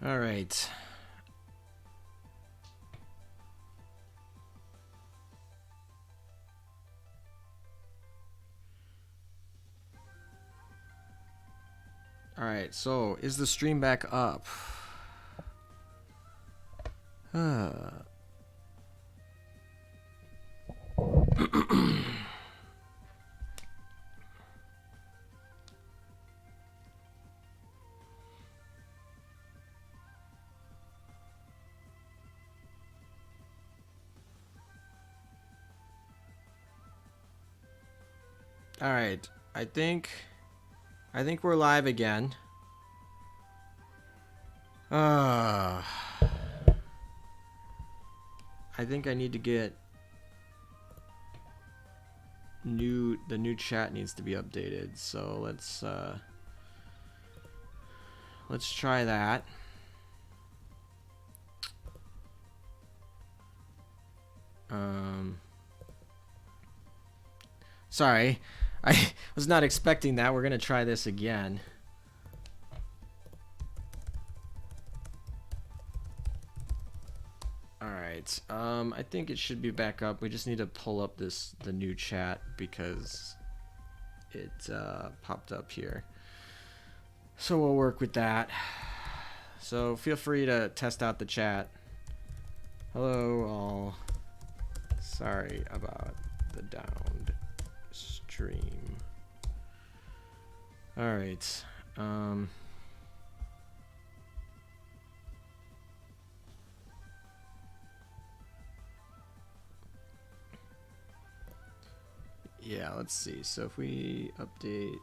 All right. All right. So, is the stream back up? All right. I think we're live again. I think I need to get the new chat needs to be updated. So let's try that. Sorry. I was not expecting that. We're going to try this again. All right. I think it should be back up. We just need to pull up the new chat because it popped up here. So we'll work with that. So feel free to test out the chat. Hello all. Sorry about the downed stream. All right. Yeah, let's see. So if we update,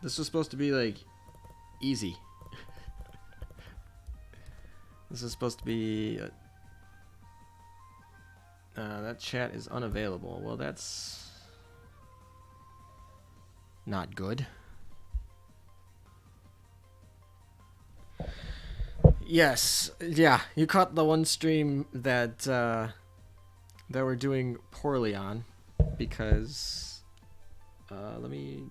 this was supposed to be like easy. This is supposed to be. That chat is unavailable. Well, that's not good. Yes, yeah, you caught the one stream that we're doing poorly on because let me.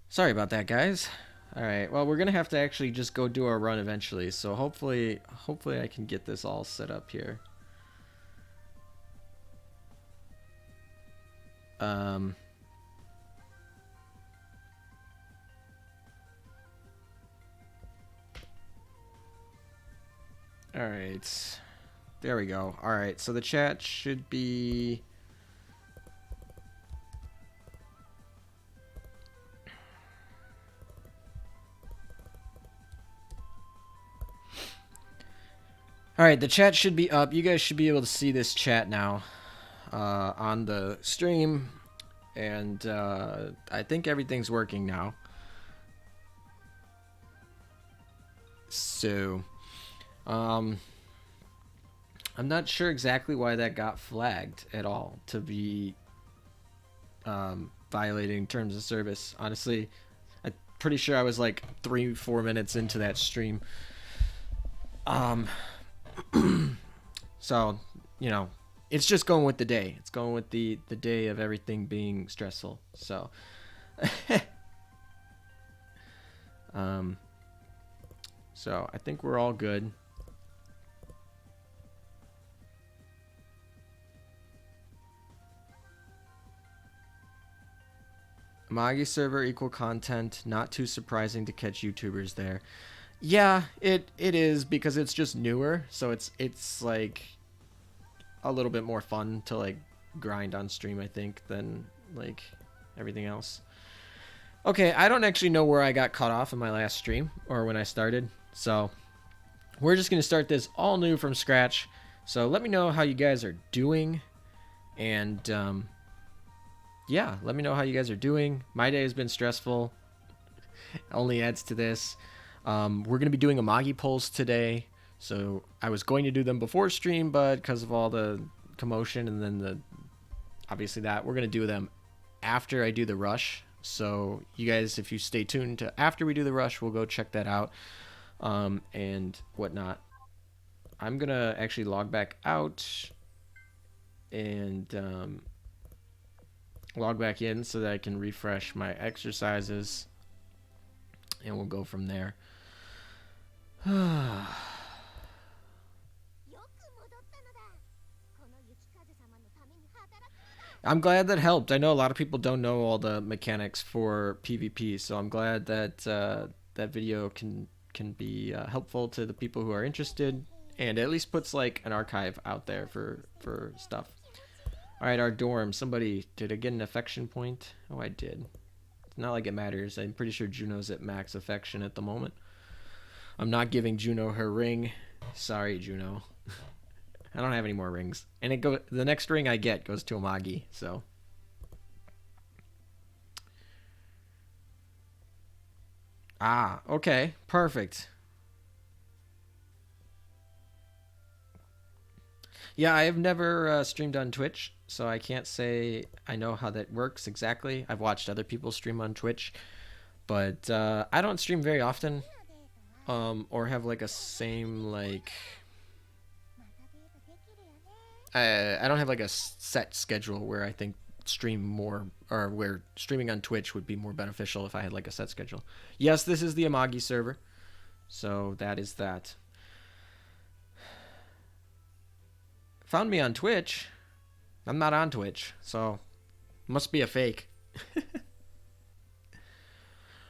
Sorry about that, guys. All right. Well, we're gonna have to actually just go do our run eventually. So hopefully I can get this all set up here. All right. There we go. All right. So the chat should be. All right, the chat should be up. You guys should be able to see this chat now on the stream, and I think everything's working now. So, I'm not sure exactly why that got flagged at all to be violating terms of service. Honestly, I'm pretty sure I was like 3-4 minutes into that stream. So, you know, it's just going with the day. It's going with the day of everything being stressful. So, so I think we're all good. Amagi server equal content, not too surprising to catch YouTubers there. Yeah, it is because it's just newer, so it's like a little bit more fun to like grind on stream, I think, than like everything else. Okay, I don't actually know where I got cut off in my last stream or when I started, so we're just gonna start this all new from scratch. So let me know how you guys are doing, and yeah, let me know how you guys are doing. My day has been stressful. Only adds to this. We're going to be doing Amagi polls today. So I was going to do them before stream, but because of all the commotion and then obviously that, we're going to do them after I do the rush. So you guys, if you stay tuned to after we do the rush, we'll go check that out and whatnot. I'm going to actually log back out and log back in so that I can refresh my exercises, and we'll go from there. I'm glad that helped. I know a lot of people don't know all the mechanics for PvP, so I'm glad that that video can be helpful to the people who are interested, and at least puts like an archive out there for stuff. All right, our dorm. Somebody, did I get an affection point? Oh, I did. It's not like it matters. I'm pretty sure Juno's at max affection at the moment. I'm not giving Juno her ring. Sorry, Juno. I don't have any more rings, and the next ring I get goes to Amagi. So, okay, perfect. Yeah, I have never streamed on Twitch, so I can't say I know how that works exactly. I've watched other people stream on Twitch, but I don't stream very often, or have like a same like I don't have like a set schedule where I think stream more, or where streaming on Twitch would be more beneficial if I had like a set schedule. Yes, this is the Amagi server, so that is that. Found me on Twitch. I'm not on Twitch, so must be a fake.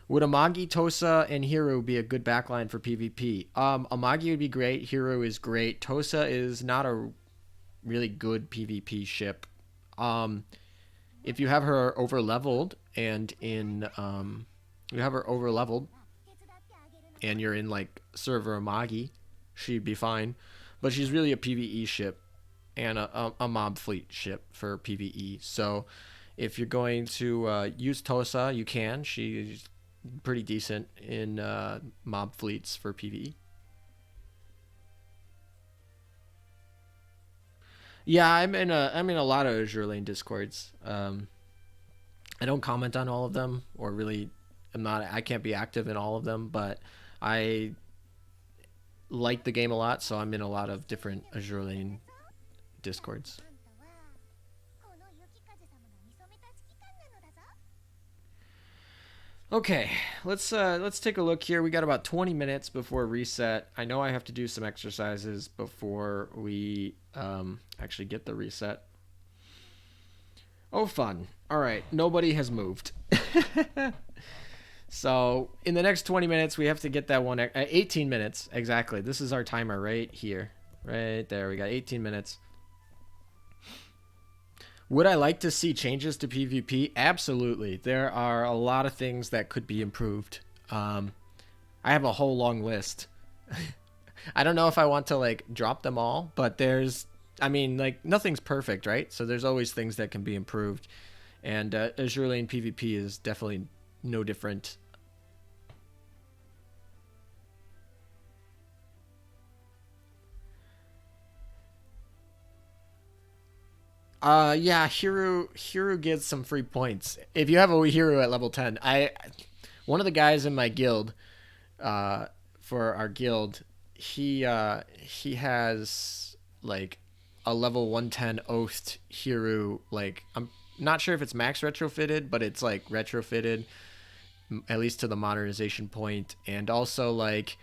Would Amagi, Tosa, and Hero be a good backline for PvP? Amagi would be great. Hero is great. Tosa is not a really good PvP ship. Um, if you have her over leveled and you have her over leveled and you're in like server Amagi, she'd be fine. But she's really a PvE ship and a mob fleet ship for PvE. So if you're going to use Tosa, you can. She's pretty decent in mob fleets for PvE. Yeah, I'm in a lot of Azure Lane discords. I don't comment on all of them, or really, I can't be active in all of them, but I like the game a lot, so I'm in a lot of different Azure Lane discords. Okay, let's take a look here. We got about 20 minutes before reset. I know I have to do some exercises before we actually get the reset. Oh, fun. All right, nobody has moved. So in the next 20 minutes, we have to get that one. 18 minutes exactly. This is our timer right here, right there. We got 18 minutes. Would I like to see changes to PvP? Absolutely. There are a lot of things that could be improved. I have a whole long list. I don't know if I want to like drop them all, but I mean, like nothing's perfect, right? So there's always things that can be improved, and Azure Lane PvP is definitely no different. Yeah, Hero gets some free points if you have a hero at level 10. One of the guys in my guild, uh, for our guild, he has like a level 110 oathed hero. Like I'm not sure if it's max retrofitted, but it's like retrofitted at least to the modernization point, and also like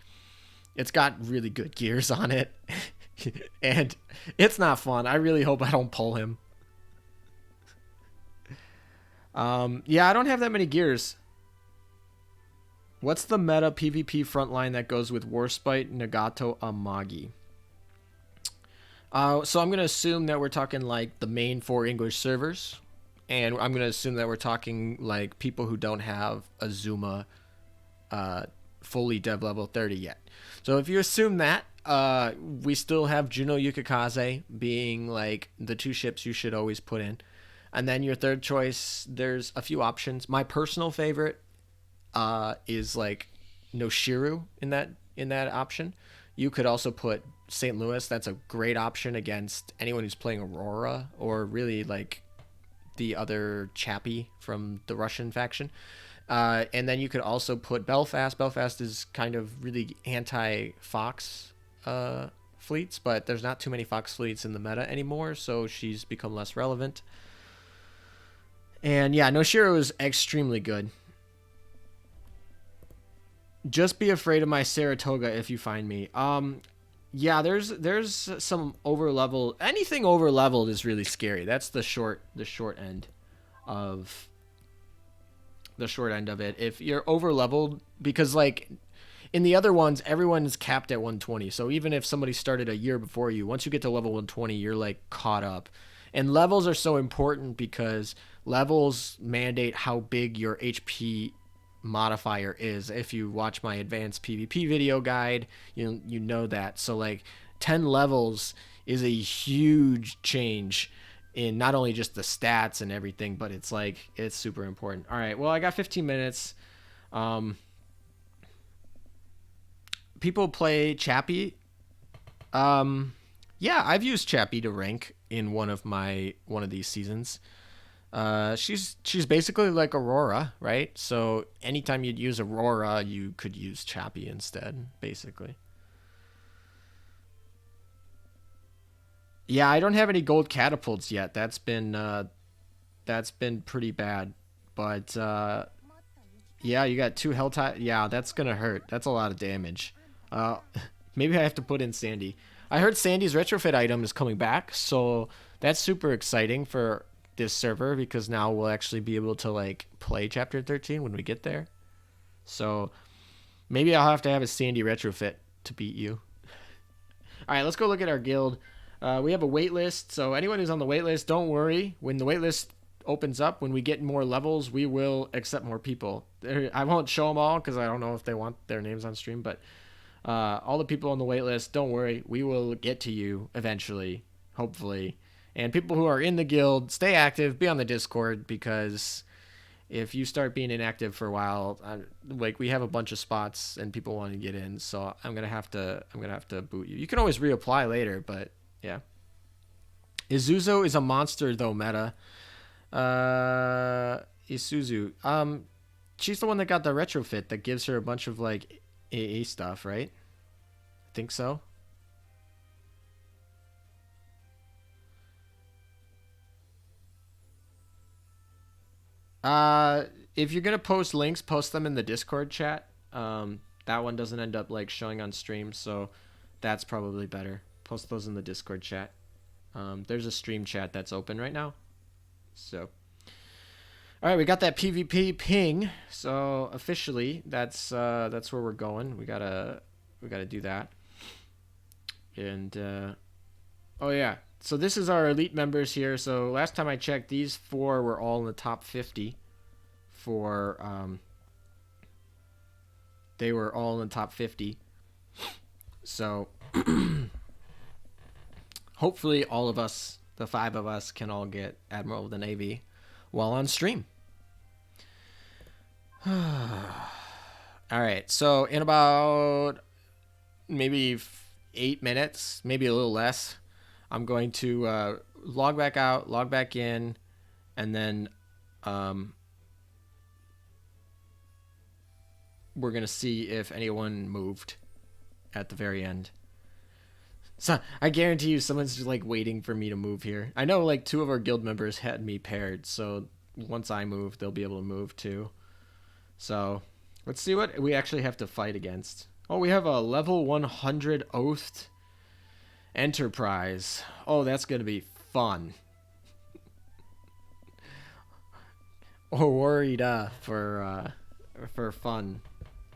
it's got really good gears on it. And it's not fun. I really hope I don't pull him. Yeah, I don't have that many gears. What's the meta PvP frontline that goes with Warspite, Nagato, Amagi? So I'm going to assume that we're talking like the main 4 English servers. And I'm going to assume that we're talking like people who don't have Azuma fully dev level 30 yet. So if you assume that, we still have Juno Yukikaze being like the 2 ships you should always put in. And then your third choice, there's a few options. My personal favorite is like Noshiru in that option. You could also put St. Louis. That's a great option against anyone who's playing Aurora, or really like the other Chappie from the Russian faction. And then you could also put Belfast. Belfast is kind of really anti-Fox fleets, but there's not too many Fox fleets in the meta anymore, so she's become less relevant. And yeah, Noshiro is extremely good. Just be afraid of my Saratoga if you find me. Yeah, there's some over level. Anything over leveled is really scary. That's the short end of it. If you're over leveled, because like in the other ones, everyone is capped at 120. So even if somebody started a year before you, once you get to level 120, you're like caught up. And levels are so important because levels mandate how big your HP modifier is. If you watch my advanced PvP video guide, you know that. So like 10 levels is a huge change in not only just the stats and everything, but it's super important. All right, well, I got 15 minutes. Um, People play Chappie. Yeah, I've used Chappie to rank in one of these seasons. She's basically like Aurora, right? So anytime you'd use Aurora, you could use Chappie instead, basically. Yeah, I don't have any gold catapults yet. That's been pretty bad. But yeah, you got two hell tie. Yeah, that's gonna hurt. That's a lot of damage. Uh, Maybe I have to put in Sandy. I heard Sandy's retrofit item is coming back, so that's super exciting for this server because now we'll actually be able to like play Chapter 13 when we get there. So maybe I'll have to have a Sandy retrofit to beat you. All right, let's go look at our guild. We have a wait list, so anyone who's on the wait list, don't worry. When the wait list opens up, when we get more levels, we will accept more people. I won't show them all because I don't know if they want their names on stream, but all the people on the wait list, don't worry. We will get to you eventually, hopefully. And people who are in the guild, stay active, be on the Discord because if you start being inactive for a while, like we have a bunch of spots and people want to get in, so I'm gonna have to boot you. You can always reapply later, but yeah. Izuzo is a monster though, meta. Isuzu. She's the one that got the retrofit that gives her a bunch of like AA stuff, right? I think so. Uh, if you're gonna post links, post them in the Discord chat. That one doesn't end up like showing on stream, so that's probably better. Post those in the Discord chat. There's a stream chat that's open right now. So, all right, we got that PvP ping. So officially, that's where we're going. We gotta do that. And oh yeah, so this is our elite members here. So last time I checked, these four were all in the top 50 for they were all in the top 50. So hopefully all of us, the five of us, can all get Admiral of the Navy while on stream. All right, so in about maybe 8 minutes, maybe a little less, I'm going to log back out, log back in, and then we're going to see if anyone moved at the very end. So I guarantee you someone's just like waiting for me to move here. I know like two of our guild members had me paired, so once I move, they'll be able to move too. So let's see what we actually have to fight against. Oh, we have a level 100 Oathed Enterprise. Oh, that's going to be fun. Or worried for fun.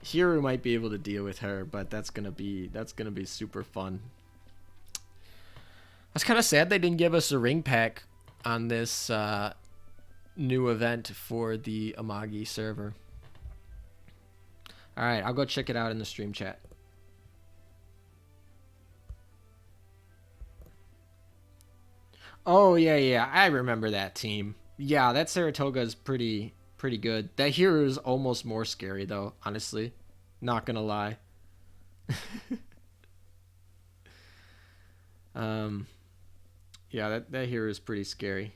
Hiru might be able to deal with her, but that's gonna be super fun. That's kind of sad they didn't give us a ring pack on this new event for the Amagi server. All right, I'll go check it out in the stream chat. Oh yeah, I remember that team. Yeah, that Saratoga is pretty good. That hero is almost more scary though, honestly. Not gonna lie. um, yeah, that hero is pretty scary.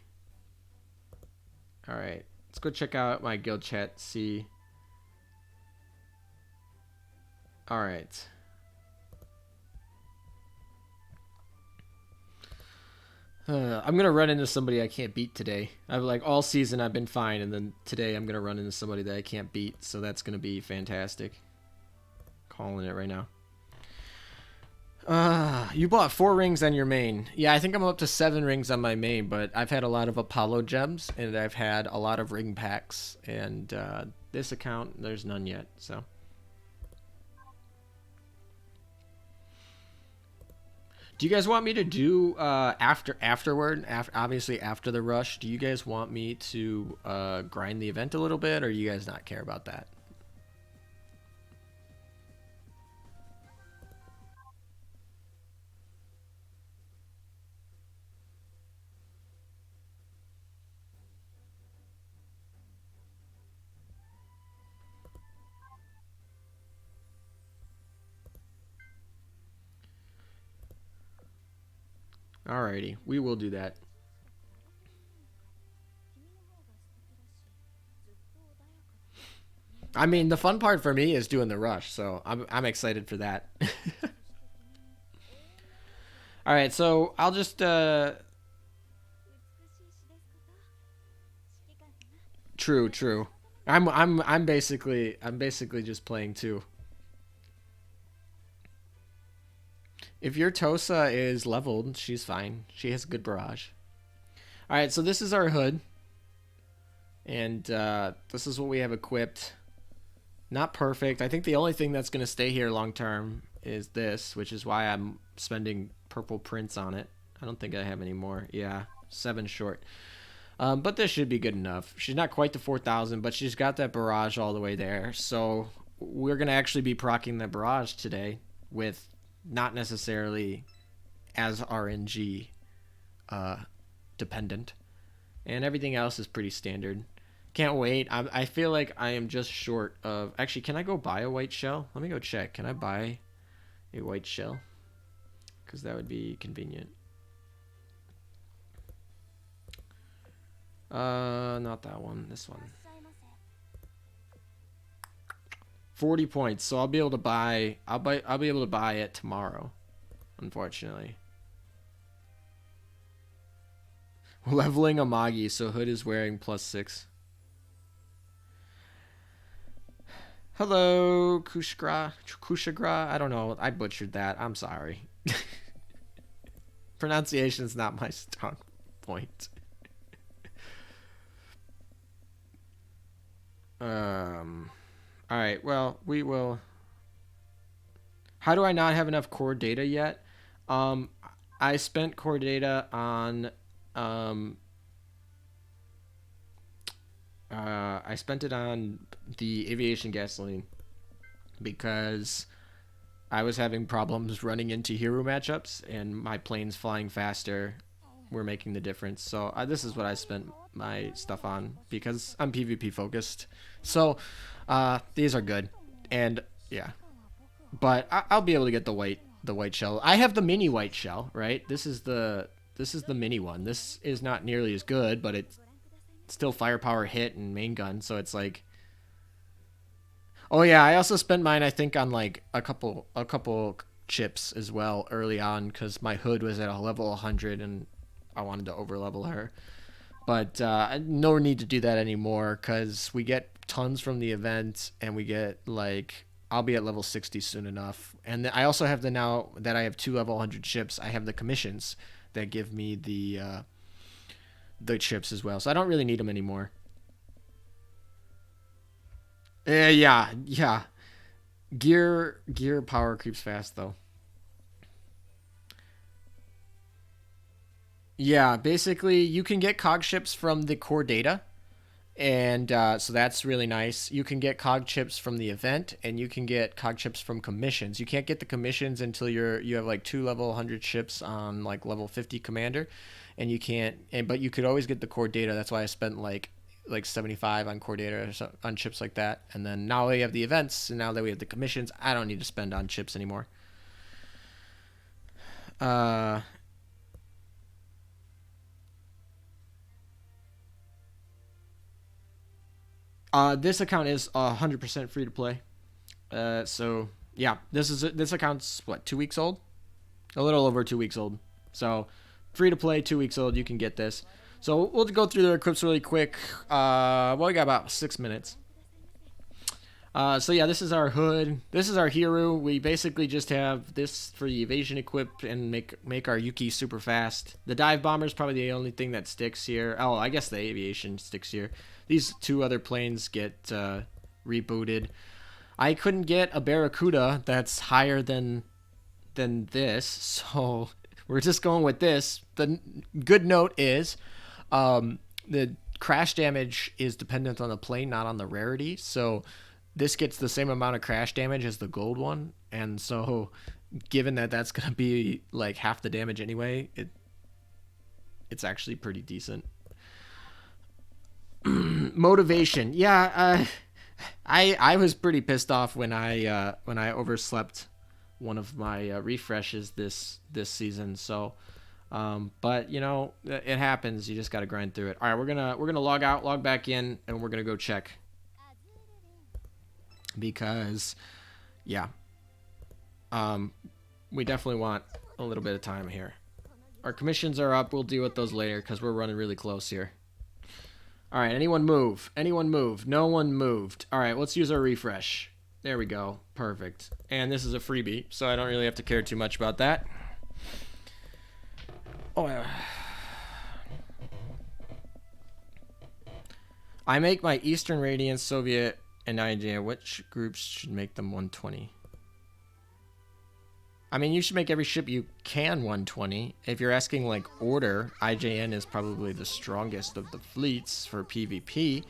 All right, let's go check out my guild chat. See. All right. I'm gonna run into somebody I can't beat today. I've like all season I've been fine, and then today I'm gonna run into somebody that I can't beat. So that's gonna be fantastic. Calling it right now. You bought 4 rings on your main. Yeah, I think I'm up to 7 rings on my main, but I've had a lot of Apollo gems, and I've had a lot of ring packs, and this account, there's none yet, so. Do you guys want me to do obviously after the rush, do you guys want me to grind the event a little bit, or you guys not care about that? Alrighty, we will do that. I mean, the fun part for me is doing the rush, so I'm excited for that. All right, so I'll just true, true. I'm basically just playing too. If your Tosa is leveled, she's fine. She has good barrage. All right, so this is our hood, and this is what we have equipped. Not perfect. I think the only thing that's going to stay here long term is this, which is why I'm spending purple prints on it. I don't think I have any more. Yeah, 7 short. But this should be good enough. She's not quite to 4,000, but she's got that barrage all the way there. So we're going to actually be proccing that barrage today with not necessarily as RNG dependent. And everything else is pretty standard. Can't wait. I feel like I am just short of... Actually, can I go buy a white shell? Let me go check. Can I buy a white shell? Because that would be convenient. Not that one. This one. 40 points. So I'll be able to buy... I'll be able to buy it tomorrow. Unfortunately. Leveling Amagi, so Hood is wearing +6. Hello, Kushagra. I don't know. I butchered that. I'm sorry. Pronunciation is not my strong point. All right. Well, we will. How do I not have enough core data yet? I spent core data on. I spent it on the aviation gasoline because I was having problems running into hero matchups, and my planes flying faster were making the difference. So this is what I spent my stuff on because I'm PvP focused. So these are good, and yeah, but I'll be able to get the white shell. I have the mini white shell, right? This is the mini one. This is not nearly as good, but it's still firepower hit and main gun, so it's like... Oh yeah, I also spent mine, I think, on like a couple chips as well early on because my hood was at a level 100 and I wanted to overlevel her. But no need to do that anymore because we get tons from the event, and we get like... I'll be at level 60 soon enough. And I also have now that I have 2 level 100 chips, I have the commissions that give me the chips as well. So I don't really need them anymore. Yeah. Gear power creeps fast though. Yeah, basically you can get cog chips from the core data, and so that's really nice. You can get cog chips from the event, and you can get cog chips from commissions. You can't get the commissions until you have like 2 level 100 chips on like level 50 commander, and you can't. But you could always get the core data. That's why I spent like 75 on core data or so, on chips like that. And then now we have the events, and now that we have the commissions, I don't need to spend on chips anymore. Uh, this account is 100% free to play. So yeah, this account's what, 2 weeks old, a little over 2 weeks old. So free to play, 2 weeks old. You can get this. So we'll go through the equips really quick. Well, we got about 6 minutes. So yeah, this is our hood. This is our hero. We basically just have this for the evasion equipped and make our Yuki super fast. The dive bomber is probably the only thing that sticks here. Oh, I guess the aviation sticks here. These 2 other planes get rebooted. I couldn't get a Barracuda that's higher than this, so we're just going with this. The good note is the crash damage is dependent on the plane, not on the rarity. So this gets the same amount of crash damage as the gold one, and so given that that's gonna be like half the damage anyway, it's actually pretty decent. Motivation, yeah. I was pretty pissed off when I overslept one of my refreshes this season. So, but you know, it happens. You just got to grind through it. All right, we're gonna log out, log back in, and we're gonna go check because, yeah, we definitely want a little bit of time here. Our commissions are up. We'll deal with those later because we're running really close here. All right, anyone move? Anyone move? No one moved. All right, let's use our refresh. There we go. Perfect. And this is a freebie, so I don't really have to care too much about that. Oh, yeah. I make my Eastern Radiance, Soviet, and IJN. Which groups should make them 120? I mean, you should make every ship you can 120. If you're asking, like, order, IJN is probably the strongest of the fleets for PvP.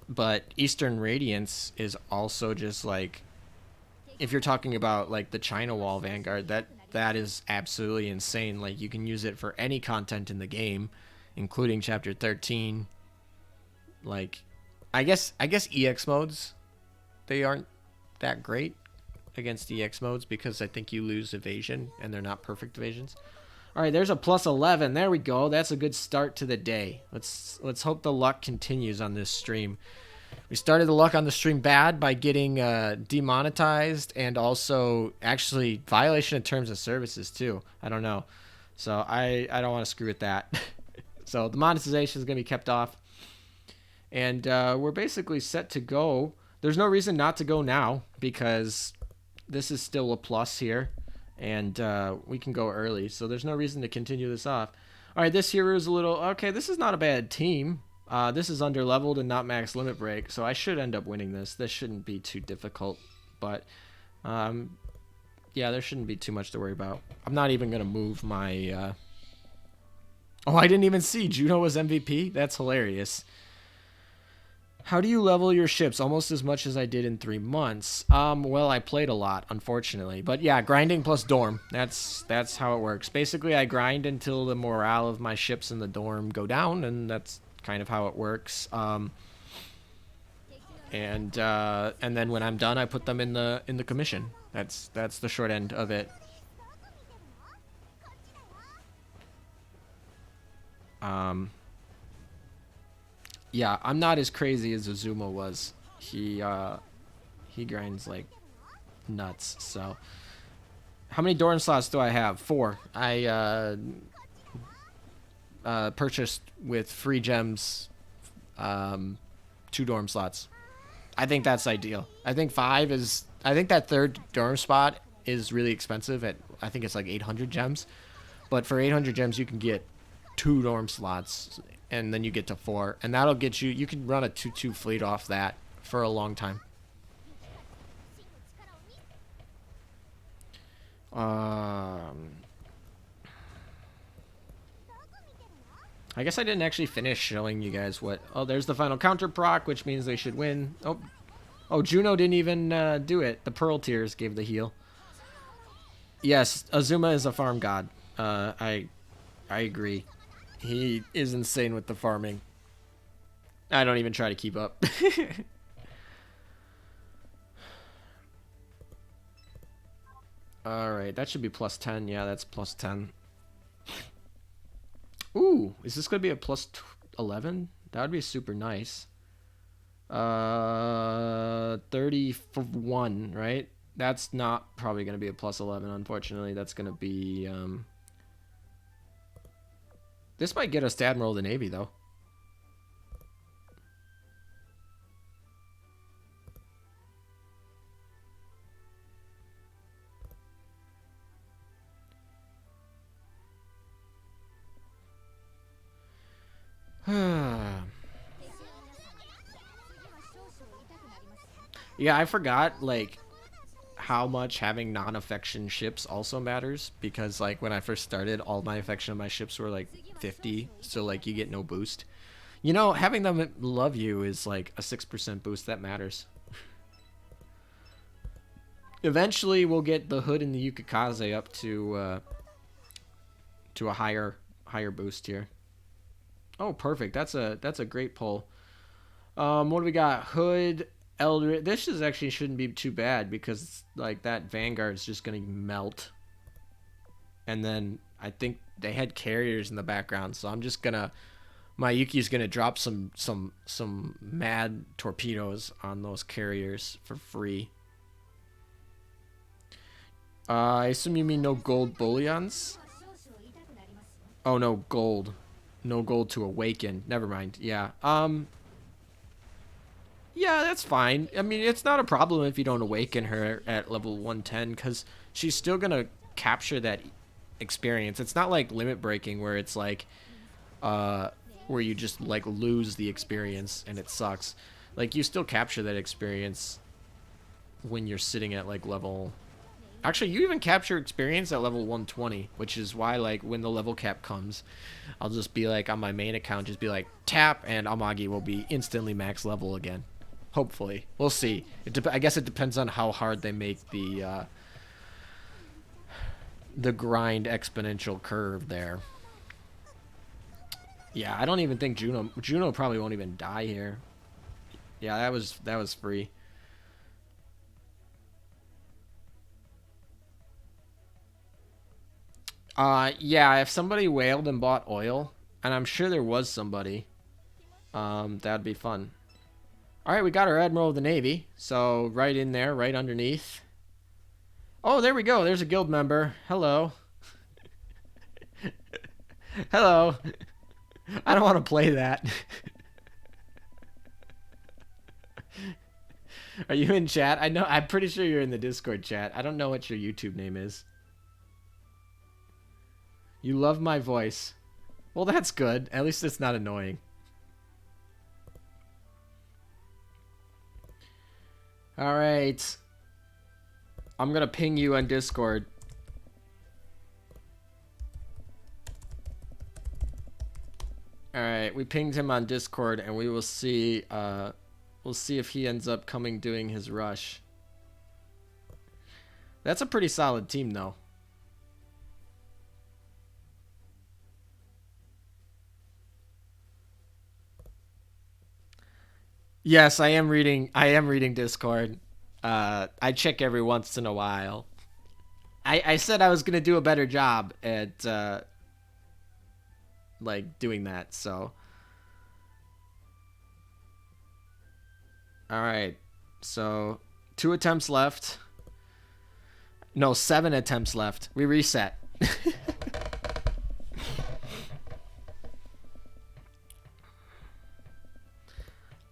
But Eastern Radiance is also just, like, if you're talking about, like, the China Wall Vanguard, that is absolutely insane. Like, you can use it for any content in the game, including Chapter 13. Like, I guess EX modes, they aren't that great against EX modes because I think you lose evasion and they're not perfect evasions. All right, there's a plus 11. There we go. That's a good start to the day. Let's hope the luck continues on this stream. We started the luck on the stream bad by getting demonetized and also actually violation of terms of services too. I don't know. So I don't want to screw with that. So the monetization is going to be kept off. And we're basically set to go. There's no reason not to go now because this is still a plus here, and we can go early, so there's no reason to continue this off. All right, this hero is a little... Okay, this is not a bad team. This is under-leveled and not max limit break, so I should end up winning this. This shouldn't be too difficult, but yeah, there shouldn't be too much to worry about. I'm not even going to move my... Oh, I didn't even see Juno was MVP? That's hilarious. How do you level your ships? Almost as much as I did in 3 months. Well, I played a lot, unfortunately. But yeah, grinding plus dorm. That's how it works. Basically, I grind until the morale of my ships in the dorm go down, and that's kind of how it works. And then when I'm done, I put them in the commission. That's the short end of it. Yeah, I'm not as crazy as Azuma was. He grinds like nuts. So, how many dorm slots do I have? 4. I purchased with free gems 2 dorm slots. I think that's ideal. I think 5 is... I think that 3rd dorm spot is really expensive at... I think it's like 800 gems. But for 800 gems, you can get 2 dorm slots, and then you get to 4, and that'll get you... You can run a 2-2 fleet off that for a long time. I guess I didn't actually finish showing you guys what... Oh, there's the final counter proc, which means they should win. Oh, Juno didn't even do it. The Pearl Tears gave the heal. Yes, Azuma is a farm god. I agree. He is insane with the farming. I don't even try to keep up. Alright, that should be plus 10. Yeah, that's plus 10. Ooh, is this going to be a plus 11? That would be super nice. 31, right? That's not probably going to be a plus 11, unfortunately. That's going to be... This might get us to Admiral of the Navy, though. Yeah, I forgot, like, how much having non-affection ships also matters, because, like, when I first started, all my affection of my ships were, like, 50, so, like, you get no boost. You know, having them love you is, like, a 6% boost. That matters. Eventually, we'll get the Hood and the Yukikaze up to a higher boost here. Oh, perfect. That's a great pull. What do we got? Hood, Eldritch. This is actually shouldn't be too bad because like that Vanguard's just gonna melt. And then I think they had carriers in the background, so I'm just gonna my Yuki's gonna drop some mad torpedoes on those carriers for free. I assume you mean no gold bullions? Oh no, gold. No gold to awaken. Never mind. Yeah. Yeah, that's fine. I mean, it's not a problem if you don't awaken her at level 110 because she's still gonna capture that experience. It's not like limit breaking where it's like, where you just like lose the experience and it sucks. Like you still capture that experience when you're sitting at like level. Actually, you even capture experience at level 120, which is why like when the level cap comes, I'll just be like on my main account, just be like tap, and Amagi will be instantly max level again. Hopefully, we'll see. I guess it depends on how hard they make the grind exponential curve there. Yeah, I don't even think Juno probably won't even die here. Yeah, that was free. Yeah, if somebody whaled and bought oil, and I'm sure there was somebody, that'd be fun. All right, we got our Admiral of the Navy, so right in there, right underneath. Oh, there we go. There's a guild member. Hello. Hello. I don't want to play that. Are you in chat? I know. I'm pretty sure you're in the Discord chat. I don't know what your YouTube name is. You love my voice. Well, that's good. At least it's not annoying. All right. I'm going to ping you on Discord. All right, we pinged him on Discord and we will see we'll see if he ends up coming doing his rush. That's a pretty solid team though. Yes, I am reading Discord. I check every once in a while. I said I was gonna do a better job at like doing that, so. Alright. So 2 attempts left. No, 7 attempts left. We reset.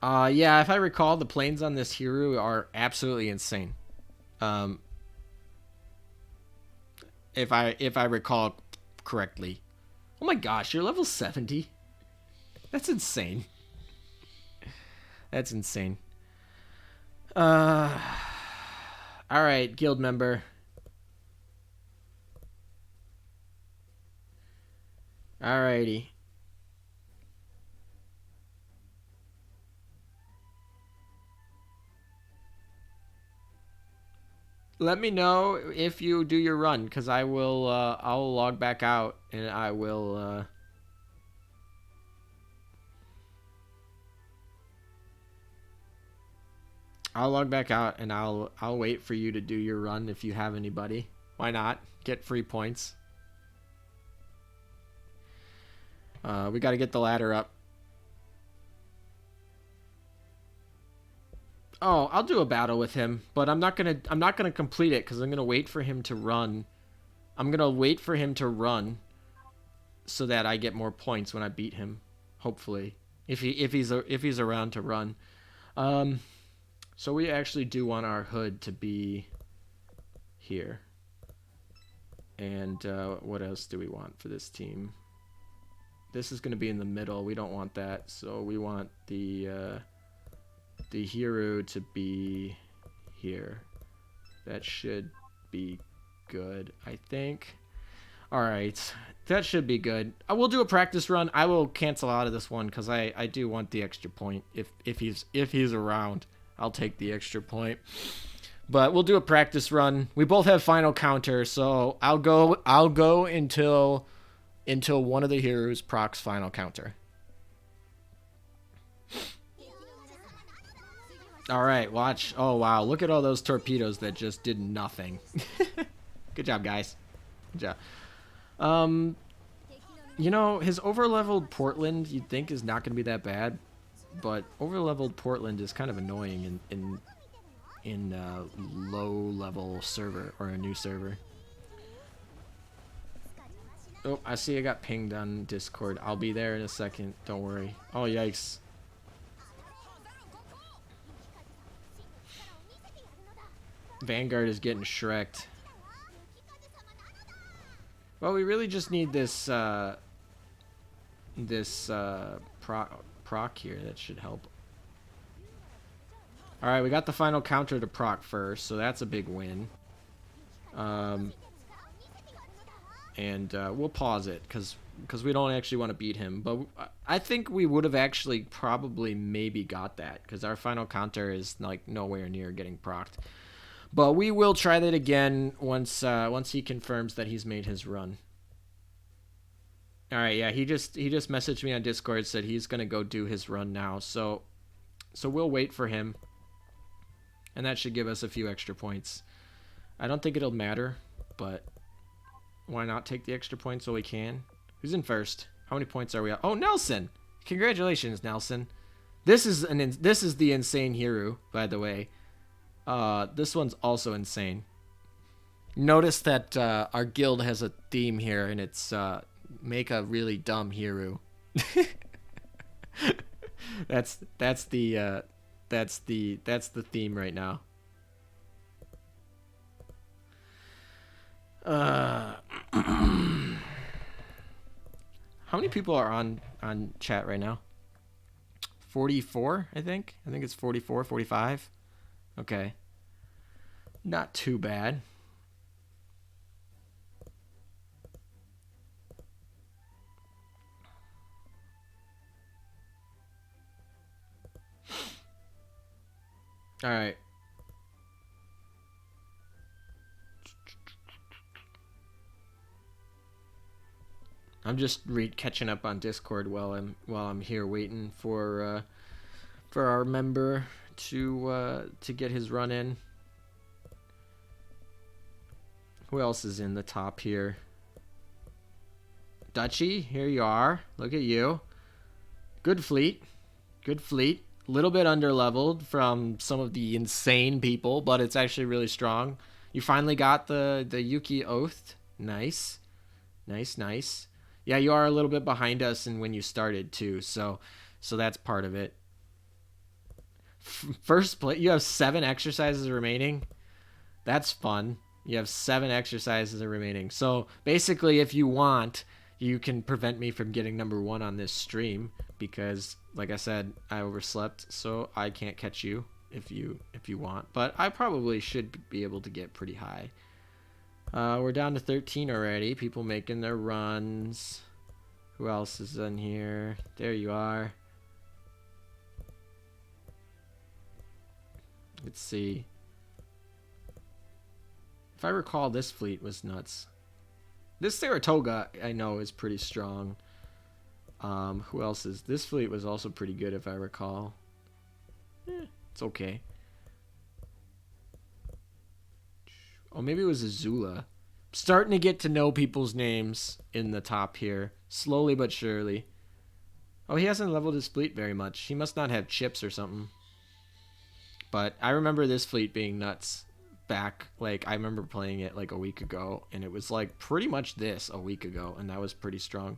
Yeah, if I recall, the planes on this hero are absolutely insane. If I recall correctly. Oh my gosh, you're level 70? That's insane. That's insane. Alright, guild member. Alrighty. Let me know if you do your run, because I will, I'll log back out, and I will, I'll log back out, and I'll wait for you to do your run if you have anybody. Why not? Get free points. We got to get the ladder up. Oh, I'll do a battle with him, but I'm not gonna complete it because I'm gonna wait for him to run. I'm gonna wait for him to run so that I get more points when I beat him. Hopefully, if he's around to run. So we actually do want our hood to be here. And what else do we want for this team? This is going to be in the middle. We don't want that. So we want the hero to be here. That should be good, I think. All right. That should be good. We'll do a practice run. I will cancel out of this one because I do want the extra point. If he's around, I'll take the extra point. But we'll do a practice run. We both have final counter, so I'll go until one of the heroes procs final counter. All right, watch. Oh wow, look at all those torpedoes that just did nothing. Good job, guys. Good job. You know, his overleveled Portland you'd think is not going to be that bad, but overleveled Portland is kind of annoying in a low-level server or a new server. Oh, I see I got pinged on Discord. I'll be there in a second. Don't worry. Oh, yikes. Vanguard is getting shreked. Well, we really just need this proc here. That should help. All right, we got the final counter to proc first, so that's a big win. And we'll pause it because we don't actually want to beat him. But I think we would have actually probably maybe got that because our final counter is like nowhere near getting procced. But we will try that again once he confirms that he's made his run. All right, yeah, he just messaged me on Discord, said he's gonna go do his run now. So we'll wait for him, and that should give us a few extra points. I don't think it'll matter, but why not take the extra points while we can? Who's in first? How many points are we at? Oh, Nelson! Congratulations, Nelson. This is the insane hero, by the way. This one's also insane. Notice that our guild has a theme here, and it's make a really dumb hero. that's the theme right now. How many people are on chat right now? 44, I think. I think it's 44, 45. Okay. Not too bad. All right. I'm just catching up on Discord while I'm here waiting for our member to get his run in. Who else is in the top here? Dutchy, here you are. Look at you. Good fleet. Good fleet. A little bit underleveled from some of the insane people, but it's actually really strong. You finally got the Yuki Oath. Nice. Nice, nice. Yeah, you are a little bit behind us in when you started too, so that's part of it. First place, you have 7 exercises remaining. That's fun. You have 7 exercises remaining. So basically, if you want, you can prevent me from getting number 1 on this stream because, like I said, I overslept, so I can't catch you if you want. But I probably should be able to get pretty high. We're down to 13 already. People making their runs. Who else is in here? There you are. Let's see. If I recall, this fleet was nuts. This Saratoga, I know, is pretty strong. Who else is... This fleet was also pretty good, if I recall. It's okay. Oh, maybe it was Azula. Starting to get to know people's names in the top here. Slowly but surely. Oh, he hasn't leveled his fleet very much. He must not have chips or something. But I remember this fleet being nuts back. Like, I remember playing it like a week ago. And it was like pretty much this a week ago. And that was pretty strong.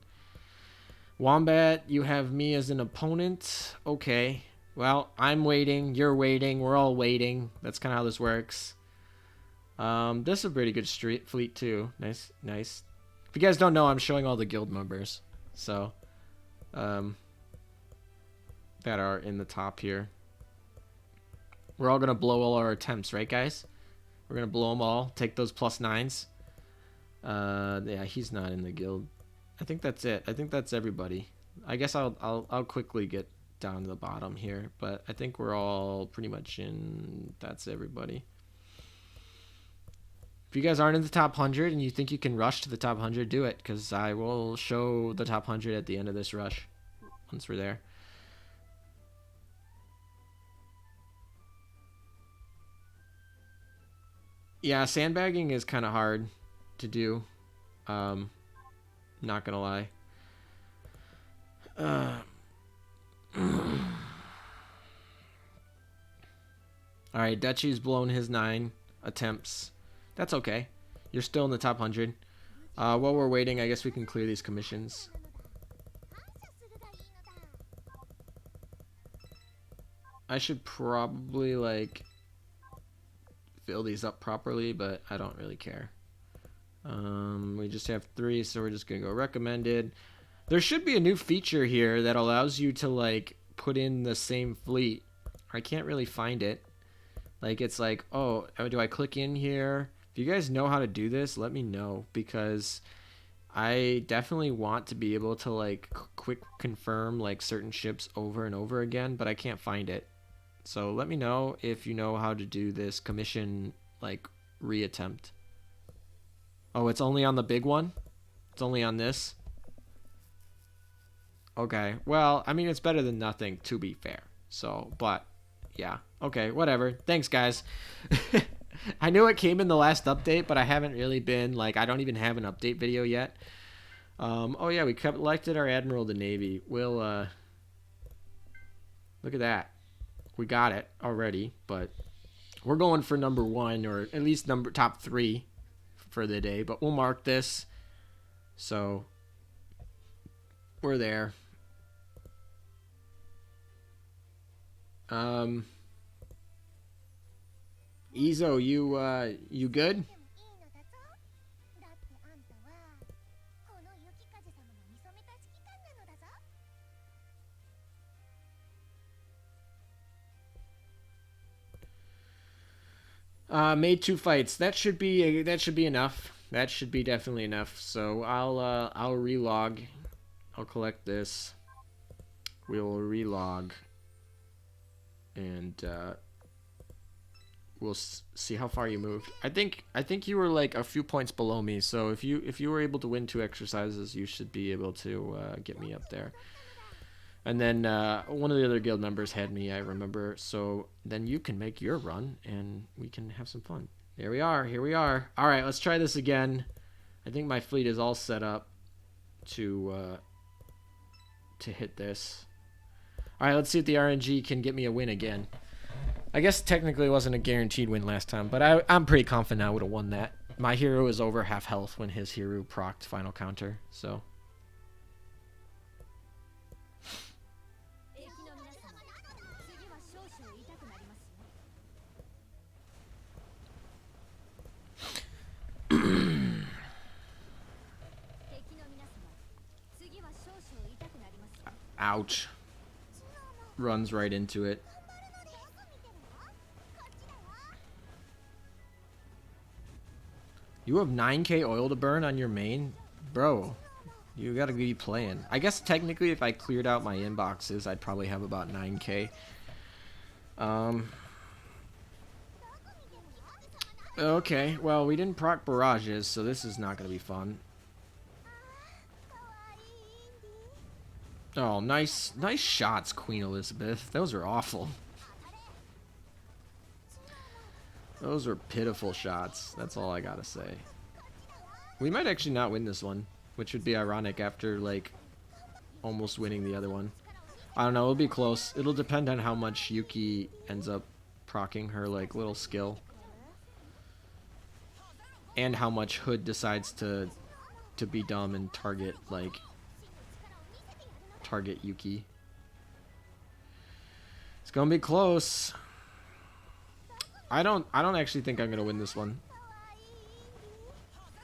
Wombat, you have me as an opponent. Okay. Well, I'm waiting. You're waiting. We're all waiting. That's kind of how this works. This is a pretty good street fleet too. Nice, nice. If you guys don't know, I'm showing all the guild members. So, that are in the top here. We're all gonna blow all our attempts, right, guys? We're gonna blow them all. Take those +9s. Yeah, he's not in the guild. I think that's it. I think that's everybody. I guess I'll quickly get down to the bottom here, but I think we're all pretty much in. That's everybody. If you guys aren't in the top 100 and you think you can rush to the top 100, do it, because I will show the top 100 at the end of this rush once we're there. Yeah, sandbagging is kind of hard to do. Not gonna lie. Alright, Dutchy's blown his 9 attempts. That's okay. You're still in the top 100. While we're waiting, I guess we can clear these commissions. I should probably, like, fill these up properly, but I don't really care. We just have 3, so we're just gonna go recommended. There should be a new feature here that allows you to, like, put in the same fleet. I can't really find it. Like, it's like, oh, do I click in here? If you guys know how to do this, let me know, because I definitely want to be able to, like, quick confirm, like, certain ships over and over again, but I can't find it. So let me know if you know how to do this commission, like, reattempt. Oh, it's only on the big one? It's only on this? Okay, well, I mean, it's better than nothing, to be fair. So, but, yeah. Okay, whatever. Thanks, guys. I knew it came in the last update, but I haven't really been, like, I don't even have an update video yet. Oh, yeah, we elected our Admiral to Navy. We'll, look at that. We got it already, but we're going for number 1, or at least top 3 for the day, but we'll mark this. So, we're there. Izo, you good? Made 2 fights. That should be enough. That should be definitely enough. So I'll relog. I'll collect this. We'll relog, and we'll see how far you moved. I think you were like a few points below me. So if you were able to win 2 exercises, you should be able to get me up there. And then one of the other guild members had me, I remember. So then you can make your run, and we can have some fun. There we are. Here we are. All right, let's try this again. I think my fleet is all set up to hit this. All right, let's see if the RNG can get me a win again. I guess technically it wasn't a guaranteed win last time, but I'm pretty confident I would have won that. My hero is over half health when his hero procced final counter, so... Ouch. Runs right into it. You have 9k oil to burn on your main? Bro, you gotta be playing. I guess technically if I cleared out my inboxes, I'd probably have about 9k. Okay, well, we didn't proc barrages, so this is not gonna be fun. Oh, nice shots, Queen Elizabeth. Those are awful. Those are pitiful shots. That's all I gotta say. We might actually not win this one, which would be ironic after, like, almost winning the other one. I don't know, it'll be close. It'll depend on how much Yuki ends up proccing her, like, little skill. And how much Hood decides to be dumb and target, like, target Yuki. It's gonna be close. I don't actually think I'm gonna win this one.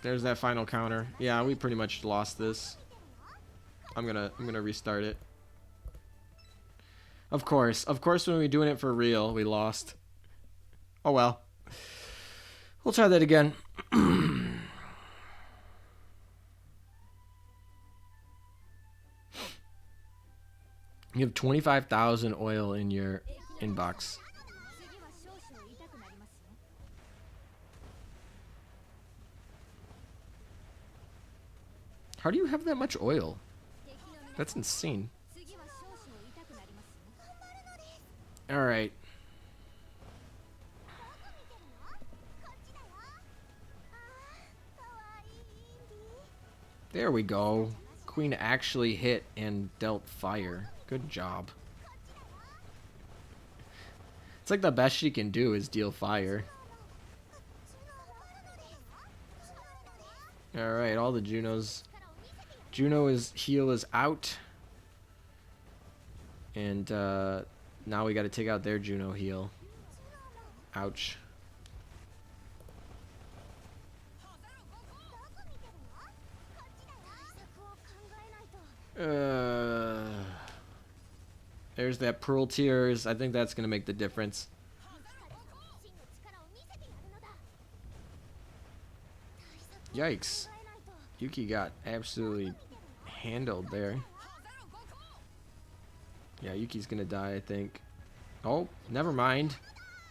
There's that final counter. Yeah, we pretty much lost this. I'm gonna restart it. Of course when we're doing it for real, we lost. Oh well. We'll try that again. You have 25,000 oil in your inbox. How do you have that much oil? That's insane. All right. There we go. Queen actually hit and dealt fire. Good job. It's like the best she can do is deal fire. Alright, all the Junos. Juno's heal is out. And now we gotta take out their Juno heal. Ouch. There's that Pearl Tears. I think that's gonna make the difference. Yikes. Yuki got absolutely handled there. Yeah, Yuki's gonna die, I think. Oh, never mind.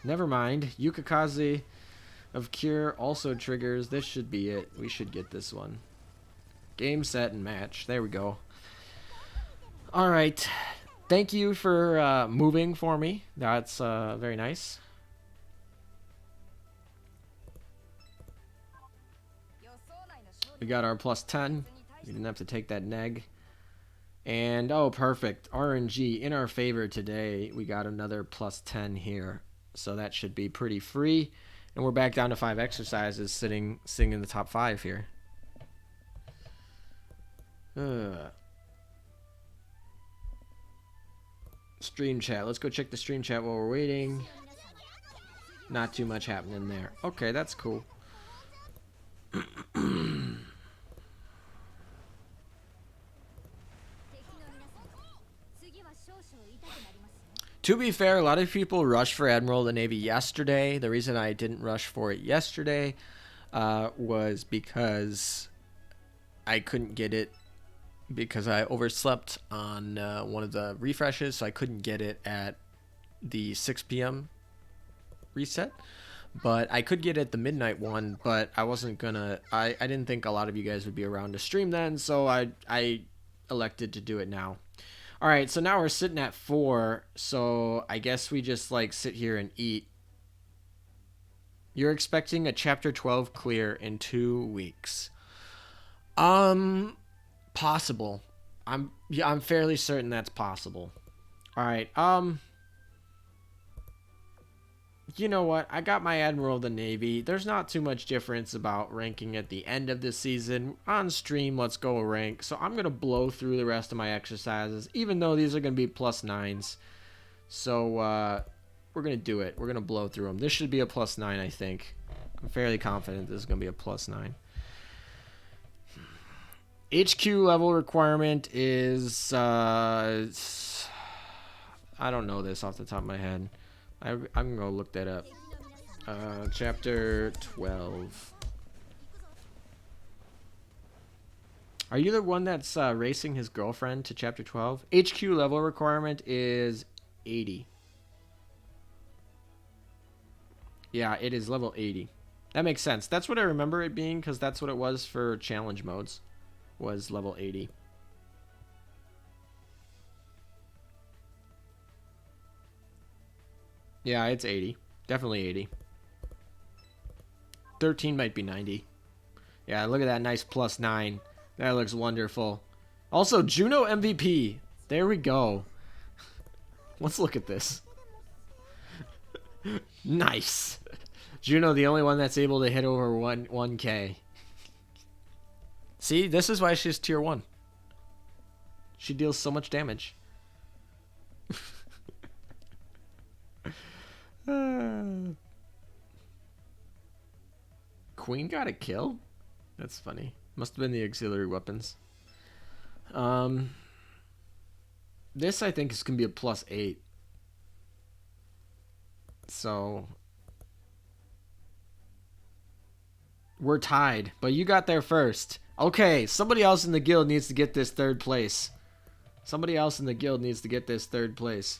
Never mind. Yukikaze of Cure also triggers. This should be it. We should get this one. Game, set, and match. There we go. Alright. Thank you for moving for me. That's very nice. We got our plus 10. We didn't have to take that neg. And, oh, perfect. RNG in our favor today. We got another plus 10 here. So that should be pretty free. And we're back down to 5 exercises sitting in the top 5 here. Stream chat. Let's go check the stream chat while we're waiting. Not too much happening there. Okay, that's cool. To be fair, a lot of people rushed for Admiral of the Navy yesterday. The reason I didn't rush for it yesterday was because I couldn't get it because I overslept on one of the refreshes, so I couldn't get it at the 6 p.m. reset. But I could get it at the midnight one, but I wasn't gonna... I didn't think a lot of you guys would be around to stream then, so I elected to do it now. Alright, so now we're sitting at 4, so I guess we just, like, sit here and eat. You're expecting a Chapter 12 clear in 2 weeks. Possible. I'm fairly certain that's possible. Alright, you know what? I got my Admiral of the Navy. There's not too much difference about ranking at the end of the season. On stream, let's go rank. So I'm going to blow through the rest of my exercises, even though these are going to be plus 9s. So we're going to do it. We're going to blow through them. This should be a plus 9, I think. I'm fairly confident this is going to be a plus 9. HQ level requirement is... I don't know this off the top of my head. I'm going to look that up. Chapter 12. Are you the one that's racing his girlfriend to Chapter 12? HQ level requirement is 80. Yeah, it is level 80. That makes sense. That's what I remember it being, because that's what it was for challenge modes. Was level 80. Yeah, it's 80. Definitely 80. 13 might be 90. Yeah, look at that nice plus 9. That looks wonderful. Also, Juno MVP. There we go. Let's look at this. Nice. Juno, the only one that's able to hit over 1K. See, this is why she's tier 1. She deals so much damage. Queen got a kill? That's funny. Must have been the auxiliary weapons. This I think is gonna be a +8. So we're tied, but you got there first. Okay, somebody else in the guild needs to get this third place. Somebody else in the guild needs to get this third place.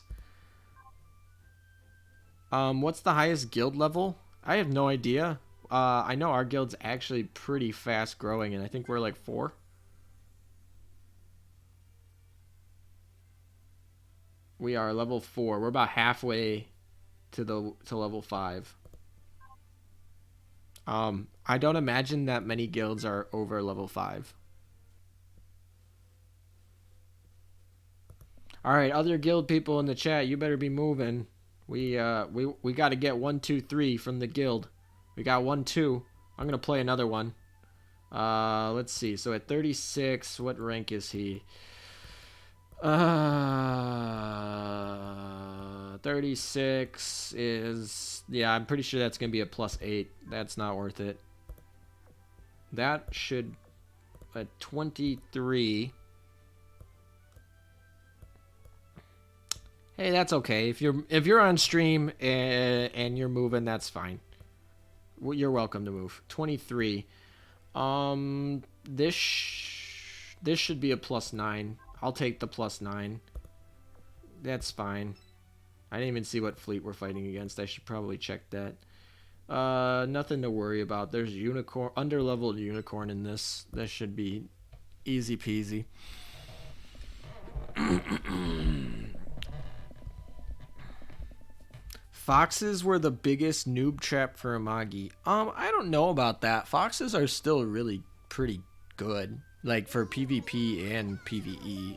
What's the highest guild level? I have no idea. I know our guild's actually pretty fast growing, and I think we're like 4. We are level 4. We're about halfway to level 5. I don't imagine that many guilds are over level 5. All right, other guild people in the chat, you better be moving. We got to get 1, 2, 3 from the guild. We got 1, 2. I'm gonna play another one. Let's see. So at 36, what rank is he? 36 is, yeah, I'm pretty sure that's gonna be a +8. That's not worth it. That should, at 23. Hey, that's okay. If you're on stream and you're moving, that's fine. You're welcome to move. 23. This should be a +9. I'll take the +9. That's fine. I didn't even see what fleet we're fighting against. I should probably check that. Nothing to worry about. There's unicorn, underleveled unicorn in this. That should be easy peasy. Foxes were the biggest noob trap for Amagi. I don't know about that. Foxes are still really pretty good, like for PvP and PvE.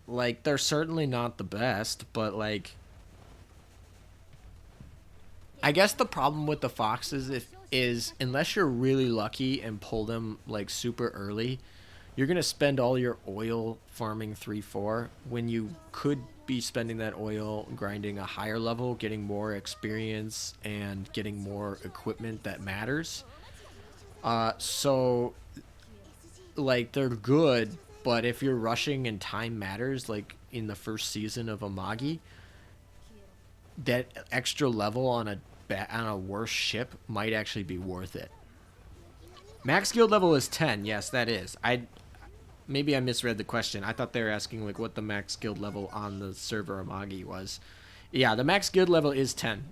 Like they're certainly not the best, but like, I guess the problem with the foxes is unless you're really lucky and pull them like super early, you're gonna spend all your oil farming 3-4 when you could be spending that oil grinding a higher level, getting more experience and getting more equipment that matters. So like they're good, but if you're rushing and time matters, like in the first season of Amagi, that extra level on a worse ship might actually be worth it. Max guild level is 10. Yes, that is. Maybe I misread the question. I thought they were asking like what the max guild level on the server Amagi was. Yeah, the max guild level is 10.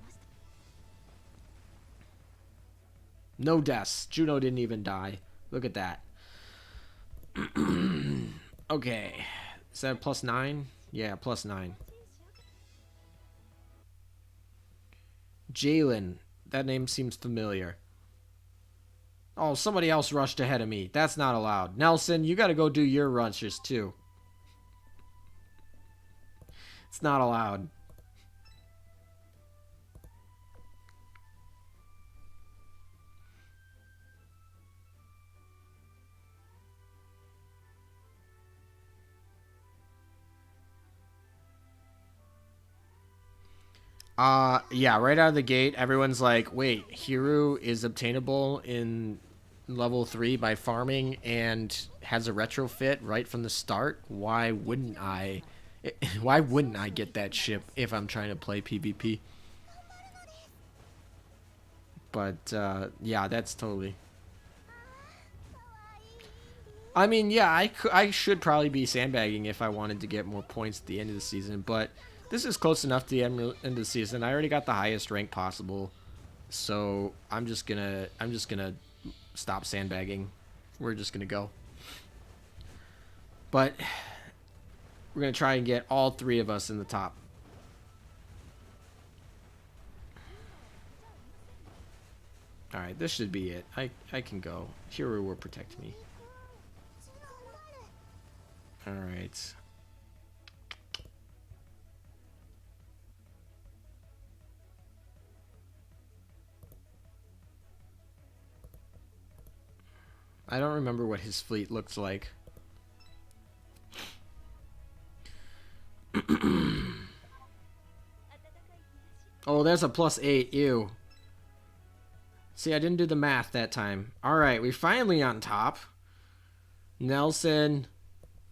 No deaths. Juno didn't even die. Look at that. Okay. Is that +9? Yeah, +9. Jalen. That name seems familiar. Oh, somebody else rushed ahead of me. That's not allowed. Nelson, you gotta go do your rushes too. It's not allowed. Yeah, right out of the gate, everyone's like, wait, Hiru is obtainable in level 3 by farming and has a retrofit right from the start. Why wouldn't I? Why wouldn't I get that ship if I'm trying to play PvP? But, yeah, that's totally... I mean, yeah, I should probably be sandbagging if I wanted to get more points at the end of the season, but this is close enough to the end of the season. I already got the highest rank possible, so I'm just gonna stop sandbagging. We're just gonna go. But we're gonna try and get all 3 of us in the top. All right, this should be it. I can go. Hiru will protect me. All right. I don't remember what his fleet looks like. Oh, there's a +8. Ew. See, I didn't do the math that time. Alright, we're finally on top. Nelson,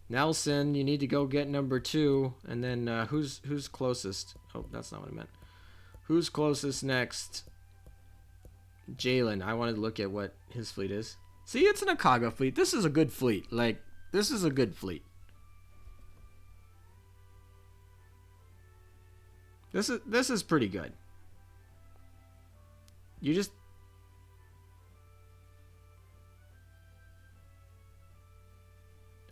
you need to go get number 2. And then, who's closest? Oh, that's not what I meant. Who's closest next? Jalen. I wanted to look at what his fleet is. See, it's an Akaga fleet. This is a good fleet. Like, this is a good fleet. This is pretty good. You just...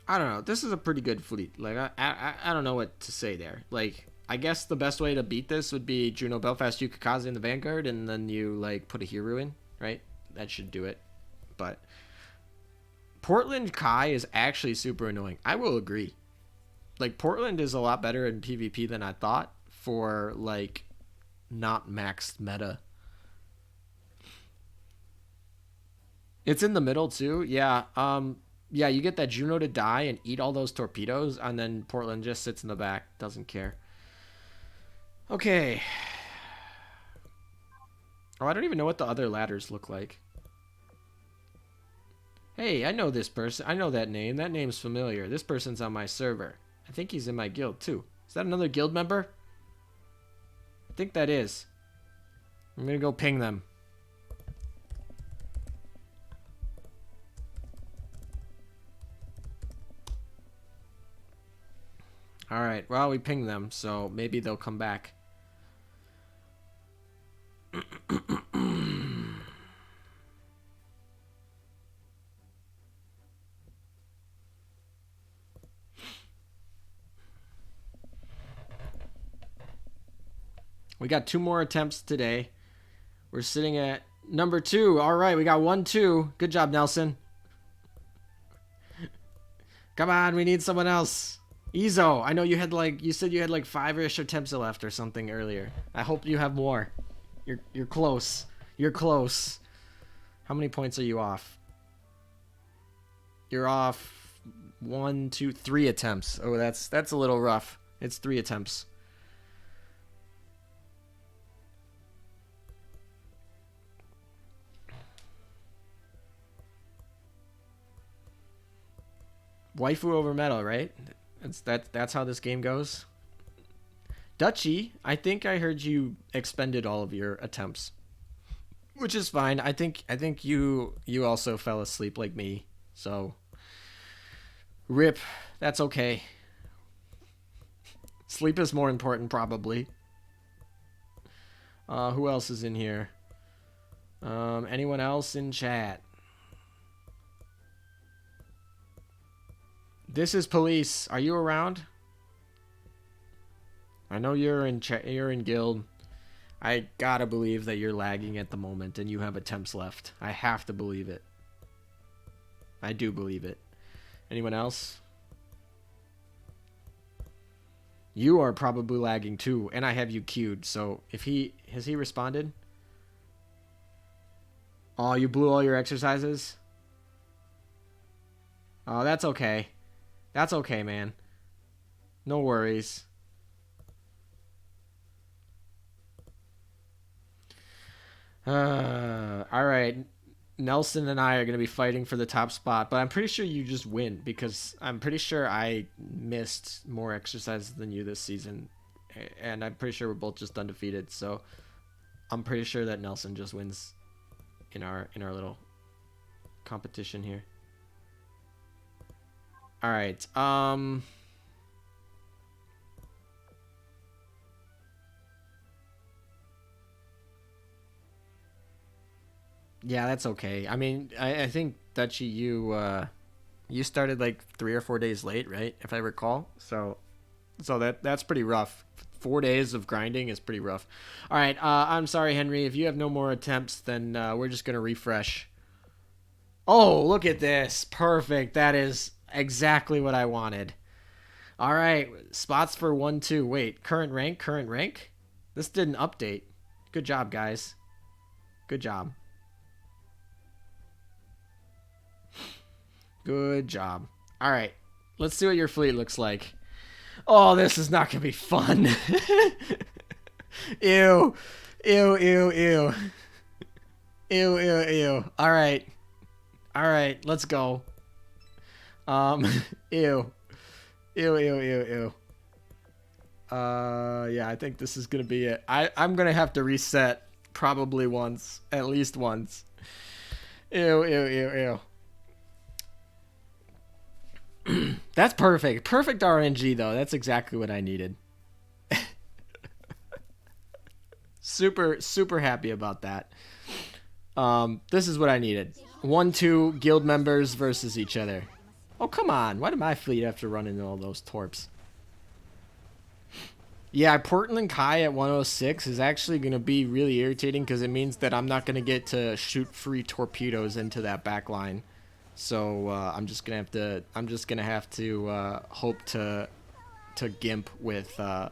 I don't know. This is a pretty good fleet. Like, I don't know what to say there. Like, I guess the best way to beat this would be Juno, Belfast, Yukikaze in the Vanguard, and then you, like, put a Hiru in, right? That should do it. But Portland Kai is actually super annoying. I will agree. Like, Portland is a lot better in PvP than I thought for, like, not maxed meta. It's in the middle, too. Yeah, yeah, you get that Juno to die and eat all those torpedoes, and then Portland just sits in the back, doesn't care. Okay. Oh, I don't even know what the other ladders look like. Hey, I know this person. I know that name. That name's familiar. This person's on my server. I think he's in my guild, too. Is that another guild member? I think that is. I'm gonna go ping them. Alright, well, we pinged them, so maybe they'll come back. We got 2 more attempts today. We're sitting at number 2. Alright, we got 1-2. Good job, Nelson. Come on, we need someone else. Izo, I know you had you said you had like 5-ish attempts left or something earlier. I hope you have more. You're close. You're close. How many points are you off? You're off 1, 2, 3 attempts. Oh, that's a little rough. It's 3 attempts. Waifu over metal, right? That's how this game goes. Dutchy, I think I heard you expended all of your attempts, which is fine. I think you also fell asleep like me. So rip, that's okay. Sleep is more important probably. Who else is in here? Anyone else in chat? This is police. Are you around? I know you're in guild. I gotta believe that you're lagging at the moment and you have attempts left. I have to believe it. I do believe it. Anyone else? You are probably lagging too, and I have you queued. So if has he responded? Oh, you blew all your exercises? Oh, that's okay. That's okay, man. No worries. Alright. Nelson and I are going to be fighting for the top spot, but I'm pretty sure you just win because I'm pretty sure I missed more exercises than you this season, and I'm pretty sure we're both just undefeated, so I'm pretty sure that Nelson just wins in our little competition here. All right. Yeah, that's okay. I mean, I think Dutchy, you started like 3 or 4 days late, right? If I recall. So that's pretty rough. 4 days of grinding is pretty rough. All right. I'm sorry, Henry. If you have no more attempts, then we're just gonna refresh. Oh, look at this. Perfect. That is exactly what I wanted. All right, spots for 1-2. Wait, current rank. This didn't update. Good job, guys. Good job. Good job. All right, let's see what your fleet looks like. Oh, this is not gonna be fun. Ew. Ew, ew, ew. Ew, ew, ew. Alright. Alright, let's go. Um, ew. Ew, ew, ew, ew. Yeah, I think this is gonna be it. I'm gonna have to reset probably once. At least once. Ew, ew, ew, ew. That's perfect. Perfect RNG, though. That's exactly what I needed. Super, super happy about that. This is what I needed. 1-2 guild members versus each other. Oh, come on. Why did my fleet have to run into all those torps? Yeah, Portland Kai at 106 is actually going to be really irritating because it means that I'm not going to get to shoot free torpedoes into that back line. So I'm just gonna have to hope to gimp with a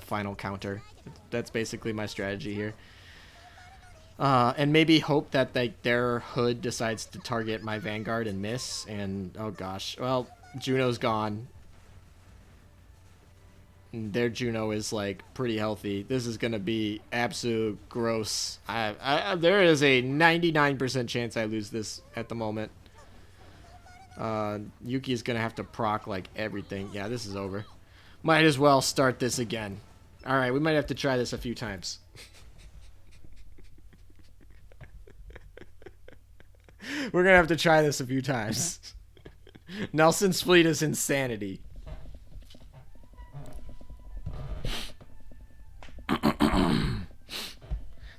final counter. That's basically my strategy here. And maybe hope that their hood decides to target my Vanguard and miss. And oh gosh, well, Juno's gone. Their Juno is like pretty healthy. This is gonna be absolute gross. There is a 99% chance I lose this at the moment. Yuki's gonna have to proc like everything. Yeah, this is over. Might as well start this again. Alright, we might have to try this a few times. We're gonna have to try this a few times. Nelson's fleet is insanity.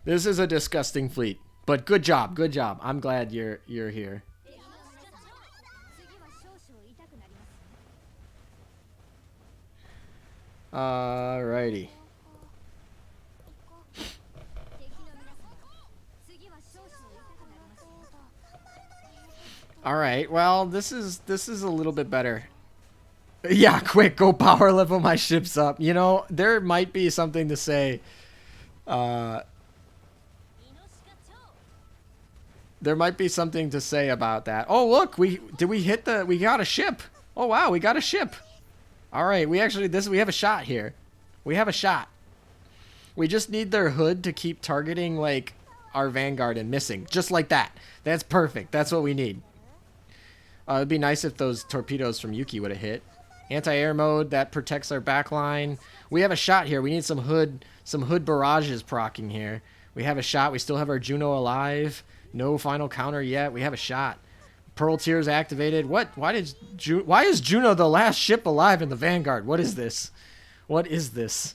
This is a disgusting fleet. But good job, good job. I'm glad you're here. Alrighty. Alright, well, this is a little bit better. Yeah, quick, go power level my ships up. You know, there might be something to say. There might be something to say about that. Oh, look, we got a ship. Oh, wow, we got a ship. All right, we have a shot here. We have a shot. We just need their hood to keep targeting, like, our Vanguard and missing. Just like that. That's perfect. That's what we need. It'd be nice if those torpedoes from Yuki would have hit. Anti-air mode, that protects our backline. We have a shot here. We need some hood barrages procking here. We have a shot. We still have our Juno alive. No final counter yet. We have a shot. Pearl Tears activated. What? Why is Juno the last ship alive in the Vanguard? What is this? What is this?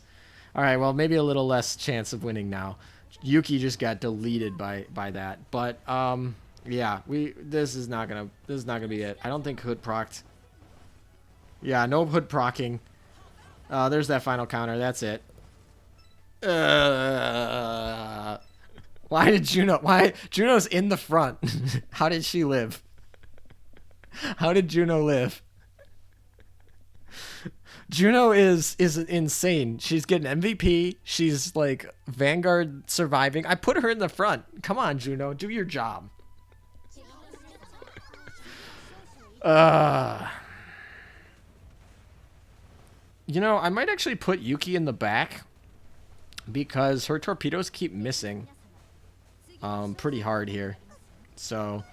All right, well, maybe a little less chance of winning now. Yuki just got deleted by that. But yeah, this is not gonna be it. I don't think hood procced. Yeah, no hood procking. There's that final counter. That's it. Why Juno's in the front? How did she live? How did Juno live? Juno is insane. She's getting MVP. She's like Vanguard surviving. I put her in the front. Come on, Juno, do your job. You know, I might actually put Yuki in the back because her torpedoes keep missing pretty hard here. So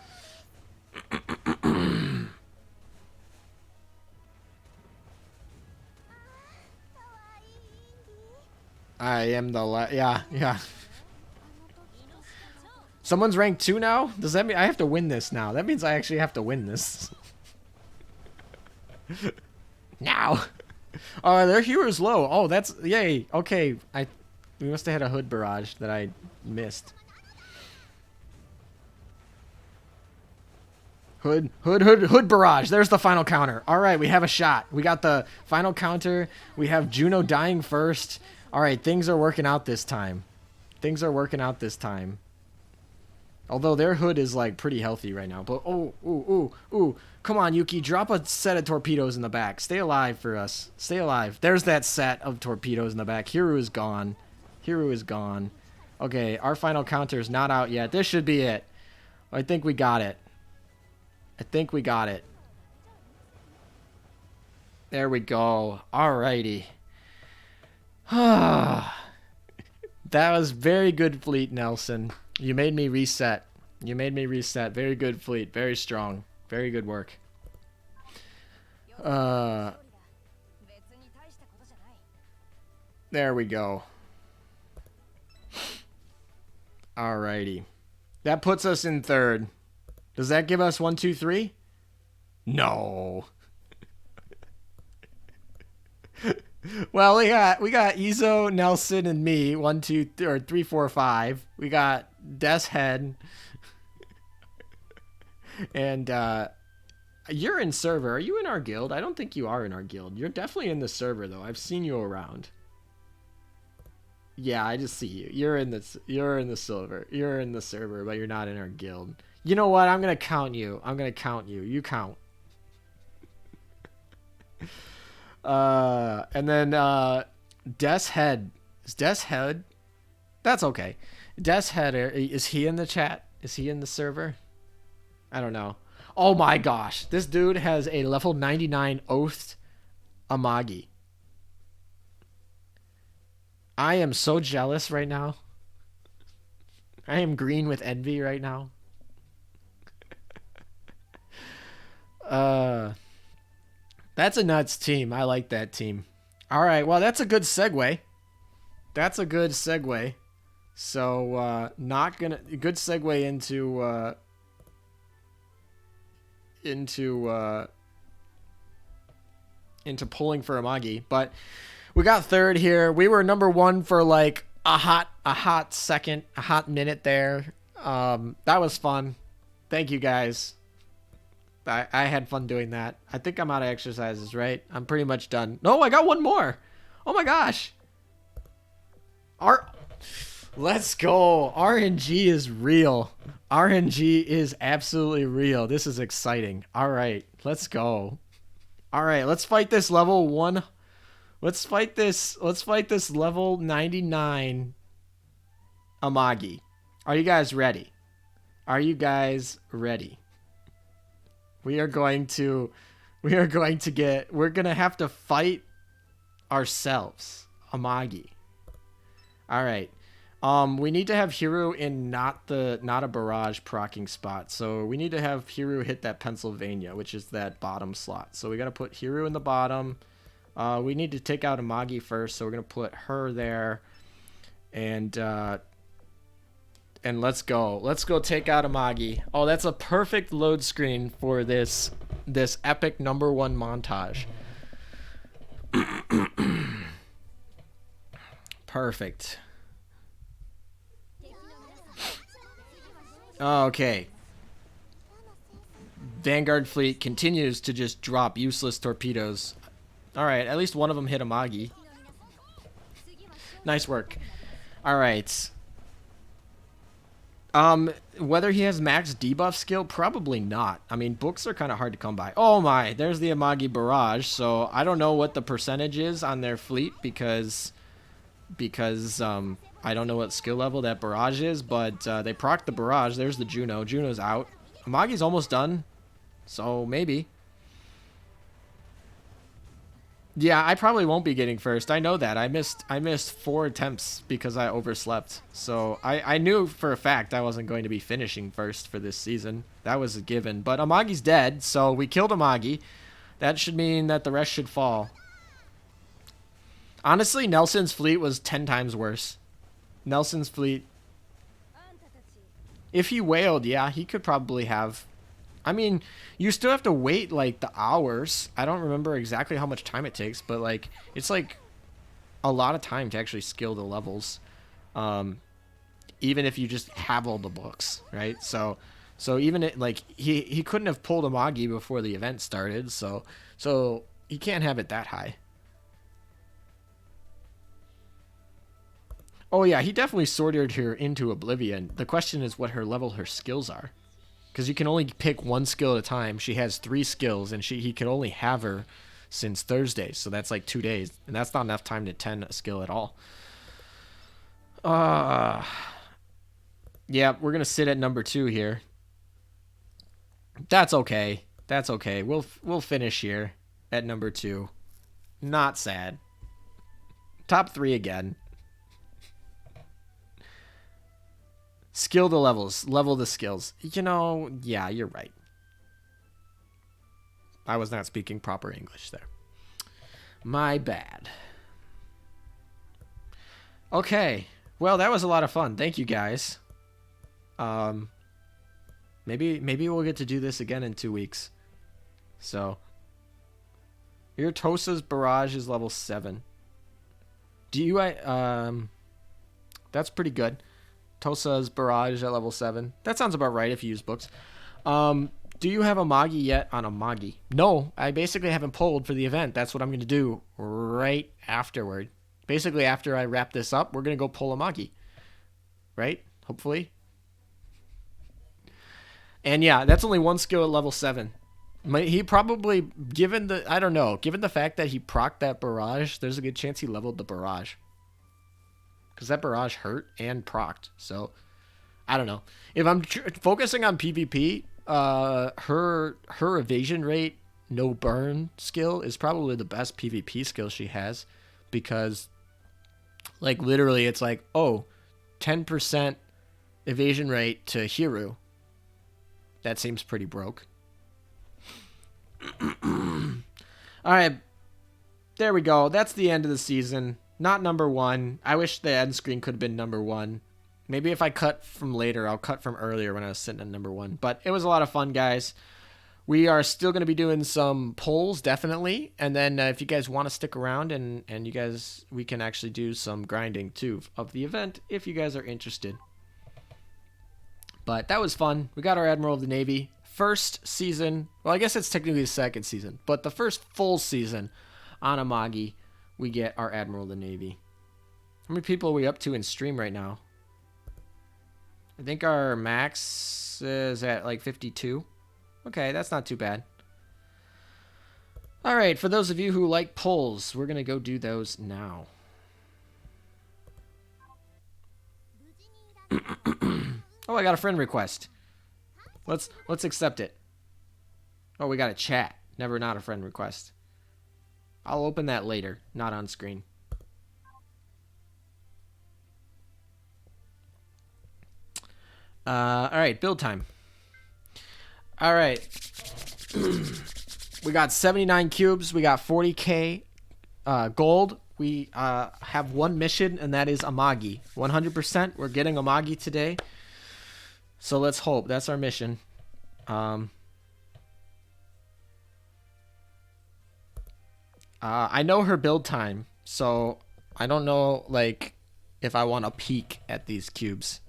I am the yeah. Someone's ranked 2 now? Does that mean I have to win this now? That means I actually have to win this. Now. Oh, their hero's low. Oh, that's yay. Okay, we must have had a hood barrage that I missed. Hood barrage. There's the final counter. All right, we have a shot. We got the final counter. We have Juno dying first. All right, things are working out this time. Things are working out this time. Although their hood is like pretty healthy right now. But ooh. Come on, Yuki, drop a set of torpedoes in the back. Stay alive for us. Stay alive. There's that set of torpedoes in the back. Hiru is gone. Hiru is gone. Okay, our final counter is not out yet. This should be it. I think we got it. I think we got it. There we go. Alrighty. That was very good fleet, Nelson. You made me reset. You made me reset. Very good fleet. Very strong. Very good work. There we go. Alrighty. That puts us in third. Does that give us 1, 2, 3? No. Well, we got Izo, Nelson, and me. 1, 2, or 3, 4, 5. We got Des Head. And you're in server. Are you in our guild? I don't think you are in our guild. You're definitely in the server though. I've seen you around. Yeah, I just see you. You're in the silver. You're in the server, but you're not in our guild. You know what? I'm gonna count you. I'm gonna count you. You count. And then Des Head. Is Des Head? That's okay. Des Head, is he in the chat? Is he in the server? I don't know. Oh my gosh. This dude has a level 99 Oath Amagi. I am so jealous right now. I am green with envy right now. That's a nuts team. I like that team. All right. Well, that's a good segue. That's a good segue. So, not gonna... Good segue into pulling for Amagi. But we got third here. We were number 1 for like a hot second, a hot minute there. That was fun. Thank you guys. I had fun doing that. I think I'm out of exercises, right? I'm pretty much done. No, I got one more. Oh my gosh. Let's go. RNG is real. RNG is absolutely real. This is exciting. All right, let's go. All right, let's fight this level 1. Let's fight this level 99 Amagi. Are you guys ready? Are you guys ready? We're going to have to fight ourselves. Amagi. All right. We need to have Hiru in not a barrage procking spot. So we need to have Hiru hit that Pennsylvania, which is that bottom slot. So we got to put Hiru in the bottom. We need to take out Amagi first, so we're gonna put her there, and let's go. Let's go take out Amagi. Oh, that's a perfect load screen for this epic number 1 montage. Perfect. Okay. Vanguard fleet continues to just drop useless torpedoes. All right, at least one of them hit Amagi. Nice work. All right. Whether he has max debuff skill, probably not. I mean, books are kind of hard to come by. Oh my, there's the Amagi barrage. So I don't know what the percentage is on their fleet because I don't know what skill level that barrage is, but they proc the barrage. There's the Juno. Juno's out. Amagi's almost done, so maybe. Yeah, I probably won't be getting first. I know that. I missed 4 attempts because I overslept. So I knew for a fact I wasn't going to be finishing first for this season. That was a given. But Amagi's dead, so we killed Amagi. That should mean that the rest should fall. Honestly, Nelson's fleet was 10 times worse. Nelson's fleet... If he wailed, yeah, he could probably have... I mean, you still have to wait, like, the hours. I don't remember exactly how much time it takes, but, like, it's, like, a lot of time to actually skill the levels. Even if you just have all the books, right? So even, like, he couldn't have pulled Amagi before the event started, so he can't have it that high. Oh, yeah, he definitely sorted her into oblivion. The question is what her skills are. Because you can only pick 1 skill at a time. She has 3 skills, and he could only have her since Thursday. So that's like 2 days. And that's not enough time to 10 a skill at all. Yeah, we're going to sit at number 2 here. That's okay. That's okay. We'll finish here at number 2. Not sad. Top 3 again. Skill the levels. Level the skills. You know, yeah, you're right. I was not speaking proper English there. My bad. Okay. Well, that was a lot of fun. Thank you, guys. Maybe we'll get to do this again in 2 weeks. So, your Tosa's Barrage is level 7. Do you that's pretty good. Tosa's Barrage at level 7. That sounds about right if you use books. Do you have Amagi yet on Amagi? No, I basically haven't pulled for the event. That's what I'm going to do right afterward. Basically, after I wrap this up, we're going to go pull Amagi. Right? Hopefully. And yeah, that's only one skill at level 7. He probably, given the fact that he procced that barrage, there's a good chance he leveled the barrage. Because that barrage hurt and procced. So, I don't know. If I'm focusing on PvP, her evasion rate, no burn skill is probably the best PvP skill she has. Because, like, literally, it's like, oh, 10% evasion rate to Hiru. That seems pretty broke. Alright. There we go. That's the end of the season. Not number 1. I wish the end screen could have been number 1. Maybe if I cut from later, I'll cut from earlier when I was sitting at number 1. But it was a lot of fun, guys. We are still going to be doing some polls, definitely. And then if you guys want to stick around and you guys, we can actually do some grinding, too, of the event if you guys are interested. But that was fun. We got our Admiral of the Navy. First season. Well, I guess it's technically the second season. But the first full season on Amagi, we get our Admiral of the Navy. How many people are we up to in stream right now? I think our max is at like 52. Okay, that's not too bad. All right, for those of you who like polls, we're going to go do those now. Oh, I got a friend request. Let's accept it. Oh, we got a chat. Never not a friend request. I'll open that later, not on screen. All right, build time. All right. We got 79 cubes. We got 40k gold. We have one mission, and that is Amagi. 100%. We're getting Amagi today. So let's hope. That's our mission. I know her build time, so I don't know, like, if I want to peek at these cubes.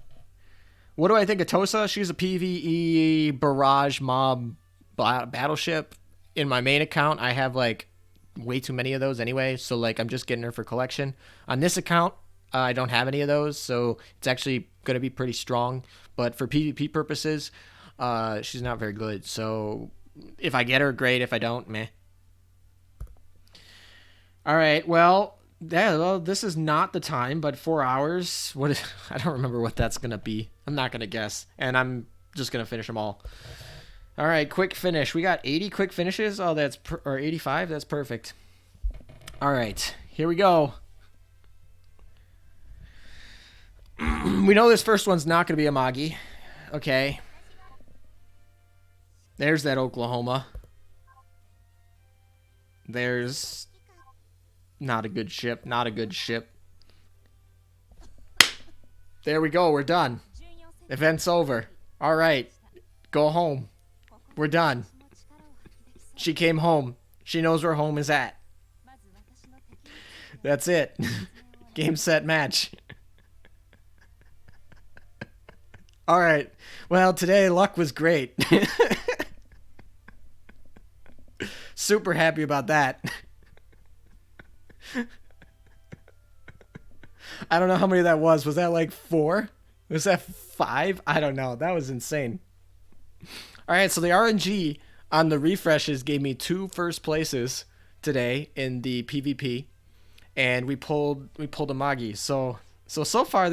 What do I think of Tosa? She's a PvE barrage mob battleship. In my main account, I have, like, way too many of those anyway, so, like, I'm just getting her for collection. On this account, I don't have any of those, so it's actually going to be pretty strong. But for PvP purposes, she's not very good. So if I get her, great. If I don't, meh. All right, well, yeah, well, this is not the time, but 4 hours. I don't remember what that's going to be. I'm not going to guess, and I'm just going to finish them all. All right, quick finish. We got 80 quick finishes. Oh, or 85. That's perfect. All right, here we go. We know this first one's not going to be Amagi. Okay. There's that Oklahoma. There's not a good ship. Not a good ship. There we go. We're done. Event's over. All right. Go home. We're done. She came home. She knows where home is at. That's it. Game, set, match. All right. Well, today luck was great. Super happy about that. I don't know how many that was. Was that like 4? Was that 5? I don't know. That was insane. All right, so the RNG on the refreshes gave me 2 first places today in the PvP, and we pulled Amagi. So far,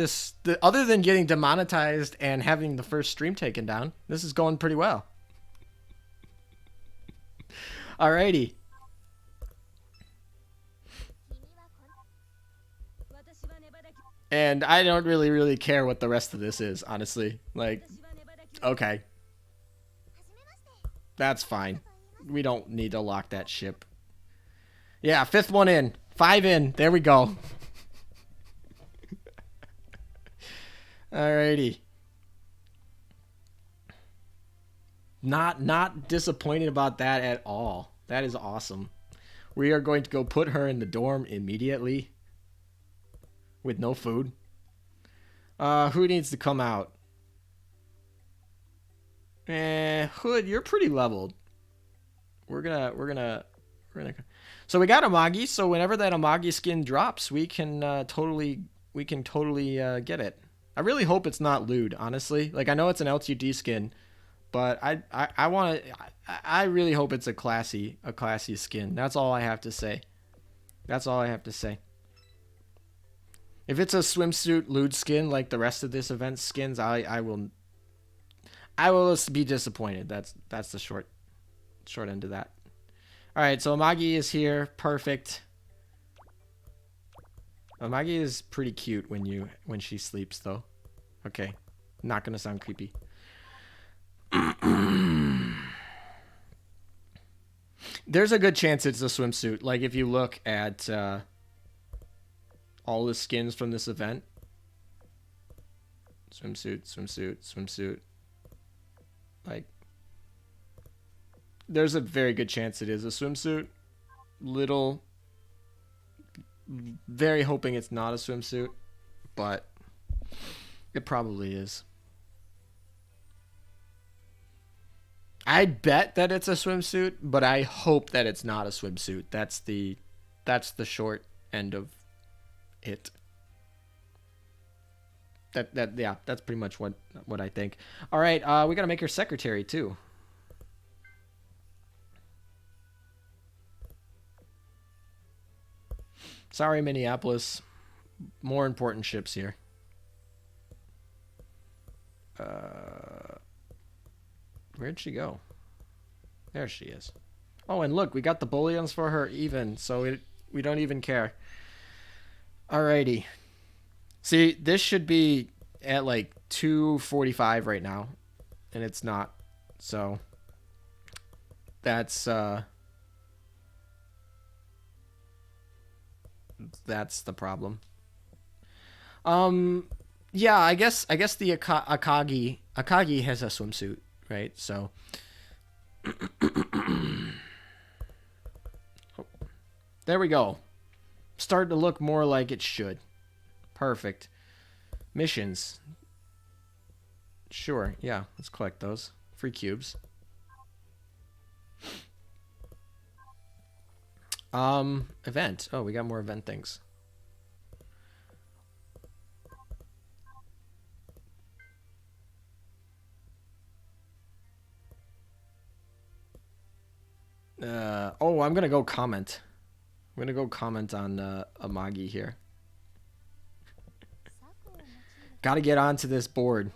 other than getting demonetized and having the first stream taken down, this is going pretty well. Alrighty. And I don't really care what the rest of this is, honestly. Like, okay. That's fine. We don't need to lock that ship. Yeah, 5th one in. 5 in. There we go. Alrighty. Not disappointed about that at all. That is awesome. We are going to go put her in the dorm immediately. With no food. Who needs to come out? Hood, you're pretty leveled. We're gonna. So we got Amagi. So whenever that Amagi skin drops, we can totally get it. I really hope it's not lewd, honestly. Like I know it's an LTD skin, but I want to. I really hope it's a classy skin. That's all I have to say. That's all I have to say. If it's a swimsuit lewd skin like the rest of this event's skins, I will be disappointed. That's the short end of that. All right, so Amagi is here. Perfect. Amagi is pretty cute when she sleeps though. Okay. Not going to sound creepy. There's a good chance it's a swimsuit. Like if you look at all the skins from this event. Swimsuit. Like, there's a very good chance it is a swimsuit. Very hoping it's not a swimsuit, but it probably is. I'd bet that it's a swimsuit, but I hope that it's not a swimsuit. That's the short end of it. Yeah, that's pretty much what I think. All right, we gotta make her secretary too. Sorry, Minneapolis. More important ships here. Where'd she go? There she is. Oh, and look, we got the bullions for her even, so we don't even care. Alrighty. See, this should be at like 245 right now, and it's not. So that's the problem. Yeah, I guess the Akagi has a swimsuit, right? So there we go. Starting to look more like it should. Perfect. Missions. Sure, yeah, let's collect those. Free cubes. Event. Oh, we got more event things. Oh, I'm gonna go comment. I'm gonna go comment on Amagi here. Gotta get onto this board.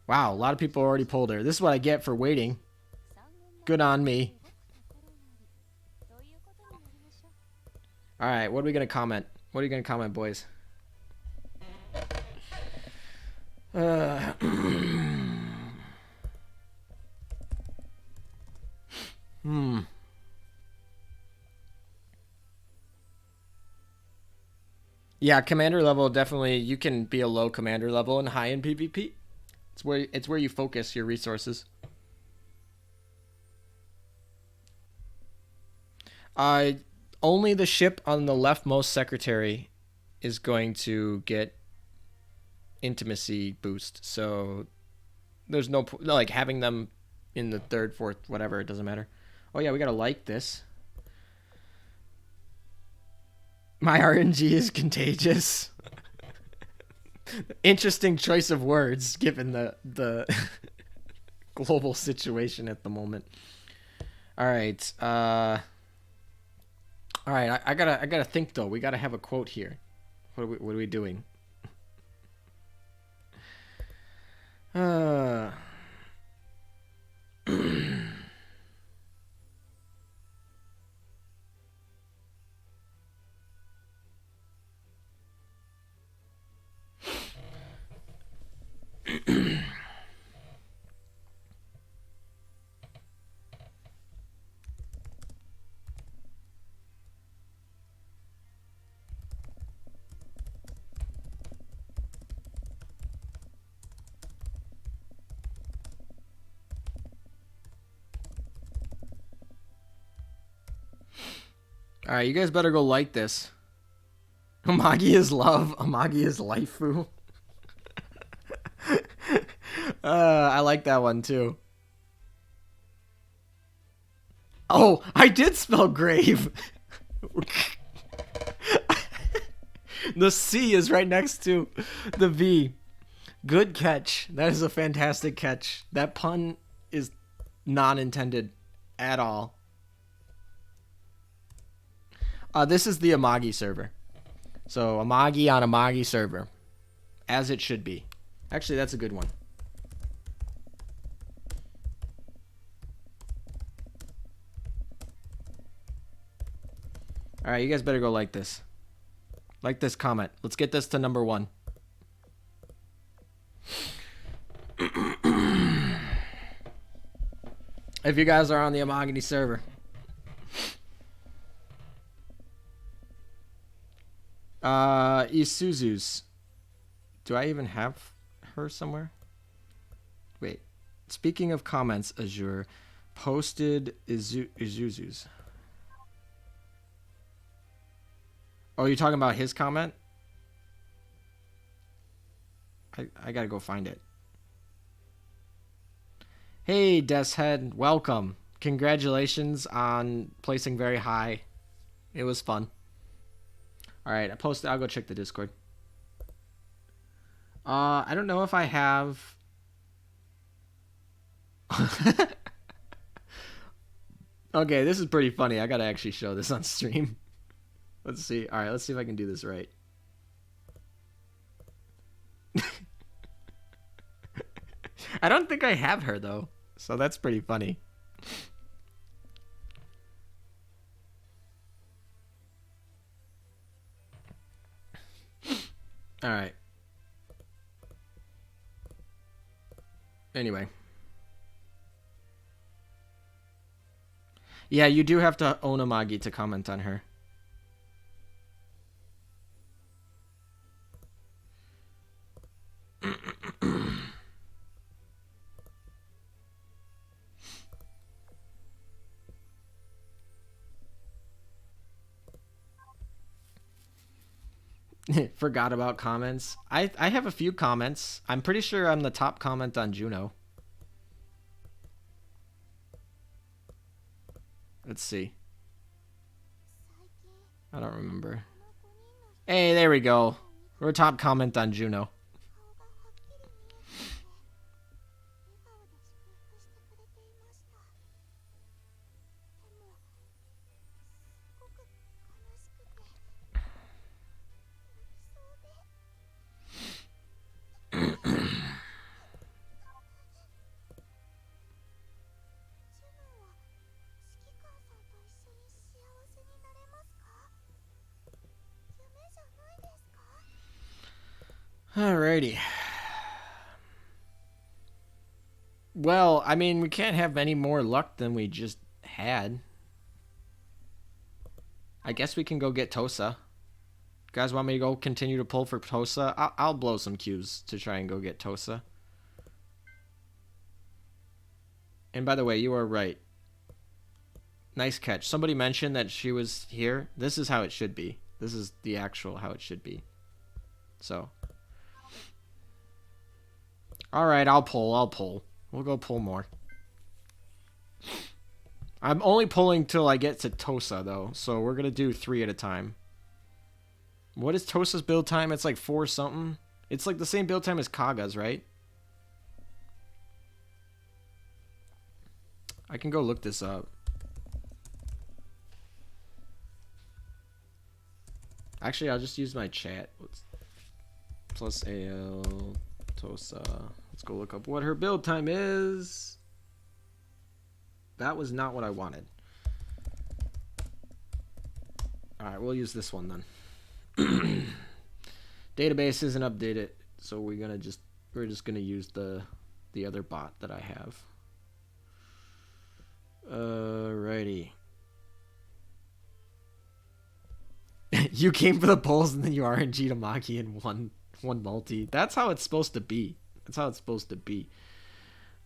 Wow, a lot of people already pulled her. This is what I get for waiting. Good on me. Alright, what are we gonna comment? What are you gonna comment, boys? Yeah, commander level definitely. You can be a low commander level and high in PvP. It's where you focus your resources. Only the ship on the leftmost secretary is going to get intimacy boost. So there's no like having them in the 3rd, 4th, whatever. It doesn't matter. Oh yeah, we gotta like this. My RNG is contagious. Interesting choice of words given the global situation at the moment. All right. All right. I gotta think though. We gotta have a quote here. What are we doing? All right, you guys better go like this. Amagi is love. Amagi is lifeu. I like that one too. Oh, I did spell grave. The C is right next to the V. Good catch. That is a fantastic catch. That pun is non-intended at all. This is the Amagi server. So Amagi on Amagi server. As it should be. Actually, that's a good one. Alright, you guys better go like this. Like this comment. Let's get this to number 1. If you guys are on the Amagi server. Isuzu's. Do I even have her somewhere? Wait. Speaking of comments, Azur posted Isuzu's. Oh, you're talking about his comment? I gotta go find it. Hey, Deathhead, welcome. Congratulations on placing very high. It was fun. Alright, I'll go check the Discord. I don't know if I have... Okay, this is pretty funny. I gotta actually show this on stream. Let's see. Alright, let's see if I can do this right. I don't think I have her, though. So that's pretty funny. Alright. Anyway. Yeah, you do have to own Amagi to comment on her. Forgot about comments. I have a few comments. I'm pretty sure I'm the top comment on Juno. Let's see. I don't remember. Hey, there we go. We're top comment on Juno. Alrighty. Well, I mean, we can't have any more luck than we just had. I guess we can go get Tosa. You guys want me to go continue to pull for Tosa? I'll blow some Qs to try and go get Tosa. And by the way, you are right. Nice catch. Somebody mentioned that she was here. This is how it should be. This is the actual how it should be. So. Alright, I'll pull. We'll go pull more. I'm only pulling till I get to Tosa, though. So we're going to do 3 at a time. What is Tosa's build time? It's like 4 something. It's like the same build time as Kaga's, right? I can go look this up. Actually, I'll just use my chat. Plus AL Tosa. Let's go look up what her build time is. That was not what I wanted. Alright, we'll use this one then. Database isn't updated, so we're just gonna use the other bot that I have. Alrighty. You came for the polls and then you RNG'd Amagi in one multi. That's how it's supposed to be. That's how it's supposed to be.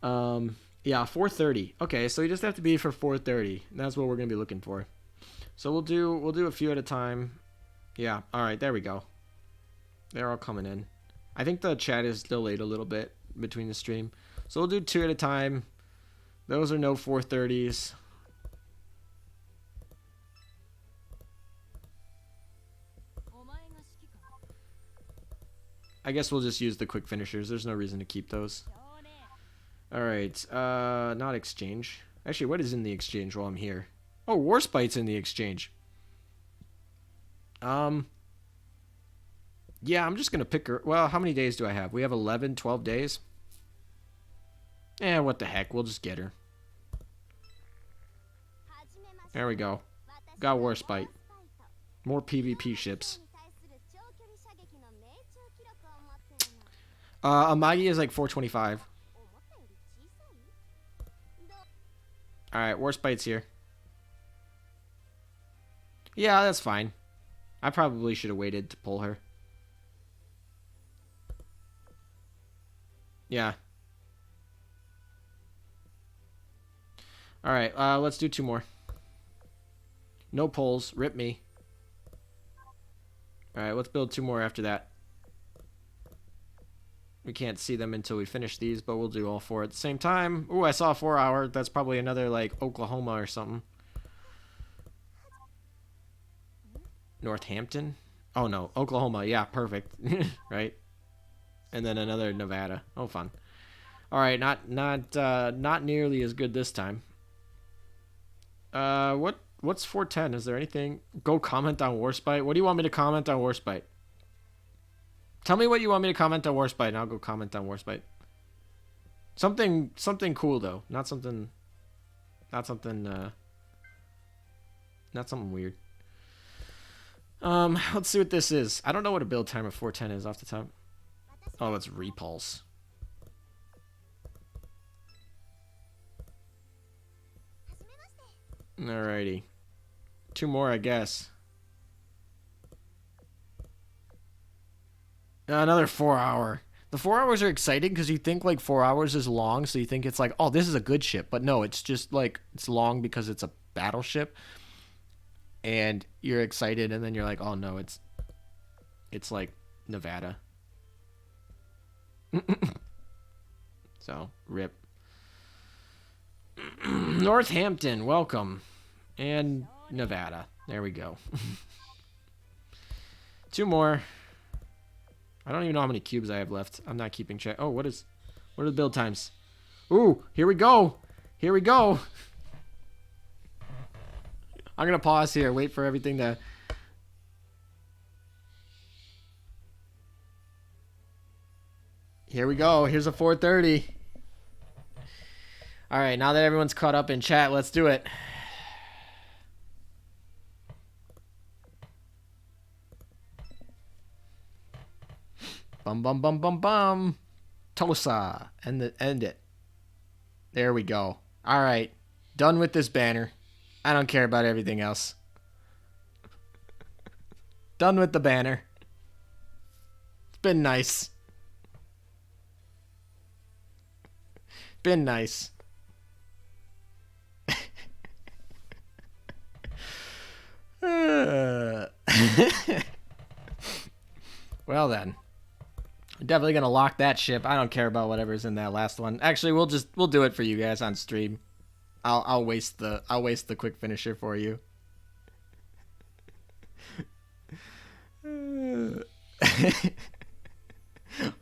Yeah, 430. Okay, so you just have to be for 430. That's what we're gonna be looking for. So we'll do a few at a time. Yeah. All right. There we go. They're all coming in. I think the chat is delayed a little bit between the stream, so we'll do 2 at a time. Those are no 430s. I guess we'll just use the quick finishers. There's no reason to keep those. Alright, not exchange. Actually, what is in the exchange while I'm here? Oh, Warspite's in the exchange. Yeah, I'm just gonna pick her. Well, how many days do I have? We have 11, 12 days. What the heck? We'll just get her. There we go. Got Warspite. More PvP ships. Amagi is like 425. Alright, Warspite's here. Yeah, that's fine. I probably should have waited to pull her. Yeah. Alright, let's do 2 more. No pulls. Rip me. Alright, let's build 2 more after that. We can't see them until we finish these, but we'll do all 4 at the same time. Ooh, I saw a 4-hour. That's probably another, like, Oklahoma or something. Northampton? Oh, no. Oklahoma. Yeah, perfect. Right? And then another Nevada. Oh, fun. Alright, not nearly as good this time. What's 410? Is there anything? Go comment on Warspite. What do you want me to comment on Warspite? Tell me what you want me to comment on Warspite, and I'll go comment on Warspite. Something cool though, not something weird. Let's see what this is. I don't know what a build time of 410 is off the top. Oh, it's repulse. Alrighty, 2 more, I guess. Another 4-hour. The 4 hours are exciting because you think like 4 hours is long, so you think it's like, oh, this is a good ship. But no, it's just like, it's long because it's a battleship. And you're excited, and then you're like, oh no, it's like Nevada. So, rip. Northampton, welcome. And Nevada. There we go. 2 more. I don't even know how many cubes I have left. I'm not keeping track. Oh, what are the build times? Ooh, here we go. Here we go. I'm going to pause here. Wait for everything to... Here we go. Here's a 430. All right, now that everyone's caught up in chat, let's do it. Bum bum bum bum bum. Tosa. End it. There we go. All right. Done with this banner. I don't care about everything else. Done with the banner. It's been nice. Been nice. Well then. I'm definitely gonna lock that ship. I don't care about whatever's in that last one. Actually, we'll do it for you guys on stream. I'll waste the quick finisher for you. All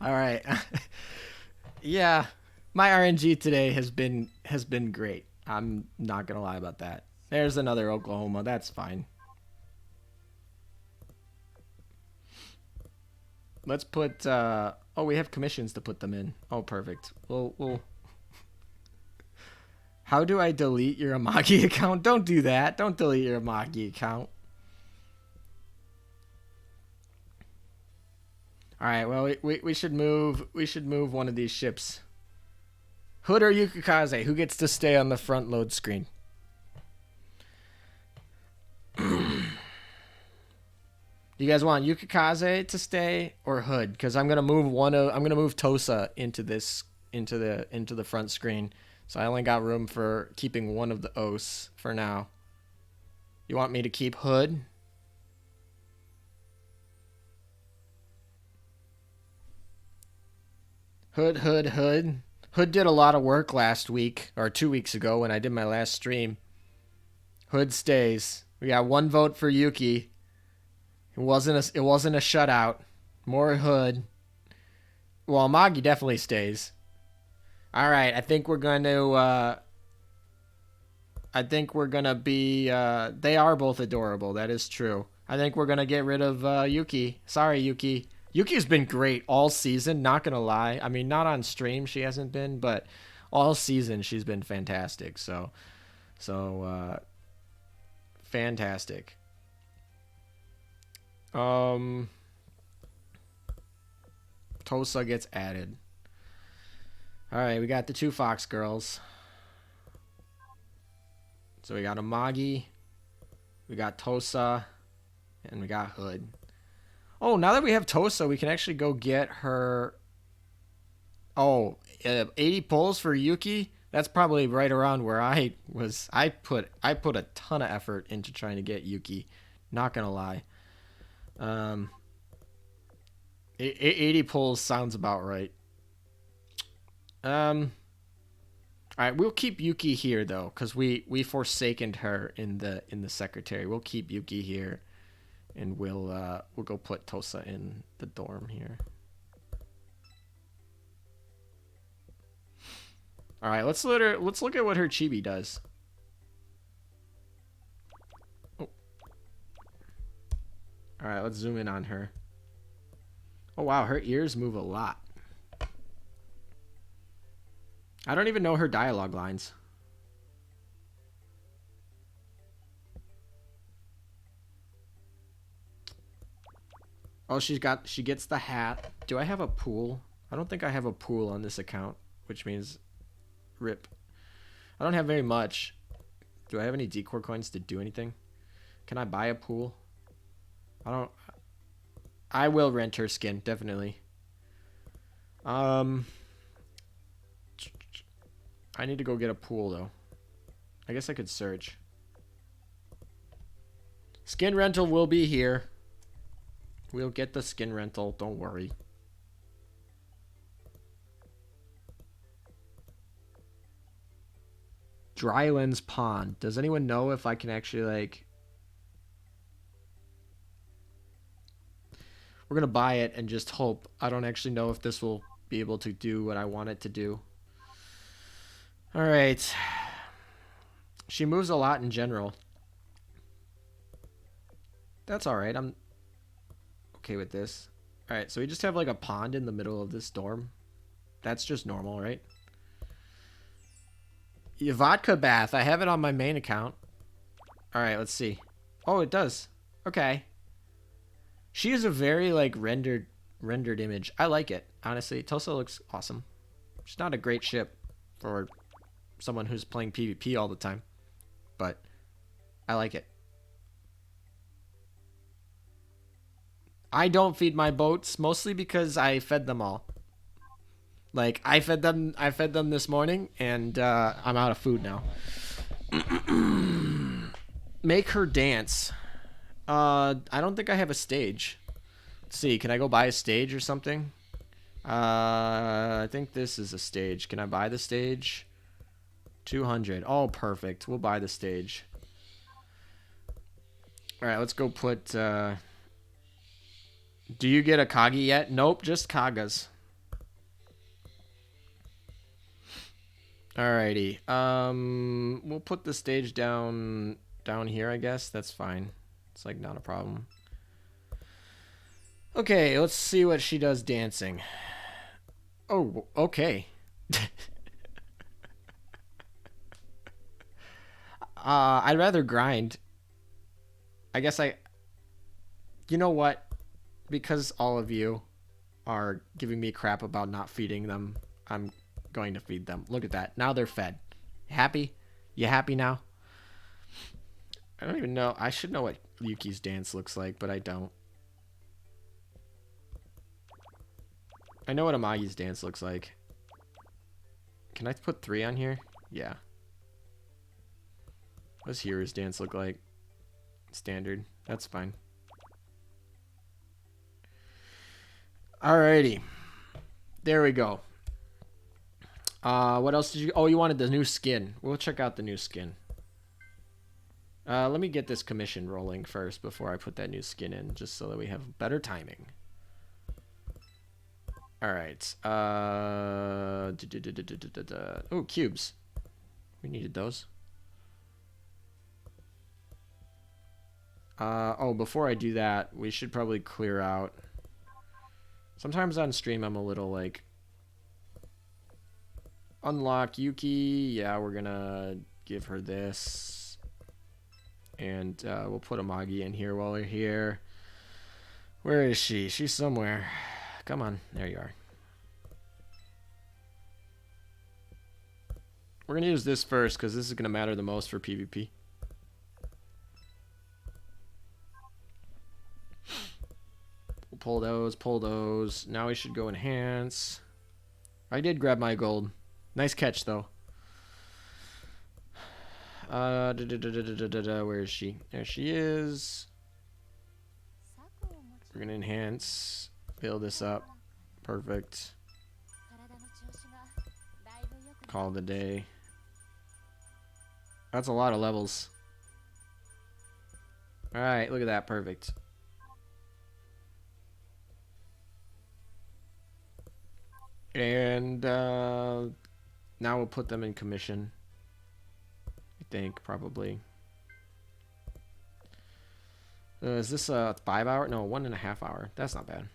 right. Yeah, my RNG today has been great. I'm not gonna lie about that. There's another Oklahoma. That's fine. Let's put, oh, we have commissions to put them in. Oh, perfect. We'll... How do I delete your Amagi account? Don't do that. Don't delete your Amagi account. All right, well, we should move one of these ships. Hood or Yukikaze? Who gets to stay on the front load screen? Do you guys want Yukikaze to stay or Hood? Because I'm gonna move Tosa into the front screen. So I only got room for keeping one of the Os for now. You want me to keep Hood? Hood, Hood, Hood. Hood did a lot of work last week, or 2 weeks ago when I did my last stream. Hood stays. We got one vote for Yuki. It wasn't a shutout. More Hood. Well, Amagi definitely stays. All right, I think we're going to be they are both adorable. That is true. I think we're going to get rid of Yuki. Sorry, Yuki. Yuki's been great all season, not going to lie. I mean, not on stream she hasn't been, but all season she's been fantastic. So fantastic. Tosa gets added. All right, we got the two Fox girls. So we got Amagi, we got Tosa, and we got Hood. Oh, now that we have Tosa, we can actually go get her. Oh, 80 pulls for Yuki. That's probably right around where I was. I put a ton of effort into trying to get Yuki. Not gonna lie. 80 pulls sounds about right. All right, we'll keep Yuki here though, cause we forsakened her in the secretary. We'll keep Yuki here, and we'll go put Tosa in the dorm here. All right, let's look at what her chibi does. Oh. All right, let's zoom in on her. Oh wow, her ears move a lot. I don't even know her dialogue lines. Oh, she gets the hat. Do I have a pool? I don't think I have a pool on this account, which means rip. I don't have very much. Do I have any decor coins to do anything? Can I buy a pool? I will rent her skin, definitely. I need to go get a pool though. I guess I could search. Skin rental will be here. We'll get the skin rental, don't worry. Drylands Pond. Does anyone know if I can actually like... We're gonna buy it and just hope. I don't actually know if this will be able to do what I want it to do. Alright. She moves a lot in general. That's alright. I'm okay with this. Alright, so we just have like a pond in the middle of this dorm. That's just normal, right? Vodka bath. I have it on my main account. Alright, let's see. Oh, it does. Okay. She is a very like rendered image. I like it. Honestly, Tosa looks awesome. She's not a great ship for someone who's playing PvP all the time, but I like it. I don't feed my boats mostly because I fed them all. Like I fed them this morning, and I'm out of food now. Make her dance. I don't think I have a stage. Let's see. Can I go buy a stage or something? I think this is a stage. Can I buy the stage? 200. Oh, perfect. We'll buy the stage. All right, let's go put... Do you get a Kagi yet? Nope, just Kagas. Alrighty. We'll put the stage down here, I guess. That's fine. It's like not a problem. Okay, let's see what she does dancing. Oh, okay. I'd rather grind. I guess you know what? Because all of you are giving me crap about not feeding them, I'm going to feed them. Look at that. Now they're fed. Happy? You happy now? I don't even know. I should know what Yuki's dance looks like, but I don't. I know what Amagi's dance looks like. Can I put 3 on here? Yeah. What does Hira's dance look like? Standard. That's fine. Alrighty. There we go. What else did you... Oh, you wanted the new skin. We'll check out the new skin. Let me get this commission rolling first before I put that new skin in, just so that we have better timing. Alright. Oh, cubes. We needed those. Oh, before I do that, we should probably clear out. Sometimes on stream I'm a little like... Unlock Yuki. Yeah, we're gonna give her this. And we'll put Amagi in here while we're here. Where is she? She's somewhere. Come on. There you are. We're gonna use this first because this is gonna matter the most for PvP. We'll pull those, pull those. Now we should go enhance. I did grab my gold. Nice catch, though. Where is she? There she is. We're gonna enhance. Build this up. Perfect. Call it a day. That's a lot of levels. Alright, look at that. Perfect. And now we'll put them in commission. I think, probably. Is this a 5 hour? No, 1.5 hour. That's not bad.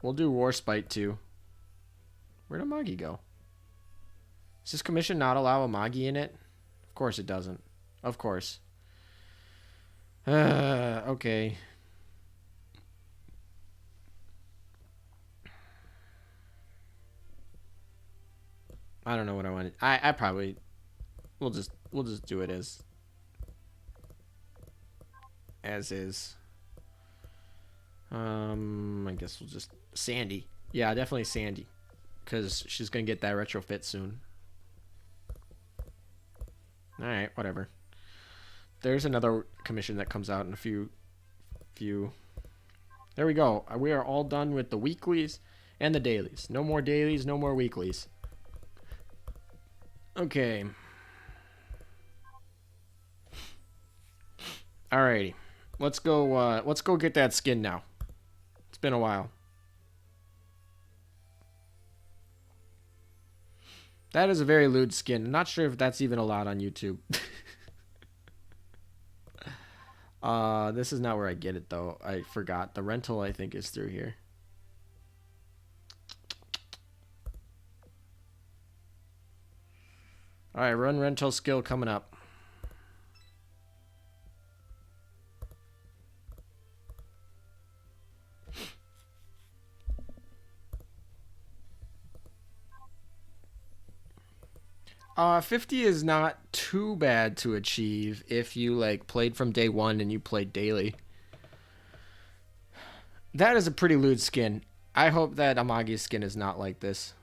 We'll do War Spite too. Where'd Amagi go? Does this commission not allow Amagi in it? Of course it doesn't. Of course. Okay. I don't know what I wanted. I probably we'll just do it as is. I guess we'll just Sandy. Yeah, definitely Sandy, because she's gonna get that retrofit soon. All right, whatever. There's another commission that comes out in a few. There we go. We are all done with the weeklies and the dailies. No more dailies, no more weeklies. Okay. Alrighty. Let's go get that skin now. It's been a while. That is a very lewd skin. I'm not sure if that's even allowed on YouTube. This is not where I get it though. I forgot. The rental I think is through here. Alright, run rental skill coming up. Uh, 50 is not too bad to achieve if you like played from day one and you played daily. That is a pretty lewd skin. I hope that Amagi's skin is not like this.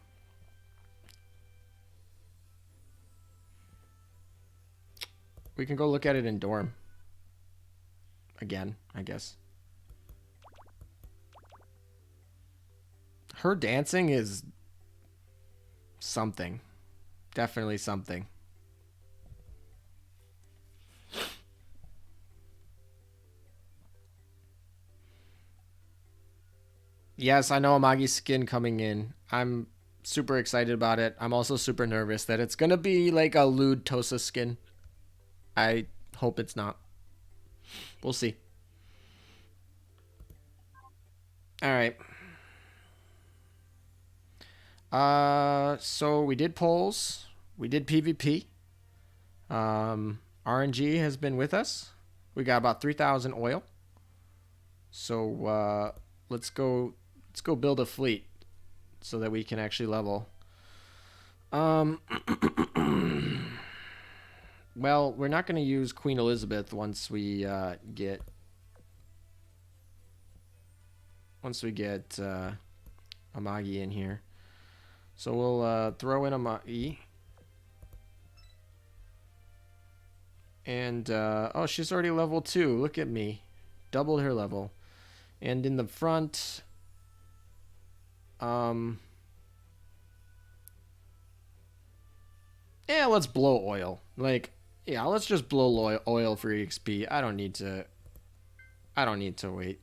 We can go look at it in dorm. Again, I guess. Her dancing is something. Definitely something. Yes, I know Amagi's skin coming in. I'm super excited about it. I'm also super nervous that it's gonna be like a lewd Tosa skin. I hope it's not. We'll see. Alright. So we did polls. We did PvP. RNG has been with us. We got about 3,000 oil. So let's go build a fleet so that we can actually level. Well, we're not going to use Queen Elizabeth once we get Amagi in here. So we'll throw in Amagi. And, oh, she's already level 2. Look at me. Doubled her level. And in the front, yeah, let's blow oil. Like, yeah, let's just blow oil for EXP. I don't need to wait.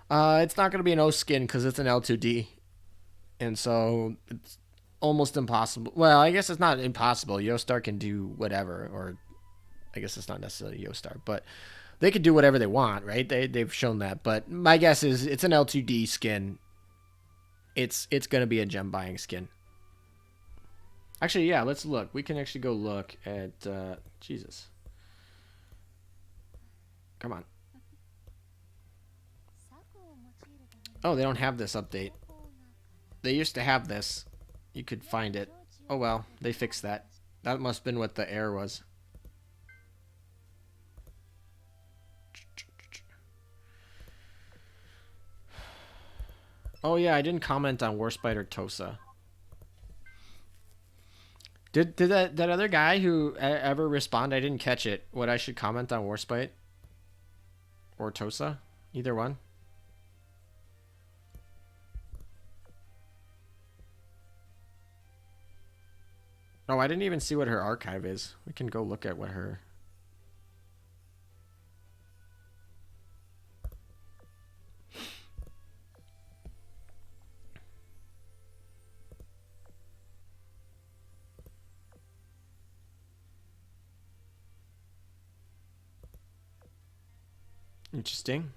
It's not going to be an O skin because it's an L2D. And so it's almost impossible. Well, I guess it's not impossible. Yostar can do whatever, or I guess it's not necessarily Yostar, but they could do whatever they want, right? They've shown that. But my guess is it's an L2D skin. It's going to be a gem buying skin. Actually, yeah, let's look. We can actually go look at Jesus. Come on. Oh, they don't have this update. They used to have this. You could find it. Oh well, they fixed that. That must have been what the error was. Oh yeah, I didn't comment on Warspider Tosa. Did that other guy who ever respond? I didn't catch it. What I should comment on Warspite or Tosa? Either one. Oh, I didn't even see what her archive is. We can go look at what her... Interesting.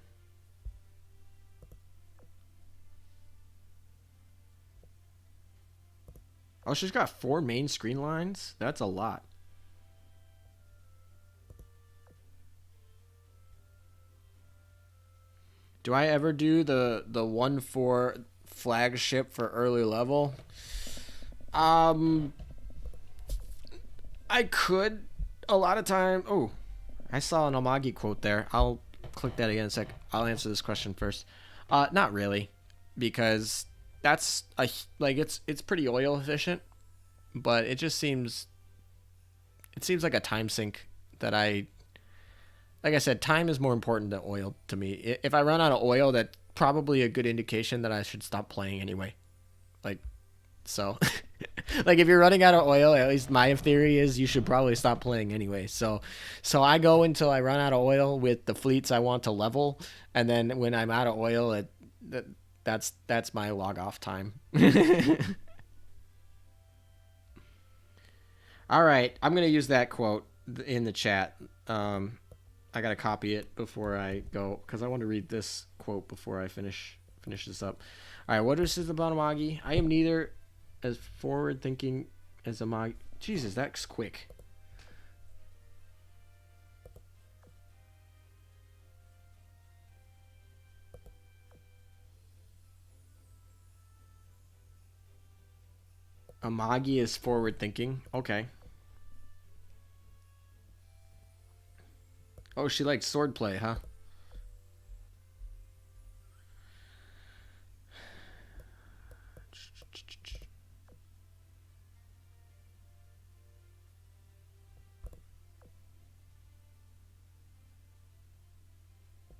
Oh, she's got 4 main screen lines? That's a lot. Do I ever do the 1-4 flagship for early level? I could. A lot of time. Oh, I saw an Amagi quote there. I'll click that again in a sec. I'll answer this question first. Not really, because that's it's pretty oil efficient, but it seems like a time sink that like I said, time is more important than oil to me. If I run out of oil, that's probably a good indication that I should stop playing anyway. Like, so, like if you're running out of oil, at least my theory is you should probably stop playing anyway. So I go until I run out of oil with the fleets I want to level, and then when I'm out of oil, that's my log off time. All right, I'm gonna use that quote in the chat. I gotta copy it before I go because I want to read this quote before I finish this up. All right, what is this about Amagi? I am neither as forward thinking as Amagi. Jesus, that's quick. Amagi is forward thinking. Okay. Oh, she likes swordplay, huh?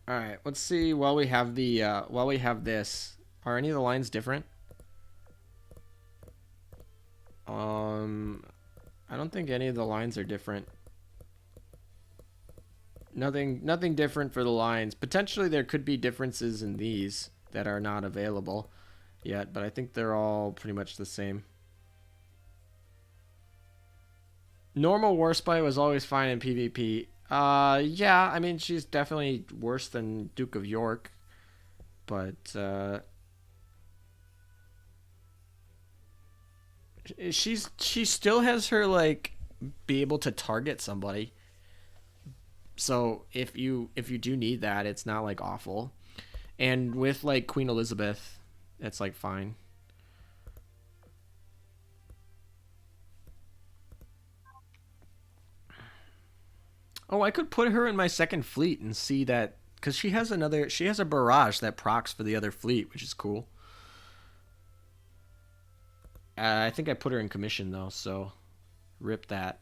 All right, let's see. While we have this, are any of the lines different? I don't think any of the lines are different. Nothing different for the lines. Potentially there could be differences in these that are not available yet, but I think they're all pretty much the same. Normal Warspite was always fine in PvP. Yeah, I mean she's definitely worse than Duke of York, but she still has her like be able to target somebody. So if you do need that, it's not like awful. And with like Queen Elizabeth, it's like fine. Oh, I could put her in my second fleet and see that because she has a barrage that procs for the other fleet, which is cool. I think I put her in commission though, so rip that.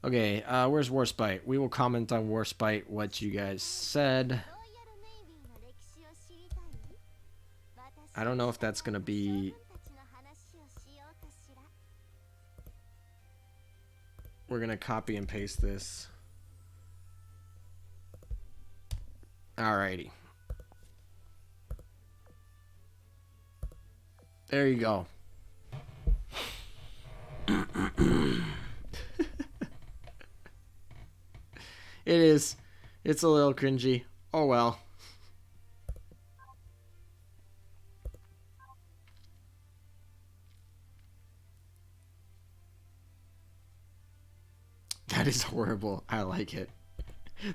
Okay, where's Warspite? We will comment on Warspite what you guys said. I don't know if that's gonna be. We're gonna copy and paste this. Alrighty. There you go. It is. It's a little cringy. Oh well. That is horrible. I like it.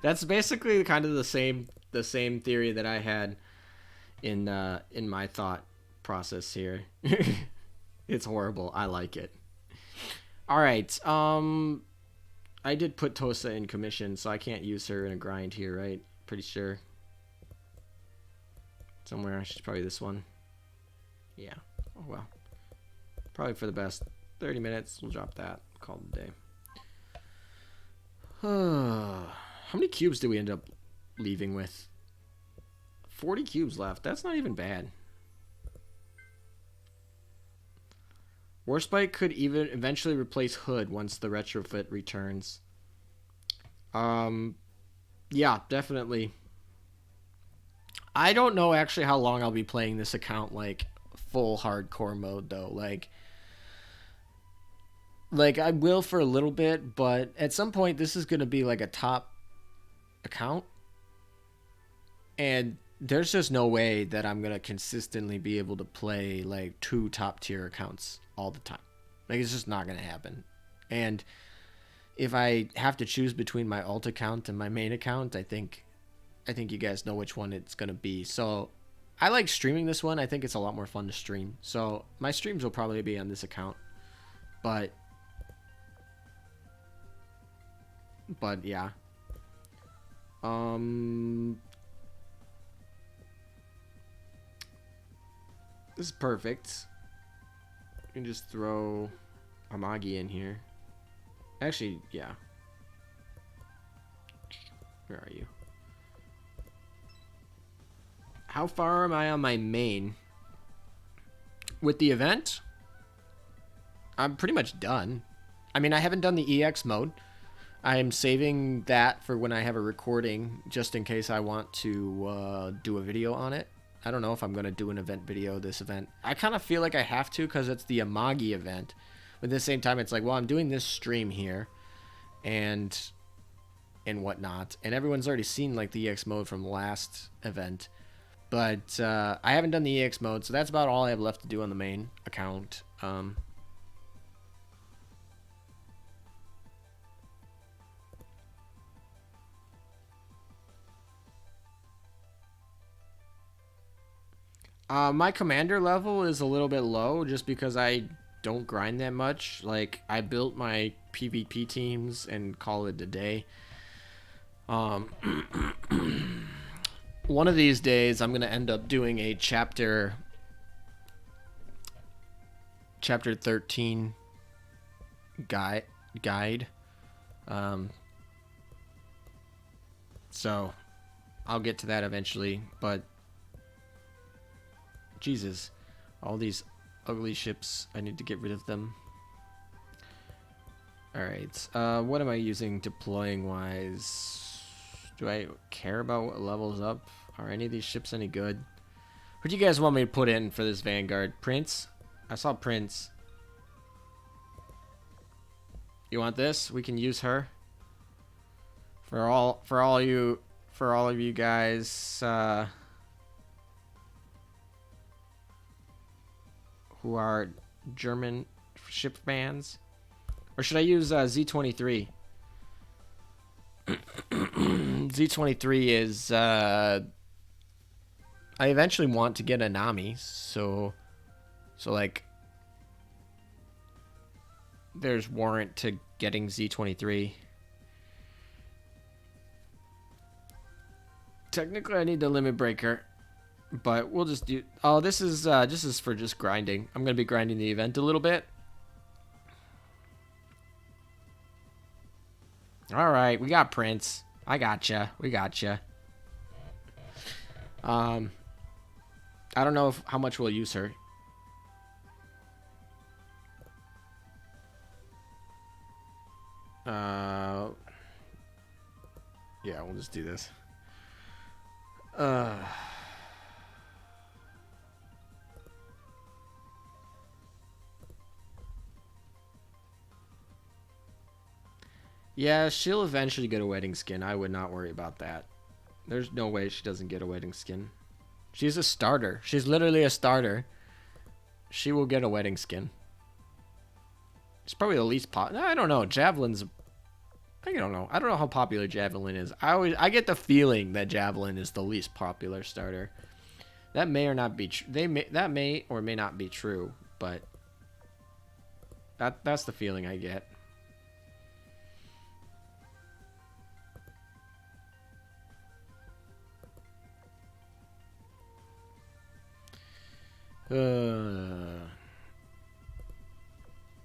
That's basically kind of the same theory that I had in my thought process here. It's horrible. I like it. All right. I did put Tosa in commission, so I can't use her in a grind here, right? Pretty sure. Somewhere. She's probably this one. Yeah. Oh well. Probably for the best. 30 minutes. We'll drop that. Call it a day. How many cubes did we end up leaving with? 40 cubes left. That's not even bad. Warspite could even eventually replace Hood once the retrofit returns. Yeah, definitely. I don't know actually how long I'll be playing this account like full hardcore mode though. Like I will for a little bit, but at some point this is going to be like a top account. And there's just no way that I'm going to consistently be able to play like 2 top tier accounts all the time. Like it's just not going to happen. And if I have to choose between my alt account and my main account, I think you guys know which one it's going to be. So I like streaming this one. I think it's a lot more fun to stream. So my streams will probably be on this account. But yeah. This is perfect. You can just throw Amagi in here. Actually, yeah. Where are you? How far am I on my main? With the event? I'm pretty much done. I mean, I haven't done the EX mode. I am saving that for when I have a recording, just in case I want to do a video on it. I don't know if I'm going to do an event video this event. I kind of feel like I have to because it's the Amagi event. But at the same time, it's like, well, I'm doing this stream here and whatnot. And everyone's already seen like the EX mode from the last event. But I haven't done the EX mode, so that's about all I have left to do on the main account. My commander level is a little bit low just because I don't grind that much. Like, I built my PvP teams and call it a day. One of these days, I'm going to end up doing a chapter 13 guide. So, I'll get to that eventually, but Jesus, all these ugly ships, I need to get rid of them. Alright, what am I using deploying wise? Do I care about what levels up? Are any of these ships any good? Who do you guys want me to put in for this Vanguard? Prince? I saw Prince. You want this? We can use her. For all of you guys who are German ship fans. Or should I use Z23? Z23 is I eventually want to get a Nami, so like there's warrant to getting Z23. Technically I need the limit breaker, But we'll just do... Oh, this is for just grinding. I'm going to be grinding the event a little bit. All right, we got Prince. I gotcha. We gotcha. I don't know how much we'll use her. Yeah, we'll just do this. Yeah, she'll eventually get a wedding skin. I would not worry about that. There's no way she doesn't get a wedding skin. She's a starter. She's literally a starter. She will get a wedding skin. It's probably the least I don't know. Javelin's... I don't know. I don't know how popular Javelin is. I get the feeling that Javelin is the least popular starter. That may or not be true. That may or may not be true, but that's the feeling I get.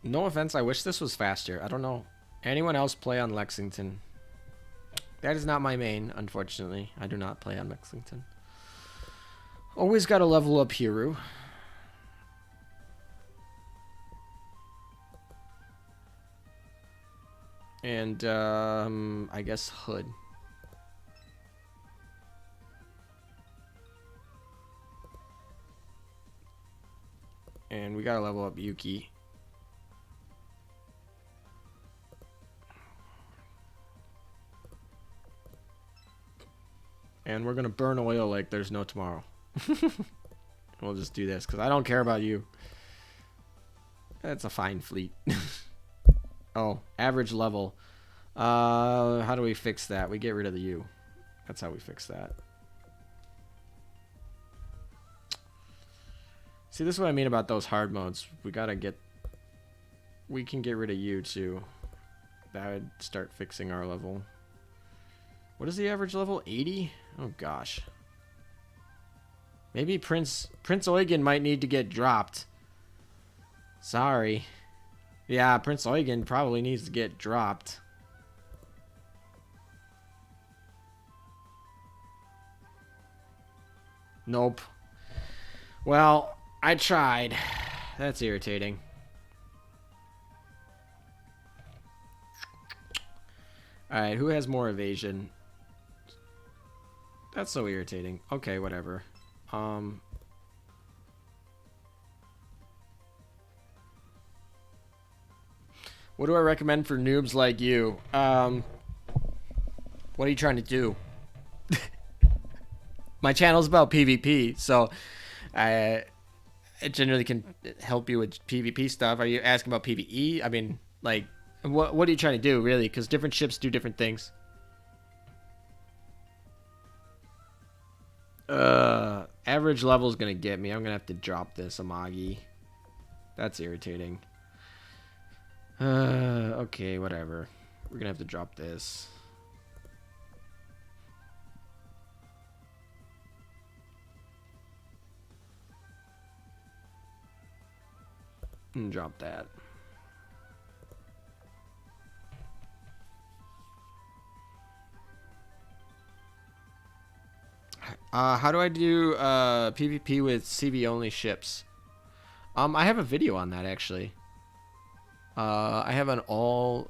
No offense, I wish this was faster. I don't know. Anyone else play on Lexington? That is not my main, unfortunately. I do not play on Lexington. Always got to level up Hiru. And, I guess Hood. And we got to level up Yuki. And we're going to burn oil like there's no tomorrow. We'll just do this because I don't care about you. That's a fine fleet. Oh, average level. How do we fix that? We get rid of the U. That's how we fix that. See, this is what I mean about those hard modes. We gotta get... We can get rid of U too. That would start fixing our level. What is the average level? 80? Oh gosh. Maybe Prince Eugen might need to get dropped. Sorry. Yeah, Prince Eugen probably needs to get dropped. Nope. Well, I tried. That's irritating. Alright, who has more evasion? That's so irritating. Okay, whatever. What do I recommend for noobs like you? What are you trying to do? My channel's about PvP, so I generally can help you with PvP stuff. Are you asking about PvE? I mean, like, what are you trying to do, really? Because different ships do different things. Average level's gonna get me. I'm gonna have to drop this Amagi. That's irritating. Okay, whatever. We're gonna have to drop this. And drop that. How do I do PvP with CV only ships? I have a video on that actually. I have an all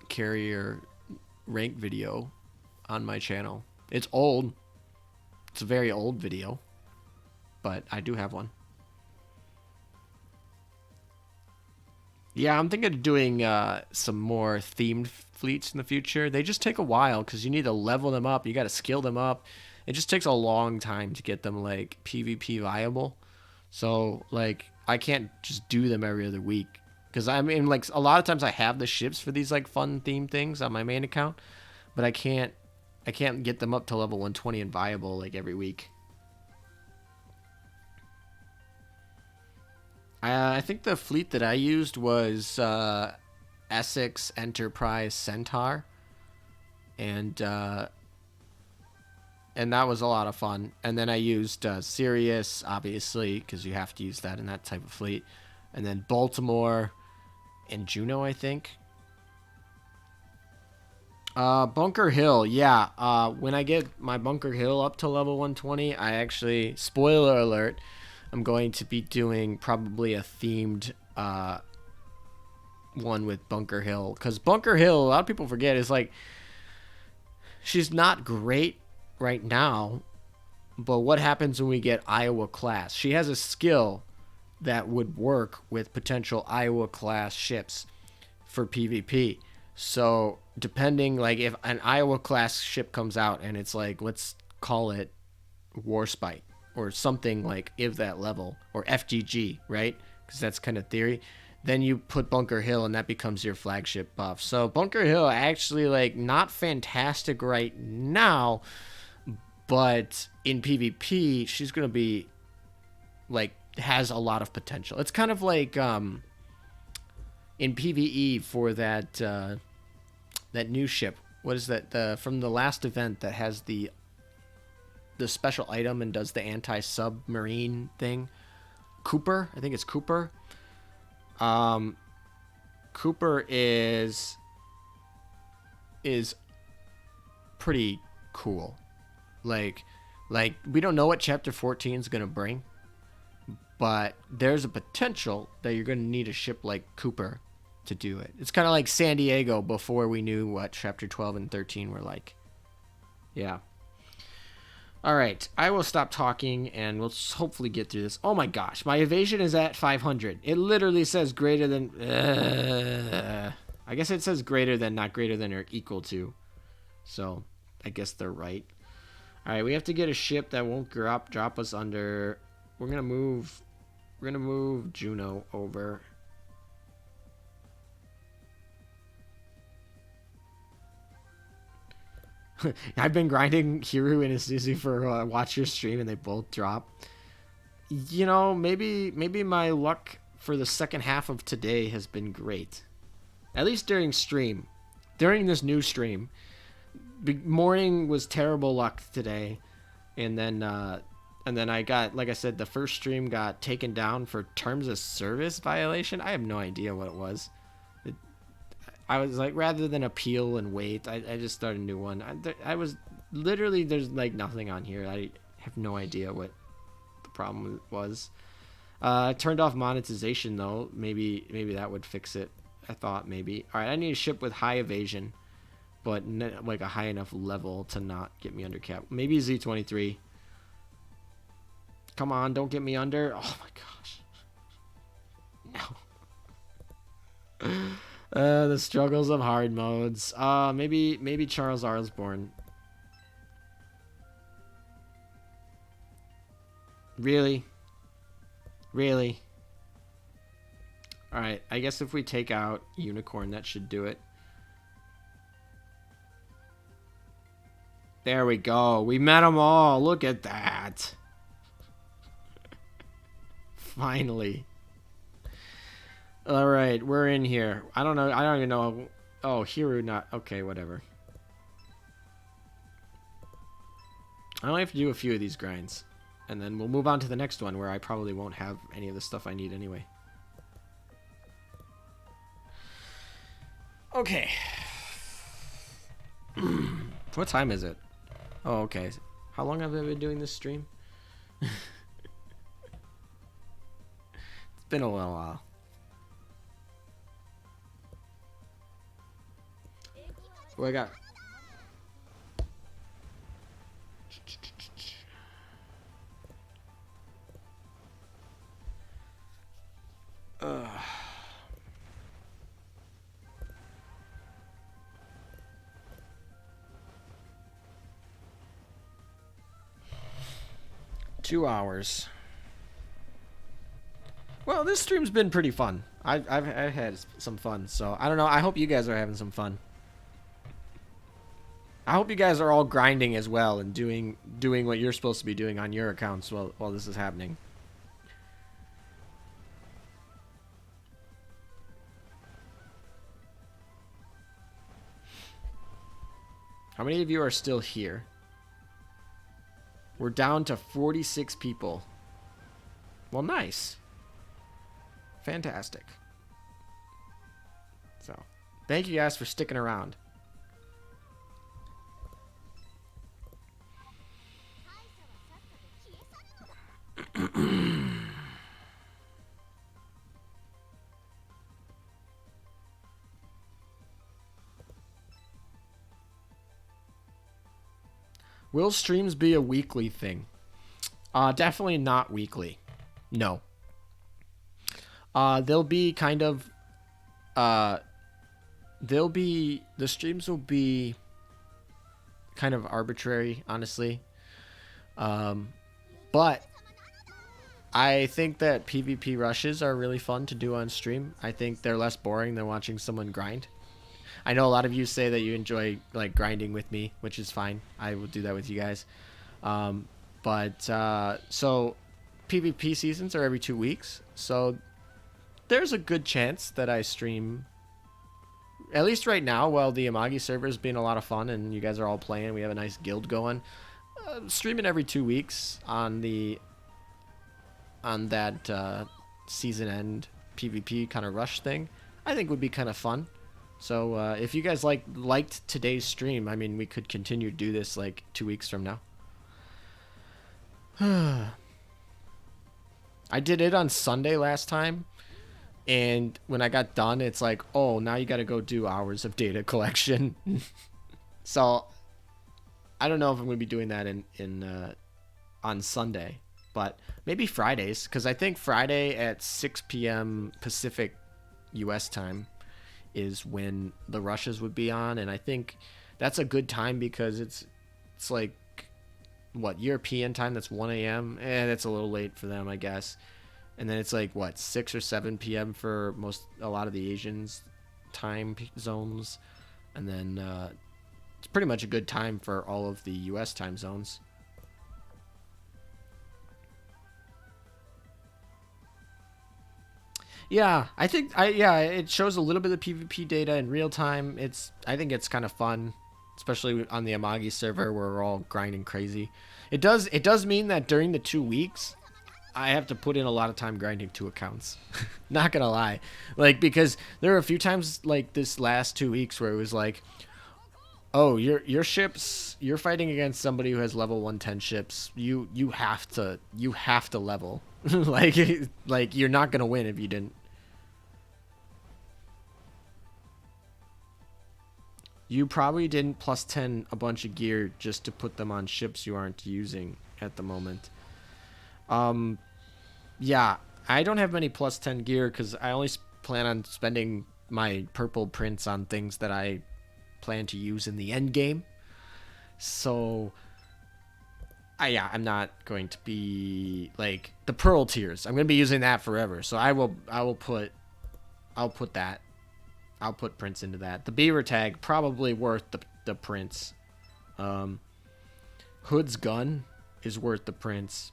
carrier rank video on my channel. It's old. It's a very old video, but I do have one. Yeah, I'm thinking of doing some more themed fleets in the future. They just take a while because you need to level them up. You got to skill them up. It just takes a long time to get them like PvP viable. So like I can't just do them every other week because I mean like a lot of times I have the ships for these like fun theme things on my main account, but I can't get them up to level 120 and viable like every week. I think the fleet that I used was Essex Enterprise Centaur, and and that was a lot of fun. And then I used Sirius, obviously, because you have to use that in that type of fleet. And then Baltimore and Juno, I think. Bunker Hill, yeah. When I get my Bunker Hill up to level 120, I actually, spoiler alert, I'm going to be doing probably a themed one with Bunker Hill. Because Bunker Hill, a lot of people forget, is like, she's not great right now, but what happens when we get Iowa class? She has a skill that would work with potential Iowa class ships for PvP. So depending, like if an Iowa class ship comes out and it's like, let's call it Warspite or something like if that level, or FGG, right? Because that's kind of theory. Then you put Bunker Hill and that becomes your flagship buff. So Bunker Hill actually like not fantastic right now, but in PvP she's gonna be like has a lot of potential. It's kind of like in PvE for that that new ship. What is that? The from the last event that has the special item and does the anti-submarine thing. Cooper, I think it's Cooper. Cooper is pretty cool. Like we don't know what chapter 14 is gonna bring, but there's a potential that you're gonna need a ship like Cooper to do it. It's kind of like San Diego before we knew what chapter 12 and 13 were like. Yeah. All right, I will stop talking and we'll hopefully get through this. Oh my gosh, my evasion is at 500. It literally says greater than... I guess it says greater than, not greater than or equal to. So, I guess they're right. All right, we have to get a ship that won't drop us under... We're gonna move Juno over. I've been grinding Hiru and Isuzu for watch your stream and they both drop. You know, maybe my luck for the second half of today has been great. At least during stream. During this new stream. Morning was terrible luck today. And then I got, like I said, the first stream got taken down for terms of service violation. I have no idea what it was. I was like, rather than appeal and wait, I just started a new one. I was literally, there's like nothing on here. I have no idea what the problem was. I turned off monetization though. Maybe that would fix it. I thought maybe. All right, I need a ship with high evasion, but like a high enough level to not get me under cap. Maybe Z23. Come on, don't get me under. Oh my gosh. No. The struggles of hard modes. Maybe Charles Osborne. Really? Really? Alright, I guess if we take out Unicorn, that should do it. There we go. We met them all. Look at that. Finally. Alright, we're in here. I don't know. I don't even know. Oh, Hiru not. Okay, whatever. I only have to do a few of these grinds. And then we'll move on to the next one where I probably won't have any of the stuff I need anyway. Okay. What time is it? Oh, okay. How long have I been doing this stream? It's been a little while. What I got? Ugh. Two hours. Well, this stream's been pretty fun. I've had some fun, so I don't know. I hope you guys are having some fun. I hope you guys are all grinding as well and doing what you're supposed to be doing on your accounts while this is happening. How many of you are still here? We're down to 46 people. Well, nice. Fantastic. So, thank you guys for sticking around. Will streams be a weekly thing? Definitely not weekly. No. They'll be kind of the streams will be kind of arbitrary, honestly. But I think that PvP rushes are really fun to do on stream. I think they're less boring than watching someone grind. I know a lot of you say that you enjoy like grinding with me, which is fine. I will do that with you guys. So PvP seasons are every 2 weeks. So there's a good chance that I stream, at least right now, while the Amagi server is being a lot of fun and you guys are all playing. We have a nice guild going. Streaming every 2 weeks on that season end PvP kind of rush thing, I think would be kind of fun. So if you guys liked today's stream, I mean, we could continue to do this like 2 weeks from now. I did it on Sunday last time, and when I got done, it's like, oh, now you got to go do hours of data collection. So I don't know if I'm going to be doing that on Sunday, but maybe Fridays, because I think Friday at 6 p.m. Pacific U.S. time is when the rushes would be on, and I think that's a good time because it's like, what, European time, that's 1 a.m. That's a little late for them, I guess. And then it's like, what, 6 or 7 p.m. for a lot of the Asians time zones, and then it's pretty much a good time for all of the U.S. time zones. Yeah, I think it shows a little bit of PvP data in real time. I think it's kind of fun, especially on the Amagi server where we're all grinding crazy. It does mean that during the 2 weeks, I have to put in a lot of time grinding 2 accounts. Not gonna lie, like, because there were a few times like this last 2 weeks where it was like, oh, your ships, you're fighting against somebody who has level 110 ships. You have to level. like you're not gonna win if you didn't. You probably didn't plus 10 a bunch of gear just to put them on ships you aren't using at the moment. Yeah, I don't have many plus 10 gear because I only plan on spending my purple prints on things that I plan to use in the end game. So I'm not going to be like the pearl tiers. I'm going to be using that forever. So I'll put that. I'll put prints into that. The beaver tag, probably worth the prints. Hood's gun is worth the prints.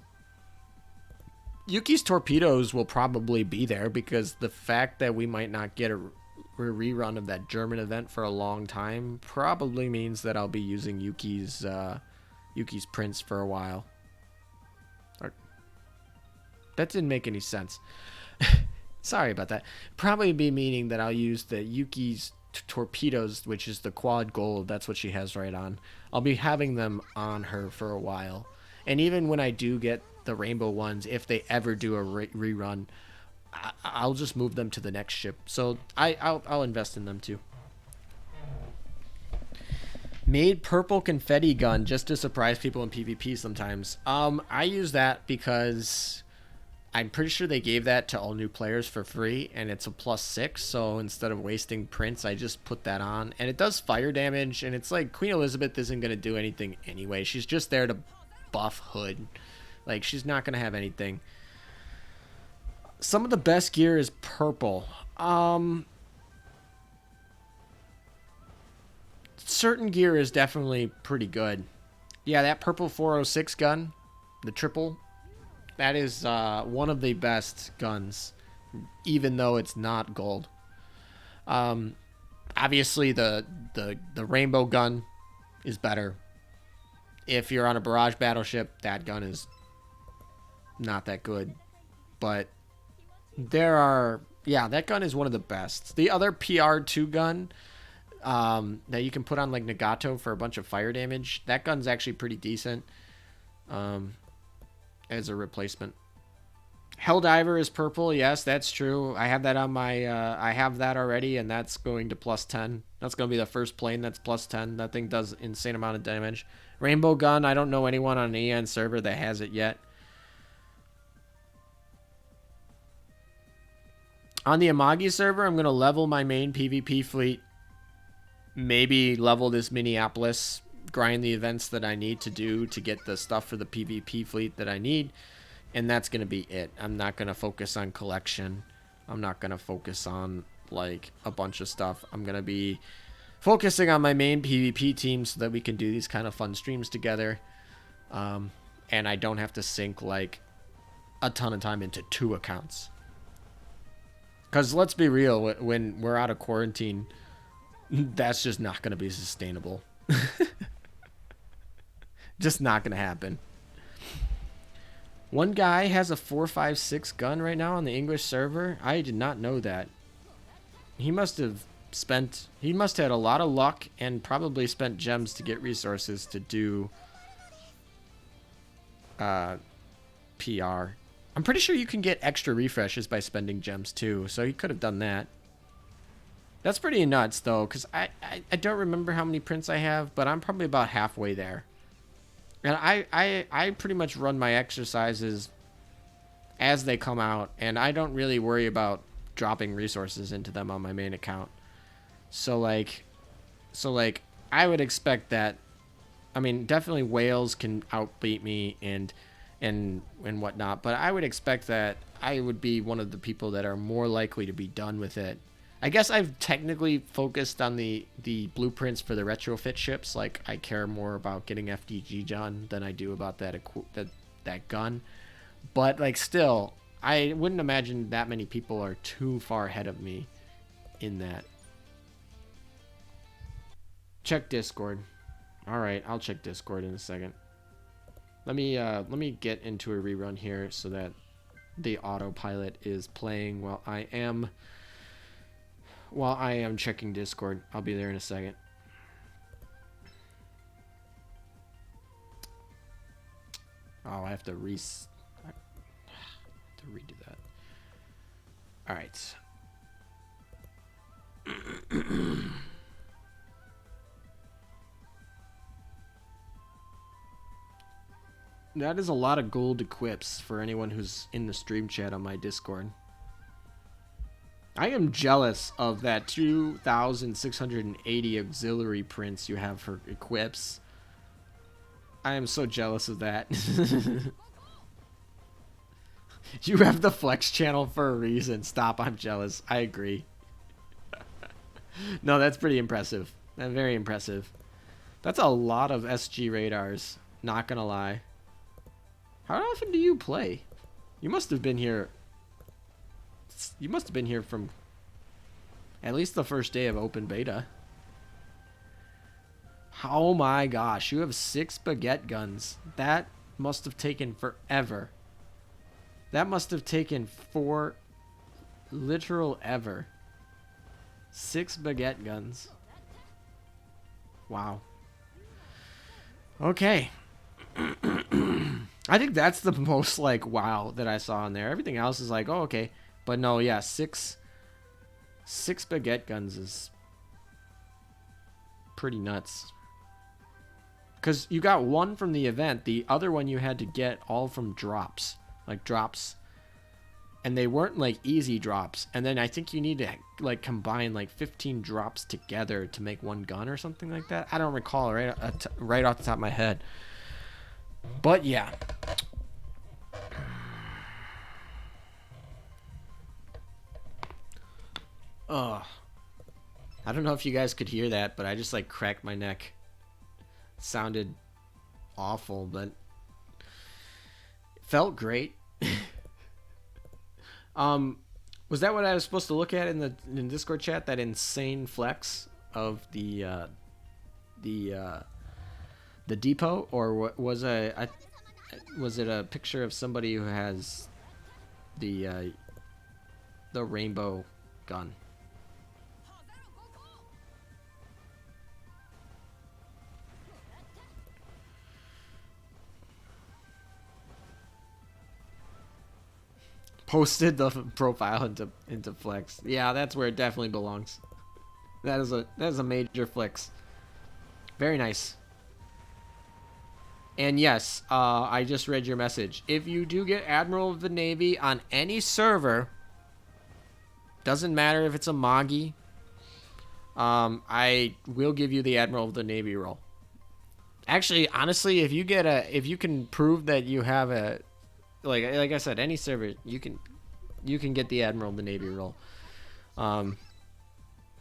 Yuki's torpedoes will probably be there because the fact that we might not get a rerun of that German event for a long time probably means that I'll be using Yuki's prints for a while. That didn't make any sense. Sorry about that. Probably be meaning that I'll use the Yuki's torpedoes, which is the quad gold. That's what she has right on. I'll be having them on her for a while. And even when I do get the rainbow ones, if they ever do a rerun, I'll just move them to the next ship. So I'll invest in them too. Made purple confetti gun just to surprise people in PvP sometimes. I use that because I'm pretty sure they gave that to all new players for free, and it's a +6, so instead of wasting prints, I just put that on. And it does fire damage, and it's like Queen Elizabeth isn't going to do anything anyway. She's just there to buff Hood. Like, she's not going to have anything. Some of the best gear is purple. Certain gear is definitely pretty good. Yeah, that purple 406 gun, the triple, that is one of the best guns, even though it's not gold. Obviously, the rainbow gun is better. If you're on a barrage battleship, that gun is not that good. But there are, yeah, that gun is one of the best. The other PR2 gun that you can put on like Nagato for a bunch of fire damage, that gun's actually pretty decent as a replacement. Helldiver is purple. Yes, that's true. I have that on my, I have that already, and that's going to +10. That's going to be the first plane that's +10. That thing does insane amount of damage. Rainbow gun, I don't know anyone on an EN server that has it yet. On the Amagi server, I'm going to level my main PvP fleet. Maybe level this Minneapolis. Grind the events that I need to do to get the stuff for the PvP fleet that I need. And that's going to be it. I'm not going to focus on collection. I'm not going to focus on, like, a bunch of stuff. I'm going to be focusing on my main PvP team so that we can do these kind of fun streams together. And I don't have to sink, like, a ton of time into 2 accounts. Because let's be real, when we're out of quarantine, that's just not going to be sustainable. Just not going to happen. One guy has a 4.56 gun right now on the English server. I did not know that. He must have had a lot of luck and probably spent gems to get resources to do PR. I'm pretty sure you can get extra refreshes by spending gems too, so he could have done that. That's pretty nuts though, because I don't remember how many prints I have, but I'm probably about halfway there. And I pretty much run my exercises as they come out, and I don't really worry about dropping resources into them on my main account. So like I would expect that. I mean, definitely whales can outbeat me and whatnot, but I would expect that I would be one of the people that are more likely to be done with it. I guess I've technically focused on the blueprints for the retrofit ships. Like, I care more about getting FDG done than I do about that gun. But, like, still, I wouldn't imagine that many people are too far ahead of me in that. Check Discord. All right, I'll check Discord in a second. Let me get into a rerun here so that the autopilot is playing while I am checking Discord. I'll be there in a second. Oh, I have to redo that. All right. That is a lot of gold equips for anyone who's in the stream chat on my Discord. I am jealous of that 2,680 auxiliary prints you have for equips. I am so jealous of that. You have the flex channel for a reason. Stop, I'm jealous. I agree. No, that's pretty impressive. That's very impressive. That's a lot of SG radars. Not gonna lie. How often do you play? You must have been here. You must have been here from at least the first day of open beta. Oh my gosh, you have 6 baguette guns. That must have taken forever. That must have taken for literal ever. 6 baguette guns. Wow. Okay. I think that's the most, like, wow that I saw in there. Everything else is like, oh, okay. But no, yeah, 6 baguette guns is pretty nuts. Because you got one from the event. The other one you had to get all from drops. Like, drops. And they weren't, like, easy drops. And then I think you need to, like, combine, like, 15 drops together to make one gun or something like that. I don't recall right off the top of my head. But, yeah. Ugh. I don't know if you guys could hear that, but I just, like, cracked my neck. It sounded awful, but it felt great. Was that what I was supposed to look at in the Discord chat? That insane flex of the The depot, or what was it a picture of somebody who has the rainbow gun? Posted the profile into Flex. Yeah, that's where it definitely belongs. That is a major flex. Very nice. And yes, I just read your message. If you do get Admiral of the Navy on any server, doesn't matter if it's Amagi, I will give you the Admiral of the Navy role. Actually, honestly, if you can prove that you have a like I said, any server you can get the Admiral of the Navy role,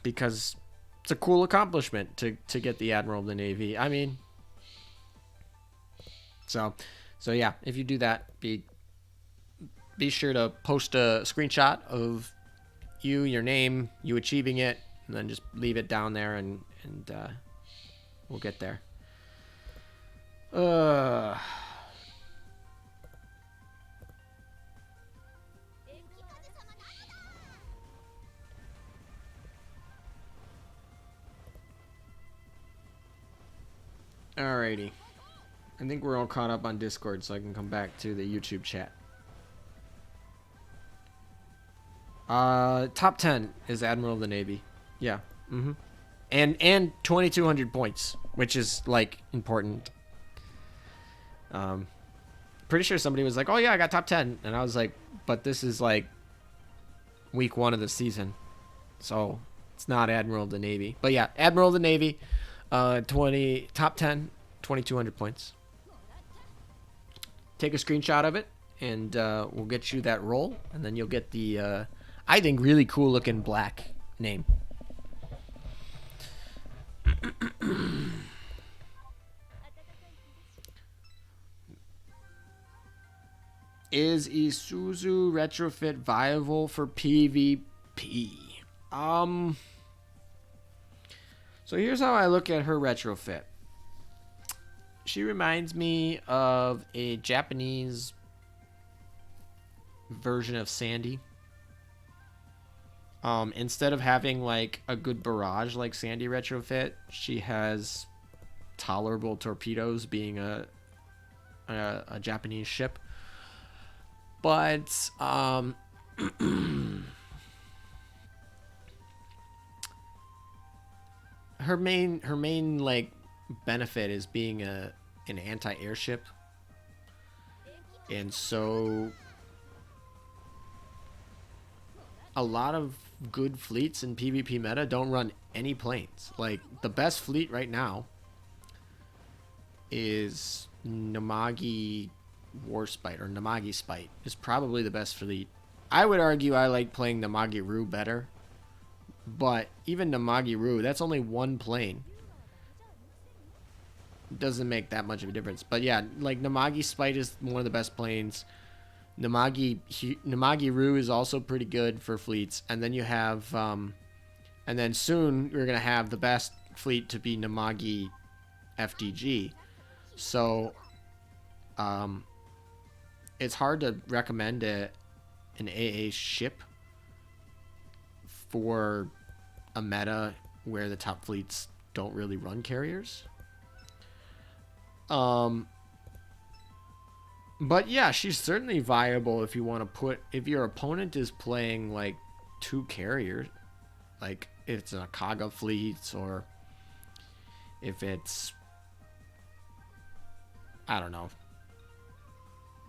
because it's a cool accomplishment to get the Admiral of the Navy. I mean, so yeah, if you do that, be sure to post a screenshot of your name, you achieving it, and then just leave it down there, and we'll get there. Alrighty. I think we're all caught up on Discord, so I can come back to the YouTube chat. Top 10 is Admiral of the Navy. Yeah. Mm-hmm. And 2,200 points, which is like important. Pretty sure somebody was like, "Oh yeah, I got top 10," and I was like, "But this is like week 1 of the season, so it's not Admiral of the Navy." But yeah, Admiral of the Navy, 20 top 10, 2,200 points. Take a screenshot of it, and we'll get you that roll, and then you'll get the, I think, really cool looking black name. Is Isuzu retrofit viable for PvP? So here's how I look at her retrofit. She reminds me of a Japanese version of Sandy. Instead of having like a good barrage like Sandy retrofit, she has tolerable torpedoes, being a Japanese ship. But her main like benefit is being an anti-airship, and so a lot of good fleets in PvP meta don't run any planes. Like the best fleet right now is Namagi Warspite, or Namagi Spite is probably the best fleet. I would argue I like playing Namagi Ru better, but even Namagi Ru, that's only one plane. It doesn't make that much of a difference. But yeah, like Namagi Spite is one of the best planes. Namagi Ru is also pretty good for fleets, and then you have and then soon we're gonna have the best fleet to be Namagi FDG. So it's hard to recommend an AA ship for a meta where the top fleets don't really run carriers. But yeah, she's certainly viable if you want to if your opponent is playing like 2 carriers, like if it's an Akaga fleet, or if it's, I don't know,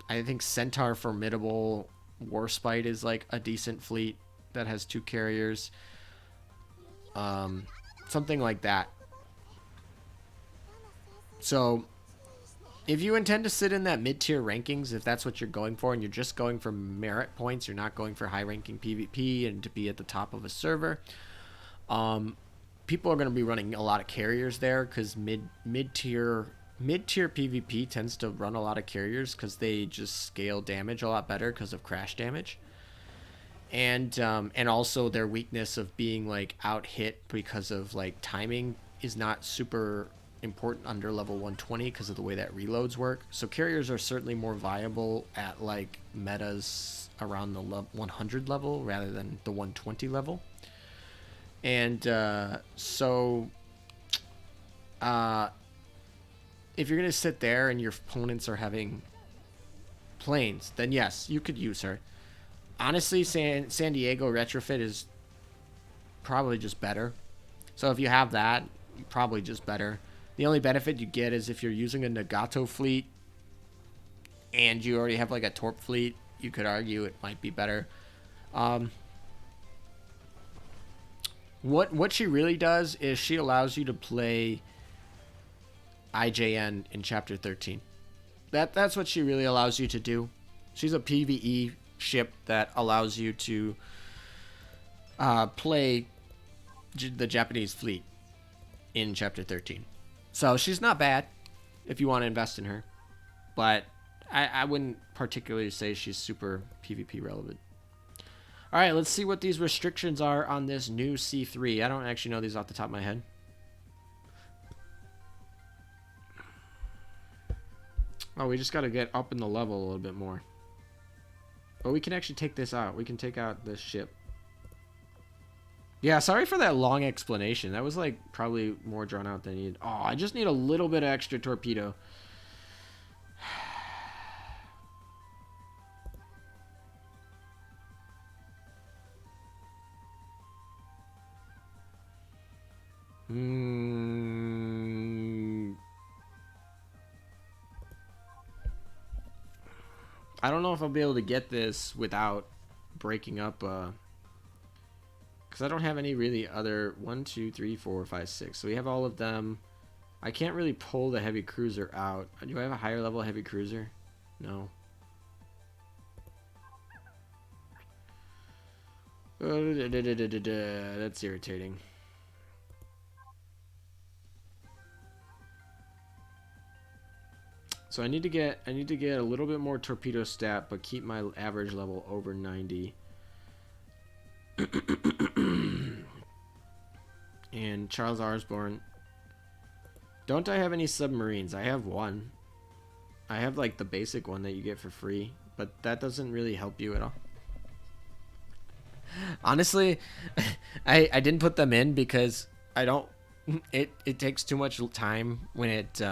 I think Centaur Formidable Warspite is like a decent fleet that has 2 carriers. Something like that. So if you intend to sit in that mid-tier rankings, if that's what you're going for, and you're just going for merit points, you're not going for high-ranking PvP and to be at the top of a server, people are going to be running a lot of carriers there, because mid-tier PvP tends to run a lot of carriers because they just scale damage a lot better because of crash damage, and also their weakness of being like out hit because of like timing is not super important under level 120 because of the way that reloads work. So carriers are certainly more viable at like metas around the 100 level rather than the 120 level. And so if you're going to sit there and your opponents are having planes, then yes, you could use her. Honestly, San Diego retrofit is probably just better. So if you have that, probably just better. The only benefit you get is if you're using a Nagato fleet and you already have like a Torp fleet, you could argue it might be better. What she really does is she allows you to play IJN in Chapter 13. That's what she really allows you to do. She's a PvE ship that allows you to play the Japanese fleet in Chapter 13. So she's not bad if you want to invest in her. But I wouldn't particularly say she's super PvP relevant. All right, let's see what these restrictions are on this new C3. I don't actually know these off the top of my head. Oh, we just got to get up in the level a little bit more. But we can actually take this out. We can take out this ship. Yeah, sorry for that long explanation. That was like probably more drawn out than needed. Oh, I just need a little bit of extra torpedo. I don't know if I'll be able to get this without breaking up, because I don't have any really other 1, 2, 3, 4, 5, 6. So we have all of them. I can't really pull the heavy cruiser out. Do I have a higher level heavy cruiser? No. That's irritating. So I need to get a little bit more torpedo stat, but keep my average level over 90. And Charles Osborne. Don't I have any submarines? I have one. I have like the basic one that you get for free, but that doesn't really help you at all. Honestly, I didn't put them in because I don't. It takes too much time when it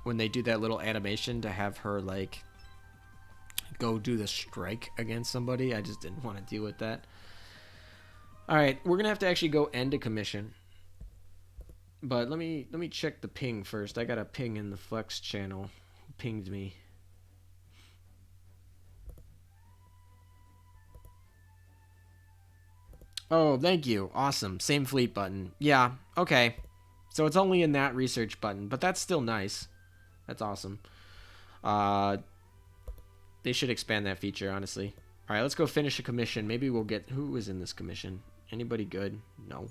when they do that little animation to have her like go do the strike against somebody. I just didn't want to deal with that. All right, we're gonna have to actually go end a commission. But let me check the ping first. I got a ping in the Flex channel. Pinged me. Oh, thank you. Awesome. Same fleet button. Yeah, okay. So it's only in that research button, but that's still nice. That's awesome. They should expand that feature, honestly. All right, let's go finish a commission. Maybe we'll get... Who was in this commission? Anybody good? No.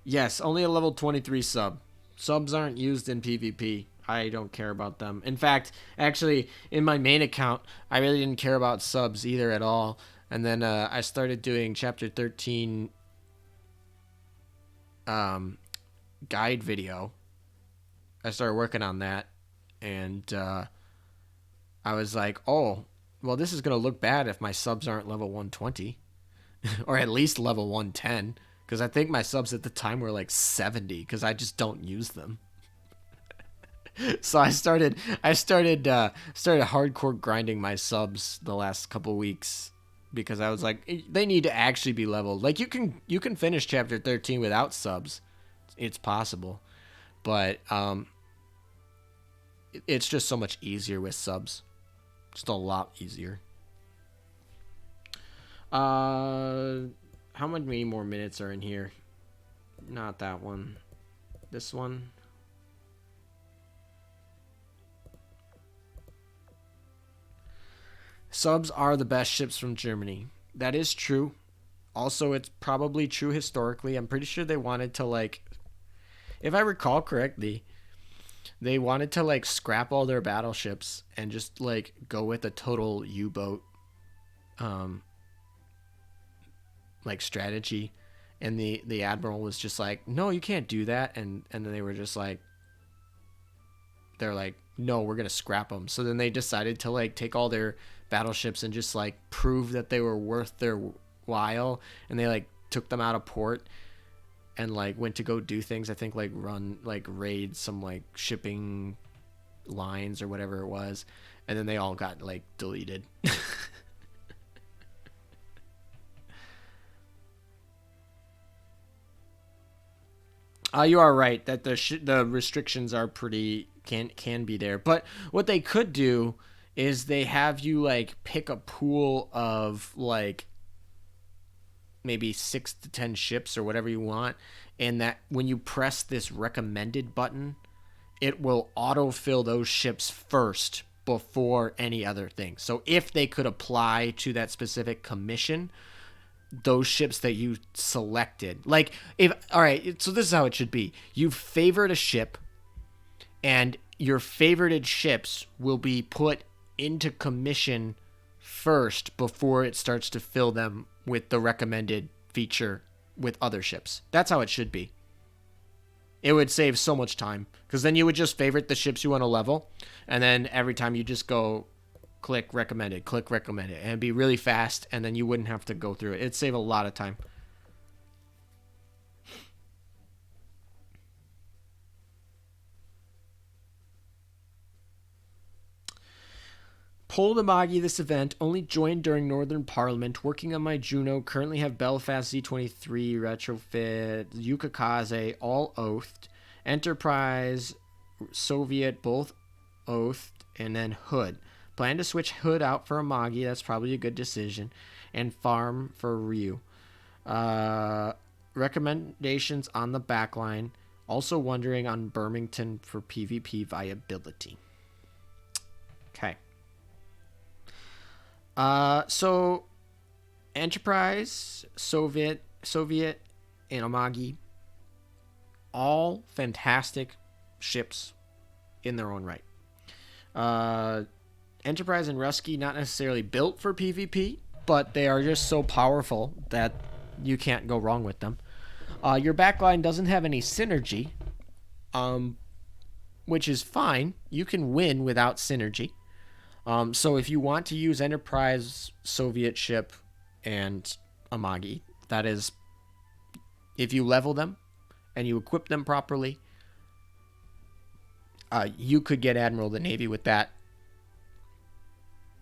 Yes, only a level 23 sub. Subs aren't used in PvP. I don't care about them. In fact, actually, in my main account, I really didn't care about subs either at all. And then I started doing Chapter 13 guide video. I started working on that. And I was like, oh, well, this is going to look bad if my subs aren't level 120. Or at least level 110. Because I think my subs at the time were like 70. Because I just don't use them. So I started hardcore grinding my subs the last couple weeks because I was like, they need to actually be leveled. Like you can finish Chapter 13 without subs, it's possible, but it's just so much easier with subs, just a lot easier. How many more minutes are in here? Not that one, this one. Subs are the best ships from Germany. That is true. Also, it's probably true historically. I'm pretty sure they wanted to, like, if I recall correctly, they wanted to, like, scrap all their battleships and just, like, go with a total U-boat, like strategy, and the admiral was just like, no, you can't do that, and then they were just like, they're like, no, we're gonna scrap them. So then they decided to like take all their battleships and just like prove that they were worth their while, and they like took them out of port and like went to go do things. I think like run like raid some like shipping lines or whatever it was, and then they all got like deleted. You are right that the restrictions are pretty can be there, but what they could do is they have you like pick a pool of like maybe 6 to 10 ships or whatever you want, and that when you press this recommended button, it will autofill those ships first before any other thing. So if they could apply to that specific commission, those ships that you selected, like if all right, so this is how it should be. You favored a ship, and your favorited ships will be put into commission first before it starts to fill them with the recommended feature with other ships. That's how it should be. It would save so much time, because then you would just favorite the ships you want to level, and then every time you just go click recommended, and it'd be really fast, and then you wouldn't have to go through it. It'd save a lot of time. Pulled Amagi this event, only joined during Northern Parliament, working on my Juno, currently have Belfast Z23, Retrofit, Yukikaze, all oathed, Enterprise, Soviet, both oathed, and then Hood. Plan to switch Hood out for Amagi, that's probably a good decision, and farm for Ryu. Recommendations on the backline, also wondering on Birmingham for PvP viability. Okay. So Enterprise, Soviet, and Amagi, all fantastic ships in their own right. Enterprise and Rusky not necessarily built for PvP, but they are just so powerful that you can't go wrong with them. Your backline doesn't have any synergy, which is fine. You can win without synergy. So if you want to use Enterprise, Soviet ship, and Amagi, that is, if you level them and you equip them properly, you could get Admiral of the Navy with that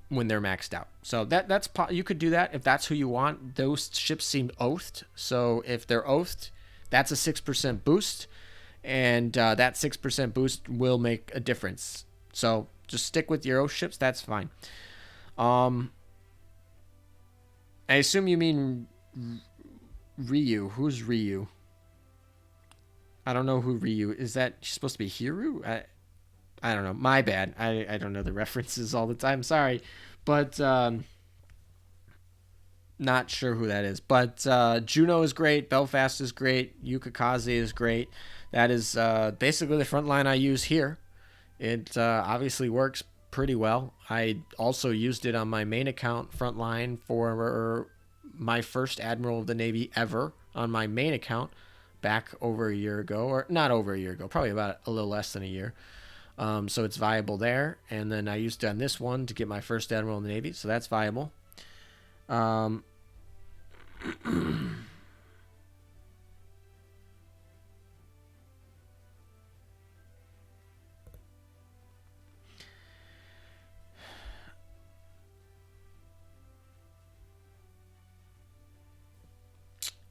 when they're maxed out. So that's you could do that if that's who you want. Those ships seem oathed, so if they're oathed, that's a 6% boost, and that 6% boost will make a difference. So just stick with your oath ships. That's fine. I assume you mean Ryu. Who's Ryu? I don't know who Ryu is. That supposed to be Hiru? I don't know. My bad. I don't know the references all the time. Sorry, but not sure who that is. But Juno is great. Belfast is great. Yukikaze is great. That is basically the front line I use here. It obviously works pretty well. I also used it on my main account front line for my first Admiral of the Navy ever on my main account back over a year ago, or not over a year ago, probably about a little less than a year. So it's viable there. And then I used it on this one to get my first Admiral in the Navy, so that's viable.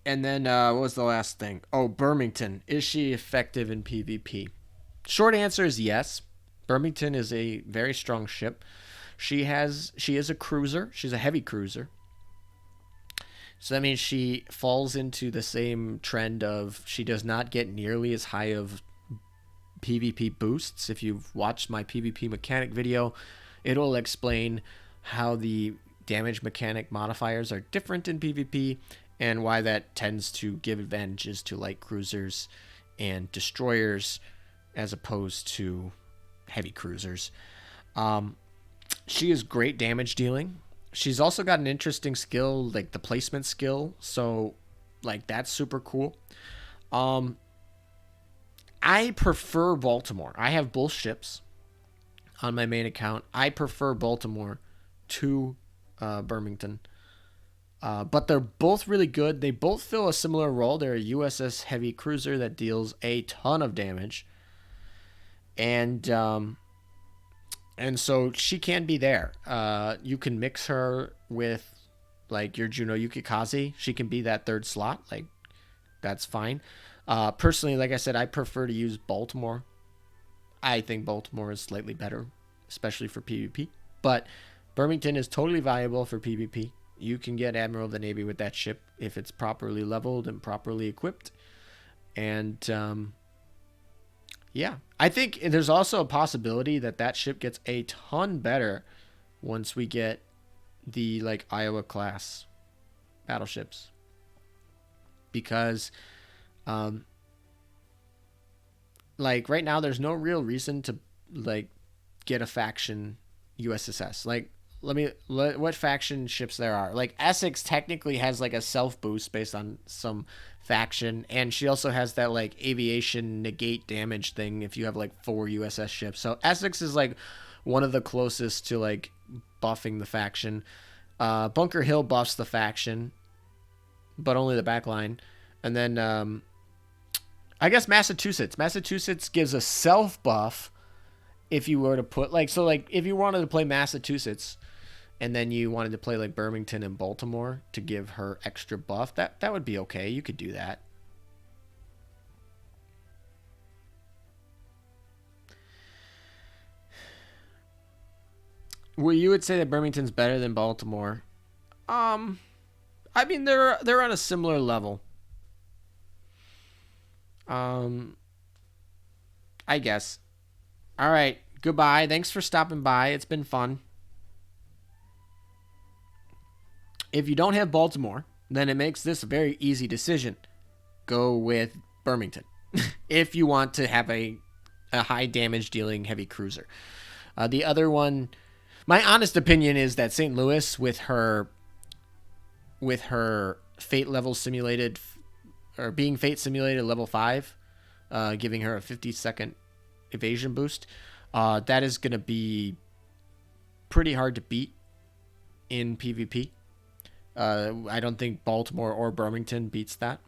And then what was the last thing? Oh, Birmingham. Is she effective in PvP? Short answer is yes. Birmingham is a very strong ship. She is a cruiser. She's a heavy cruiser. So that means she falls into the same trend of she does not get nearly as high of PvP boosts. If you've watched my PvP mechanic video, it'll explain how the damage mechanic modifiers are different in PvP and why that tends to give advantages to light cruisers and destroyers as opposed to heavy cruisers. She is great damage dealing. She's also got an interesting skill, like the placement skill. So, like that's super cool. Um, I prefer Baltimore. I have both ships on my main account. I prefer Baltimore to Birmingham. But they're both really good. They both fill a similar role. They're a USS heavy cruiser that deals a ton of damage, and and so she can be there. You can mix her with like your Juno Yukikaze. She can be that third slot. Like that's fine. Personally, like I said, I prefer to use Baltimore. I think Baltimore is slightly better, especially for PvP. But Birmingham is totally viable for PvP. You can get Admiral of the Navy with that ship if it's properly leveled and properly equipped. And yeah, I think there's also a possibility that that ship gets a ton better once we get the like Iowa class battleships because um like right now there's no real reason to like get a faction USSS. Like what faction ships there are. Like Essex technically has like a self boost based on some faction, and she also has that like aviation negate damage thing if you have like 4 USS ships. So Essex is like one of the closest to like buffing the faction. Bunker Hill buffs the faction, but only the back line. And then I guess Massachusetts gives a self buff if you were to put like so like if you wanted to play Massachusetts and then you wanted to play like Birmingham and Baltimore to give her extra buff, that would be okay. You could do that. Well, you would say that Birmingham's better than Baltimore. Um, I mean they're on a similar level. Um, I guess. All right. Goodbye. Thanks for stopping by. It's been fun. If you don't have Baltimore, then it makes this a very easy decision. Go with Birmingham if you want to have a high damage dealing heavy cruiser. The other one, my honest opinion is that St. Louis with her fate level simulated or being fate simulated level 5, giving her a 50-second evasion boost, that is going to be pretty hard to beat in PvP. I don't think Baltimore or Birmingham beats that.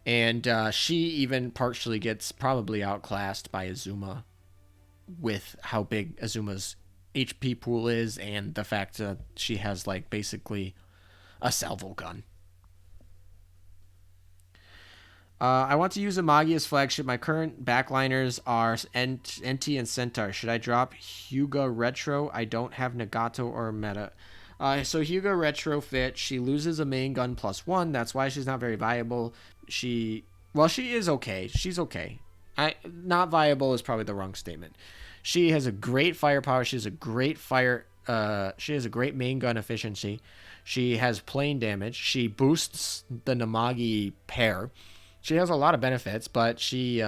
And she even partially gets probably outclassed by Azuma with how big Azuma's HP pool is and the fact that she has like basically a salvo gun. I want to use Amagi as flagship. My current backliners are NT and Centaur. Should I drop Hyuga Retro? I don't have Nagato or Meta. So Hyuga Retrofit, she loses a main gun +1. That's why she's not very viable. She is okay. She's okay. Not viable is probably the wrong statement. She has a great firepower. She has a great she has a great main gun efficiency. She has plane damage. She boosts the Namagi pair. She has a lot of benefits, but she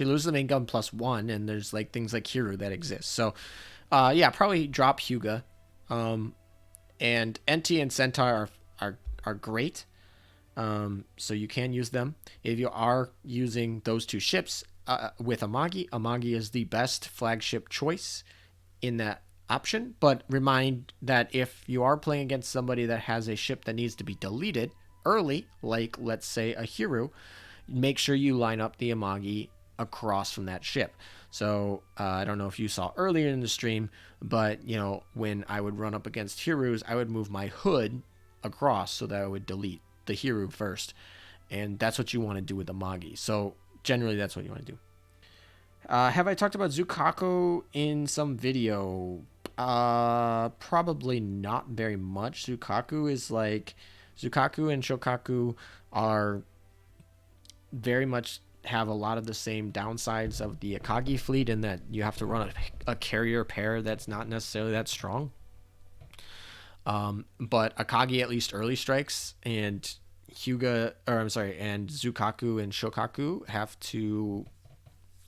loses the main gun +1, and there's like things like Hiru that exist. So, yeah, probably drop Hyuga. And NT and Centaur are great. So you can use them if you are using those two ships. With Amagi is the best flagship choice in that option. But remind that if you are playing against somebody that has a ship that needs to be deleted early, like let's say a Hiru, make sure you line up the Amagi across from that ship. So I don't know if you saw earlier in the stream, but you know when I would run up against Hirus, I would move my hood across so that I would delete the Hiru first, and that's what you want to do with Amagi. So generally, that's what you want to do. Have I talked about Zukaku in some video? Probably not very much. Zukaku and Shokaku are very much have a lot of the same downsides of the Akagi fleet in that you have to run a carrier pair that's not necessarily that strong. But Akagi at least early strikes, and and Zukaku and Shokaku have to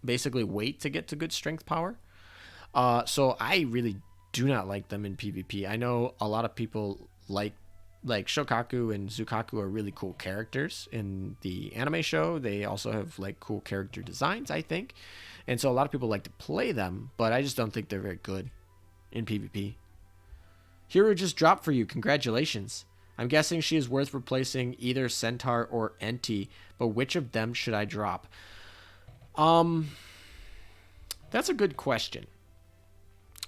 basically wait to get to good strength power. So I really do not like them in PvP. I know a lot of people like Shokaku and Zukaku are really cool characters in the anime show. They also have like cool character designs, I think. And so a lot of people like to play them, but I just don't think they're very good in PvP. Hero just dropped for you. Congratulations. I'm guessing she is worth replacing either Centaur or Enti, but which of them should I drop? That's a good question.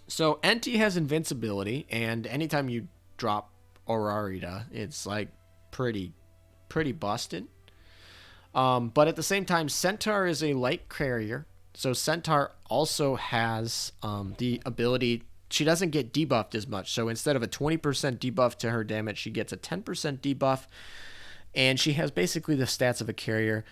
So Enti has invincibility, and anytime you drop Aurarita, it's like pretty busted. But at the same time, Centaur is a light carrier, so Centaur also has the ability. She doesn't get debuffed as much, so instead of a 20% debuff to her damage, she gets a 10% debuff, and she has basically the stats of a carrier.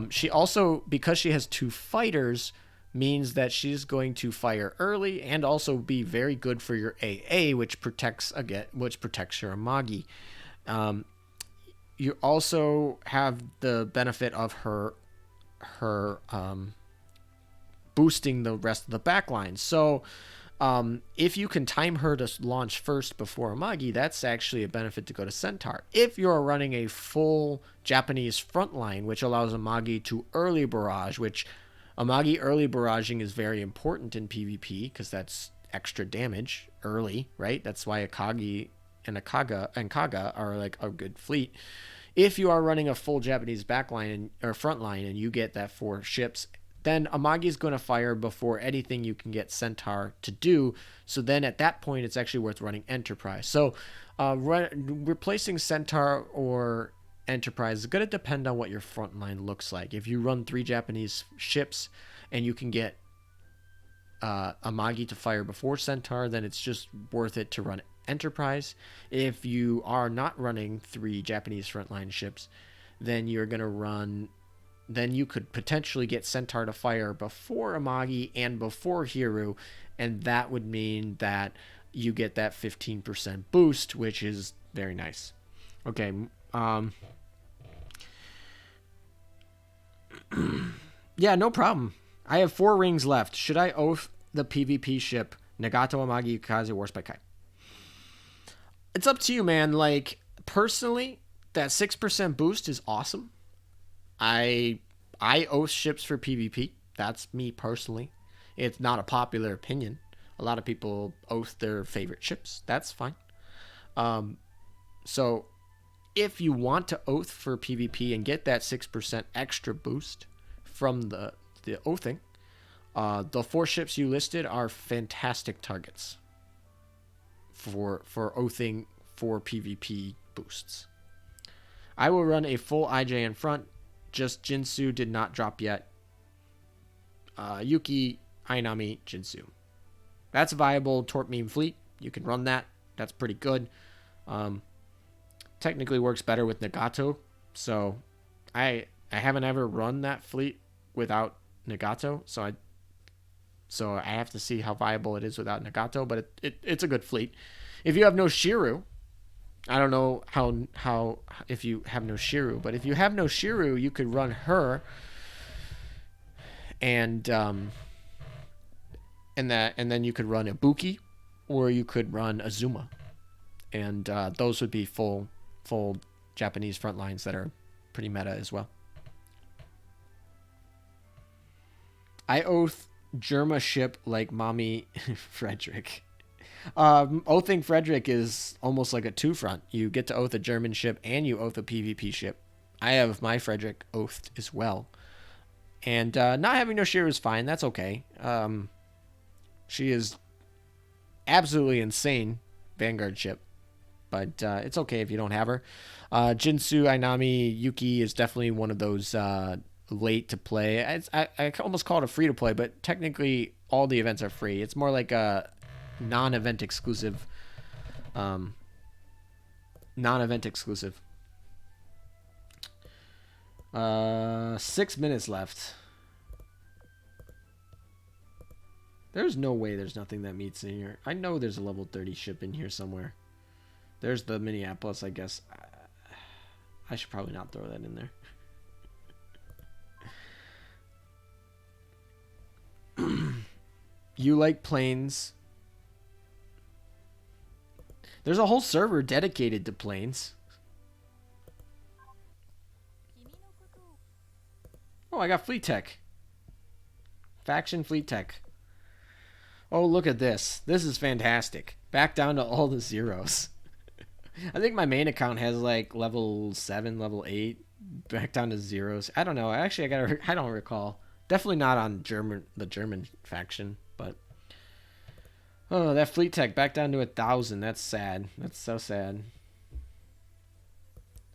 She also, because she has two fighters, means that she's going to fire early and also be very good for your AA, which protects your Amagi. You also have the benefit of her boosting the rest of the backline. So if you can time her to launch first before Amagi, that's actually a benefit to go to Centaur. If you're running a full Japanese frontline, which allows Amagi to early barrage, which Amagi early barraging is very important in PvP because that's extra damage early, right? That's why Akagi and Kaga are like a good fleet. If you are running a full Japanese backline or front line and you get that 4 ships, then Amagi is going to fire before anything you can get Centaur to do. So then at that point, it's actually worth running Enterprise. So replacing Centaur or Enterprise is going to depend on what your front line looks like. If you run 3 Japanese ships and you can get Amagi to fire before Centaur, then it's just worth it to run Enterprise. If you are not running 3 Japanese frontline ships, then you're going to run. Then you could potentially get Centaur to fire before Amagi and before Hiru, and that would mean that you get that 15% boost, which is very nice. Okay. Yeah, no problem. I have 4 rings left. Should I oath the PvP ship Nagato, Amagi, Kaze, War by Kai? It's up to you, man. Like, personally, that 6% boost is awesome. I oath ships for PvP. That's me personally. It's not a popular opinion. A lot of people oath their favorite ships. That's fine. So if you want to oath for PvP and get that 6% extra boost from the oathing, the 4 ships you listed are fantastic targets for oathing for PvP boosts. I will run a full IJ in front. Just Jinsu did not drop yet. Yuki, Ainami, Jinsu. That's a viable Torp meme fleet. You can run that. That's pretty good. Technically works better with Nagato. So I haven't ever run that fleet without Nagato. So I have to see how viable it is without Nagato. But it's a good fleet. If you have no Shiru, I don't know how if you have no Shiru, but if you have no Shiru, you could run her, and then you could run Ibuki, or you could run Azuma, and those would be full Japanese front lines that are pretty meta as well. I oath Germa ship like Mommy Frederick. Oathing Frederick is almost like a 2-front. You get to oath a German ship and you oath a PvP ship. I have my Frederick oathed as well. And not having no Shiru is fine. That's okay. She is absolutely insane Vanguard ship. But it's okay if you don't have her. Jinsu, Ainami, Yuki is definitely one of those late to play. I almost call it a free to play, but technically all the events are free. It's more like a non-event exclusive. 6 minutes left. There's no way there's nothing that meets in here. I know there's a level 30 ship in here somewhere. There's the Minneapolis, I guess. I should probably not throw that in there. You like planes There's a whole server dedicated to planes. Oh, I got fleet tech. Faction fleet tech. Oh, look at this. This is fantastic. Back down to all the zeros. I think my main account has like level 7, level 8. Back down to zeros. I don't know. Actually, I don't recall. Definitely not on the German faction, but oh, that fleet tech back down to 1,000. That's sad. That's so sad.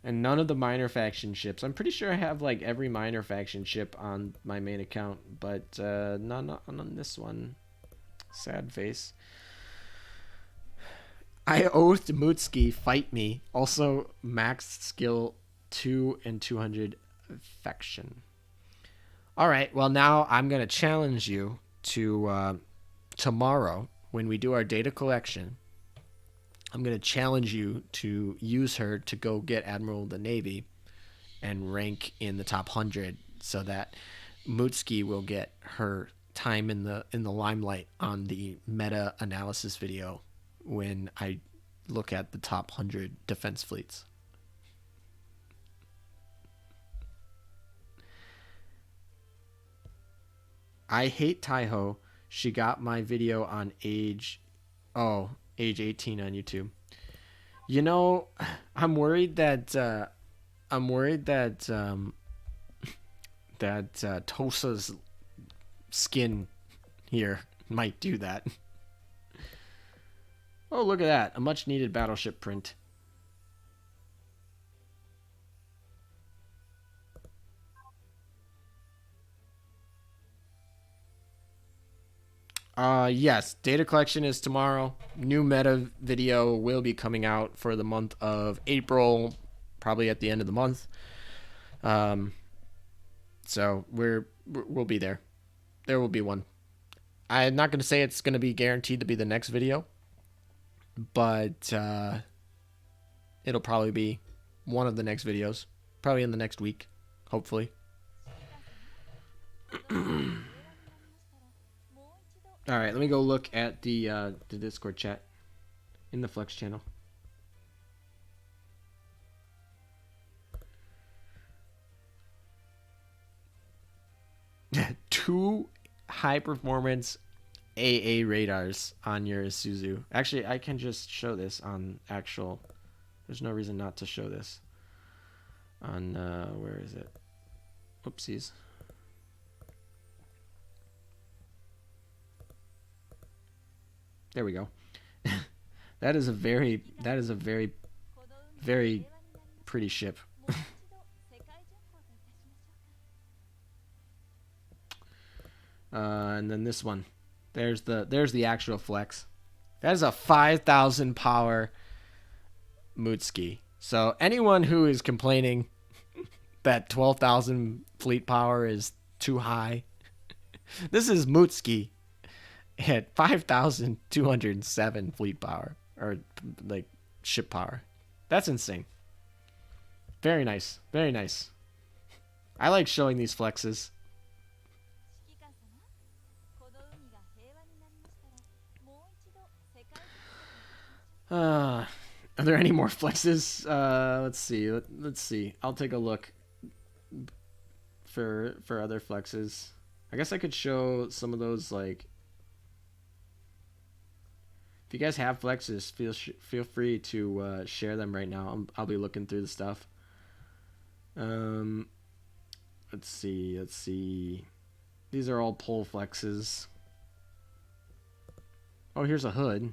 And none of the minor faction ships. I'm pretty sure I have like every minor faction ship on my main account, but none on this one. Sad face. I oathed Mutski, fight me. Also, max skill 2 and 200 faction. Alright, well now I'm going to challenge you to tomorrow when we do our data collection. I'm going to challenge you to use her to go get Admiral of the Navy and rank in the top 100 so that Mutski will get her time in the limelight on the meta analysis video when I look at the top 100 defense fleets. I hate Taiho. She got my video on age 18 on YouTube. You know, I'm worried that Tosa's skin here might do that. Oh, look at that. A much needed battleship print. Yes, data collection is tomorrow. New meta video will be coming out for the month of April, probably at the end of the month. So we'll be there. There will be one. I'm not going to say it's going to be guaranteed to be the next video, but it'll probably be one of the next videos, probably in the next week, hopefully. All right, let me go look at the Discord chat in the Flex channel. Two high performance AA radars on your Isuzu. Actually, I can just show this on actual. There's no reason not to show this on where is it? Oopsies. There we go. That is a very very pretty ship. And then this one. There's the actual flex. That is a 5,000 power Mutski. So anyone who is complaining that 12,000 fleet power is too high, this is Mutski at 5,207 fleet power, or like ship power. That's insane. Very nice. Very nice. I like showing these flexes. Are there any more flexes? Let's see. Let's see. I'll take a look for other flexes. I guess I could show some of those, like, if you guys have flexes, feel free to share them right now. I'll be looking through the stuff. Let's see. These are all pole flexes. Oh, here's a hood.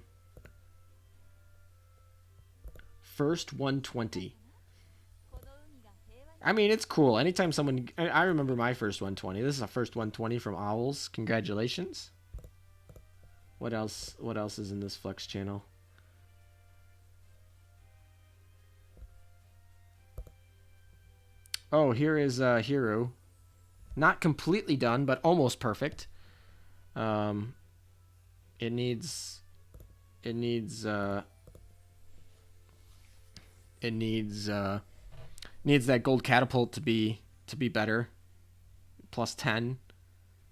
First 120. I mean, it's cool. Anytime someone... I remember my first 120. This is a first 120 from Owls. Congratulations. What else is in this flex channel? Oh, here is Hero. Not completely done, but almost perfect. It needs that gold catapult to be better. Plus 10.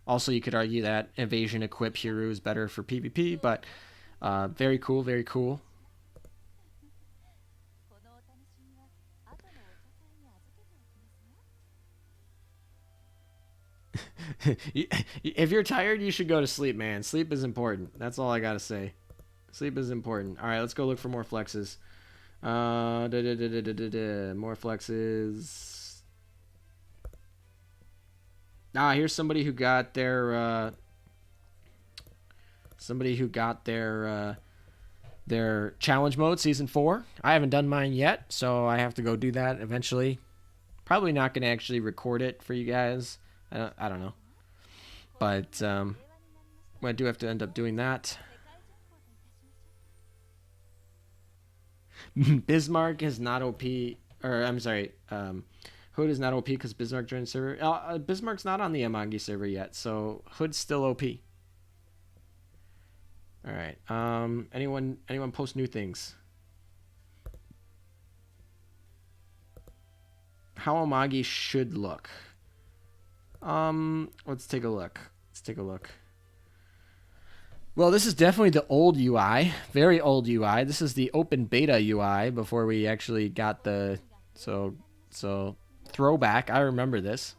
Also, you could argue that evasion equip hero is better for PvP, but very cool, very cool. If you're tired, you should go to sleep, man. Sleep is important. That's all I gotta say. Sleep is important. All right, let's go look for more flexes. More flexes. Here's somebody who got their their challenge mode season 4. I haven't done mine yet, so I have to go do that eventually. Probably not going to actually record it for you guys. I don't know, but I do have to end up doing that. Bismarck is not OP, or I'm sorry, Hood is not OP because Bismarck joined the server. Bismarck's not on the Amagi server yet, so Hood's still OP. All right. Anyone post new things? How Amagi should look. Let's take a look. Well, this is definitely the old UI, very old UI. This is the open beta UI before we actually got the so throwback. I remember this.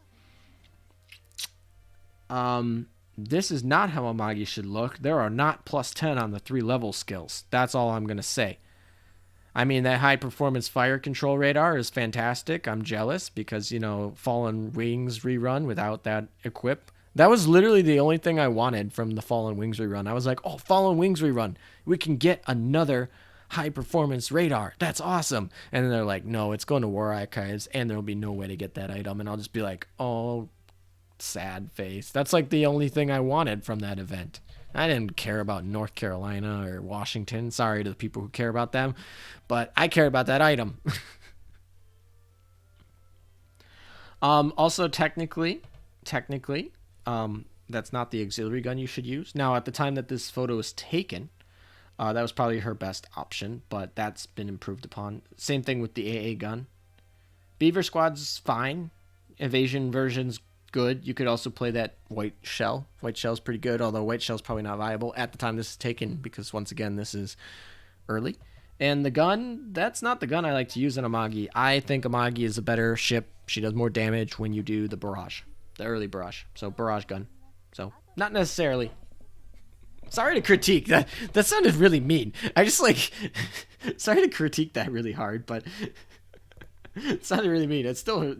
This is not how Amagi should look. There are not +10 on the 3 level skills. That's all I'm gonna say. I mean, that high performance fire control radar is fantastic. I'm jealous because, you know, Fallen Wings rerun without that equip. That was literally the only thing I wanted from the Fallen Wings rerun. I was like, oh, Fallen Wings rerun. We can get another high performance radar. That's awesome. And then they're like, no, it's going to War Archives and there'll be no way to get that item. And I'll just be like, oh, sad face. That's like the only thing I wanted from that event. I didn't care about North Carolina or Washington. Sorry to the people who care about them, but I care about that item. Also, technically, that's not the auxiliary gun you should use. Now, at the time that this photo was taken, that was probably her best option, but that's been improved upon. Same thing with the AA gun. Beaver Squad's fine. Evasion version's good. You could also play that White Shell. White Shell's pretty good, although White Shell's probably not viable at the time this is taken because, once again, this is early. And the gun, that's not the gun I like to use in Amagi. I think Amagi is a better ship. She does more damage when you do the barrage, the early barrage. So barrage gun. So not necessarily. Sorry to critique that. That sounded really mean. I just like. Sorry to critique that really hard, but it sounded really mean. It's still.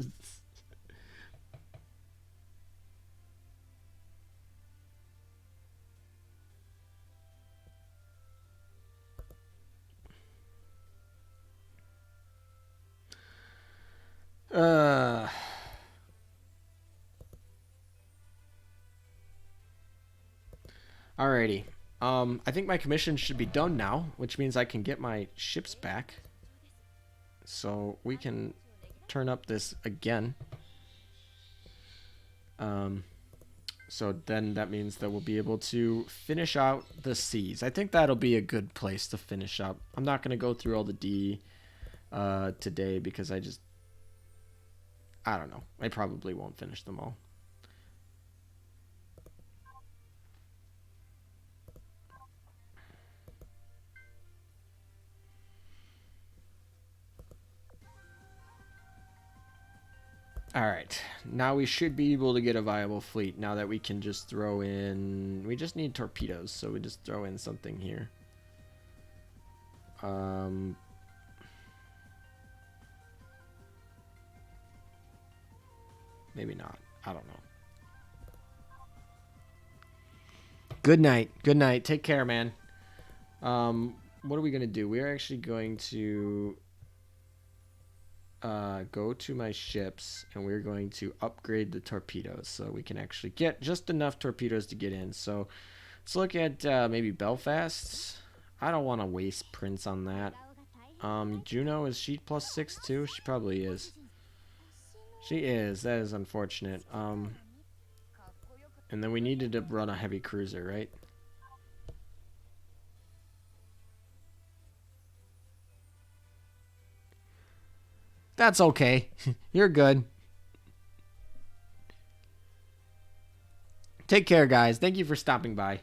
Alrighty. I think my commission should be done now, which means I can get my ships back. So we can turn up this again. So then that means that we'll be able to finish out the seas. I think that'll be a good place to finish up. I'm not going to go through all the D today because I don't know. I probably won't finish them all. Alright, now we should be able to get a viable fleet now that we can just throw in... We just need torpedoes, so we just throw in something here. Maybe not. I don't know. Good night. Good night. Take care, man. What are we going to do? We're actually going to... go to my ships and we're going to upgrade the torpedoes so we can actually get just enough torpedoes to get in. So let's look at maybe Belfast. I don't want to waste Prince on that. Juno, is she +6 too? She probably is. She is. That is unfortunate. And then we needed to run a heavy cruiser, right? That's okay. You're good. Take care, guys. Thank you for stopping by.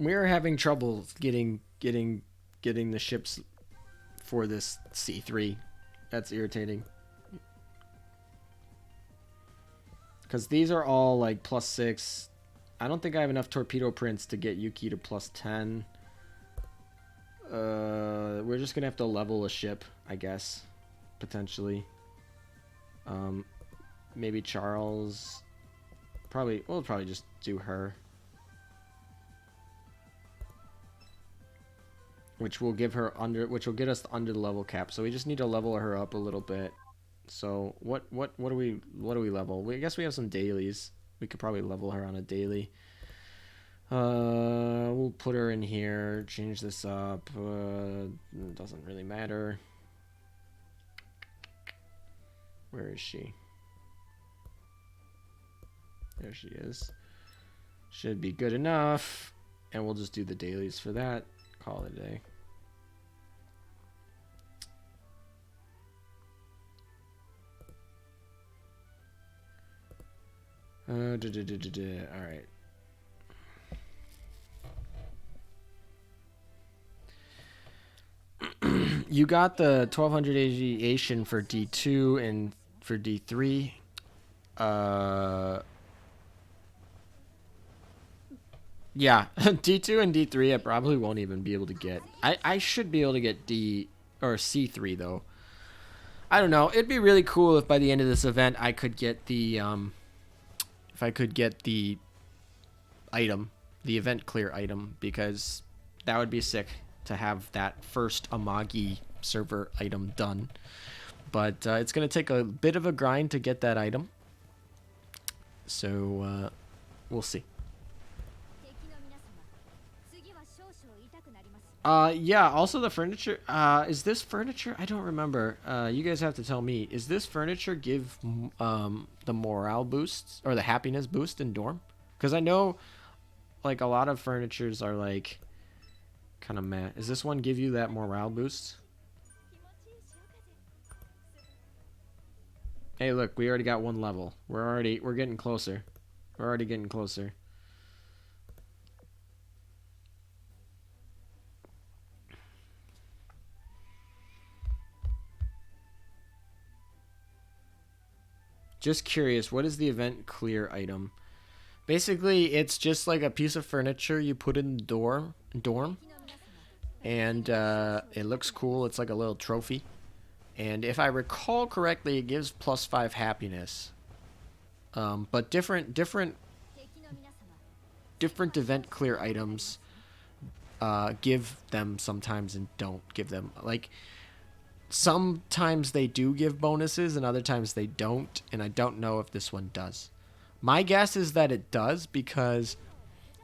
We're having trouble getting the ships for this C3. That's irritating. Because these are all like +6. I don't think I have enough torpedo prints to get Yuki to +10. We're just gonna have to level a ship, I guess, potentially. Maybe Charles. We'll probably just do her, which will get us under the level cap. So we just need to level her up a little bit. So what do we level? I guess we have some dailies. We could probably level her on a daily. We'll put her in here, change this up. Doesn't really matter. Where is she? There she is. Should be good enough. And we'll just do the dailies for that. Call it a day. Alright. You got the 1200 aviation for D2 and for D3. Yeah, D2 and D3 I probably won't even be able to get. I should be able to get D or C3 though. I don't know. It'd be really cool if by the end of this event I could get the if I could get the item, the event clear item, because that would be sick to have that first Amagi server item done. But it's going to take a bit of a grind to get that item. So we'll see. Yeah, also the furniture. Is this furniture? I don't remember. You guys have to tell me. Is this furniture give the morale boosts or the happiness boost in dorm? Because I know like a lot of furnitures are like kind of meh. Does this one give you that morale boost? Hey, look, we already got one level. We're getting closer. We're already getting closer. Just curious, what is the event clear item? Basically, it's just like a piece of furniture you put in the dorm, and it looks cool. It's like a little trophy. And if I recall correctly, it gives +5 happiness. But different event clear items give them sometimes and don't give them. Like, sometimes they do give bonuses and other times they don't, and I don't know if this one does. My guess is that it does because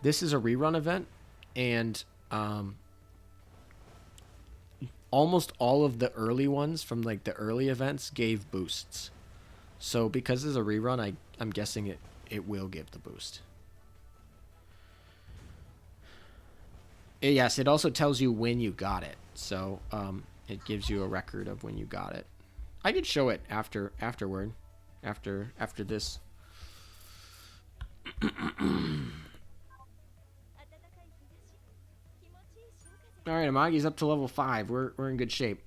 this is a rerun event, and almost all of the early ones from like the early events gave boosts. So because it's a rerun, I'm guessing it will give the boost. Yes, it also tells you when you got it. So it gives you a record of when you got it. I could show it afterward, after this. All right, Amagi's up to level 5. We're in good shape.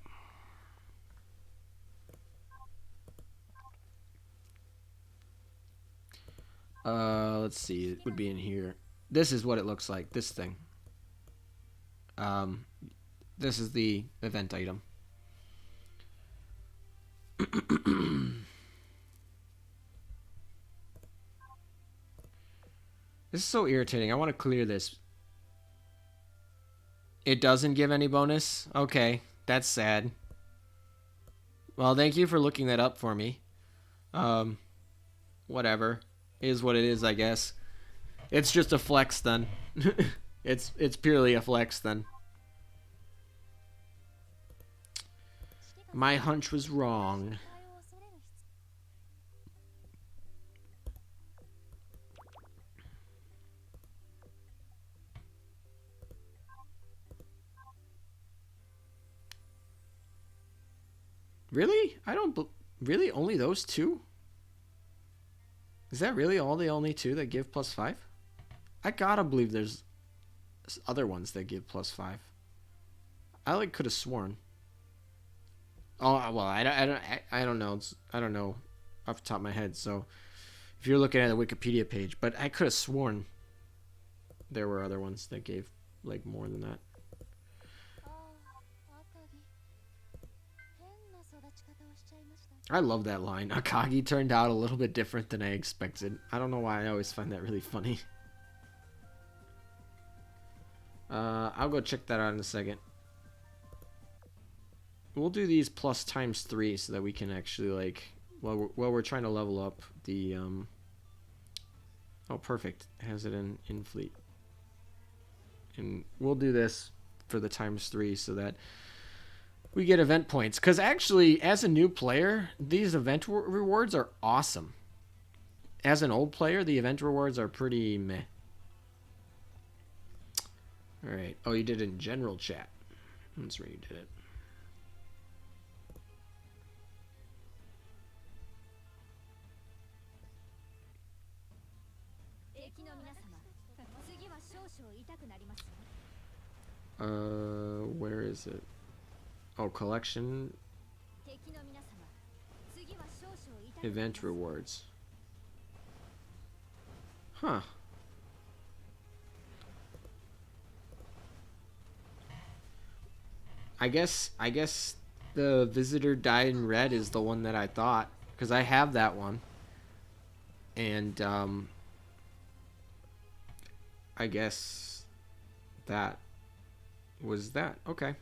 Let's see. It would be in here. This is what it looks like. This thing. This is the event item. This is so irritating. I want to clear this. It doesn't give any bonus? Okay, that's sad. Well, thank you for looking that up for me. Whatever. Is what it is, I guess. It's just a flex then. It's purely a flex then. My hunch was wrong. Really? Really? Only those two? Is that really all the only two that give +5? I gotta believe there's... other ones that give +5. I like could have sworn. Oh well, I don't know. I don't know off the top of my head. So if you're looking at the Wikipedia page, but I could have sworn there were other ones that gave like more than that. I love that line. Akagi turned out a little bit different than I expected. I don't know why I always find that really funny. I'll go check that out in a second. We'll do these plus ×3 so that we can actually like while we're trying to level up the oh perfect, it has it in fleet. And we'll do this for the ×3 so that we get event points. Because actually, as a new player, these event rewards are awesome. As an old player, the event rewards are pretty meh. Alright. Oh, you did it in general chat. That's where you did it. Where is it? Oh, collection. Event rewards. Huh. I guess the visitor dyed in red is the one that I thought, because I have that one. And I guess that was that. Okay.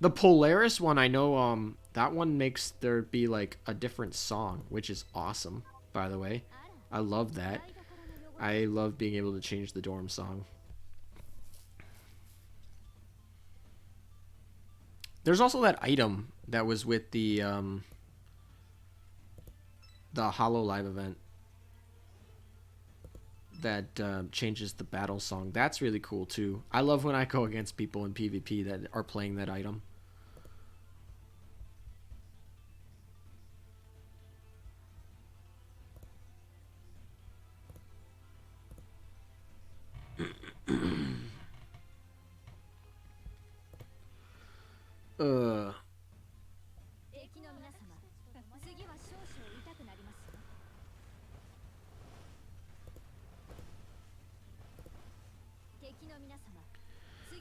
The Polaris one, I know that one makes there be like a different song, which is awesome, by the way. I love that. I love being able to change the dorm song. There's also that item that was with the Hollow Live event that changes the battle song. That's really cool too. I love when I go against people in PvP that are playing that item.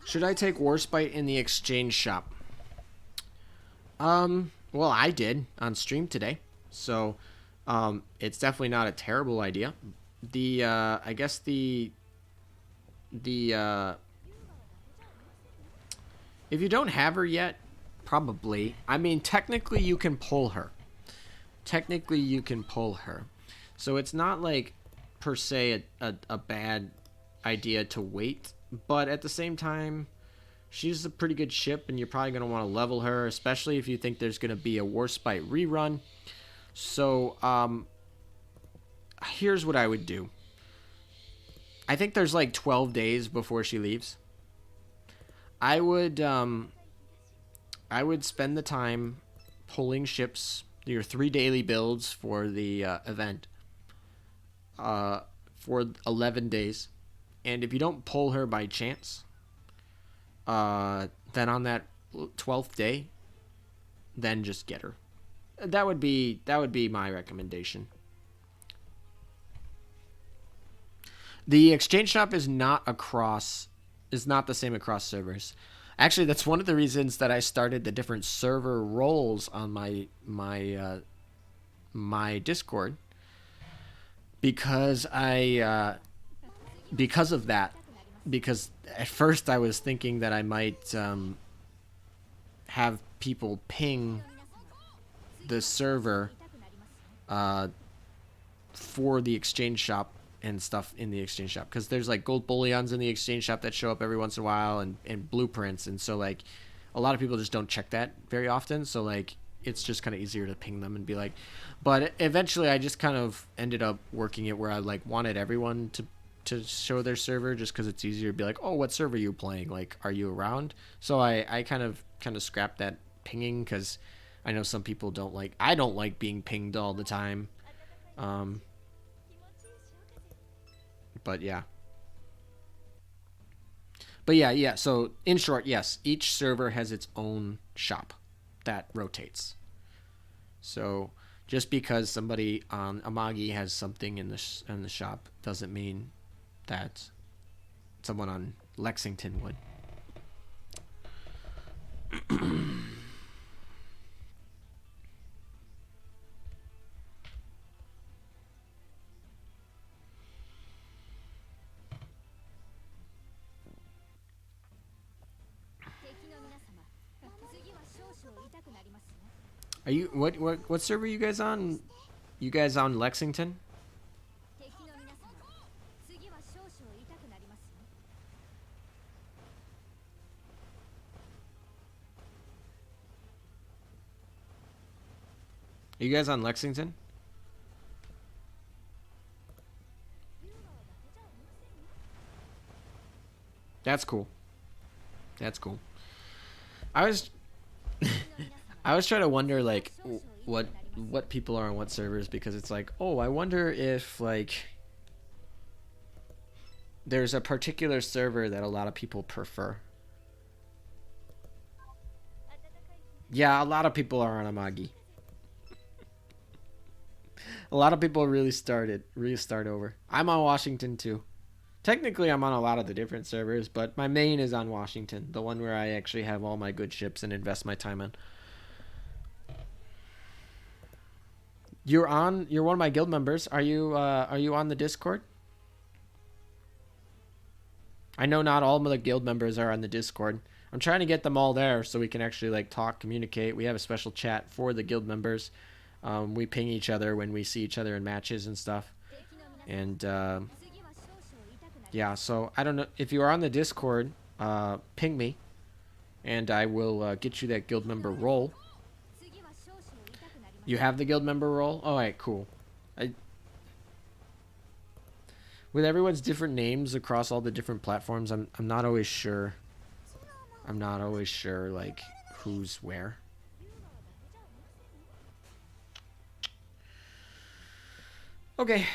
Should I take Warspite in the exchange shop? Well, I did on stream today, so it's definitely not a terrible idea. The I guess the if you don't have her yet, probably. I mean, technically you can pull her. Technically you can pull her, so it's not like per se a bad idea to wait. But at the same time, she's a pretty good ship, and you're probably going to want to level her, especially if you think there's going to be a Warspite rerun. So, here's what I would do. I think there's like 12 days before she leaves. I would spend the time pulling ships, your 3 daily builds for the event, for 11 days. And if you don't pull her by chance, then on that 12th day, then just get her. That would be my recommendation. The exchange shop is not the same across servers. Actually, that's one of the reasons that I started the different server roles on my Discord, because because of that. Because at first I was thinking that I might have people ping the server for the exchange shop and stuff in the exchange shop, because there's like gold bullions in the exchange shop that show up every once in a while, and blueprints, and so like a lot of people just don't check that very often, so like it's just kind of easier to ping them and be like. But eventually I just kind of ended up working it where I like wanted everyone to show their server, just because it's easier to be like, oh, what server are you playing, like, are you around? So I kind of scrapped that pinging, because I know some people don't like, I don't like being pinged all the time. But yeah. But yeah. So in short, yes, each server has its own shop that rotates. So just because somebody on Amagi has something in the shop doesn't mean that someone on Lexington would. Are you what server are you guys on? You guys on Lexington? Are you guys on Lexington? That's cool. That's cool. I was I was trying to wonder like what what people are on what servers because it's like, oh, I wonder if like there's a particular server that a lot of people prefer. Yeah, a lot of people are on Amagi. A lot of people restart over. I'm on Washington too. Technically, I'm on a lot of the different servers, but my main is on Washington, the one where I actually have all my good ships and invest my time in. You're on. You're one of my guild members. Are you? Are you on the Discord? I know not all of the guild members are on the Discord. I'm trying to get them all there so we can actually like talk, communicate. We have a special chat for the guild members. We ping each other when we see each other in matches and stuff. And yeah, so I don't know if you are on the Discord. Ping me, and I will get you that guild member role. You have the guild member role. All right, cool. I, with everyone's different names across all the different platforms, I'm not always sure. I'm not always sure like who's where. Okay.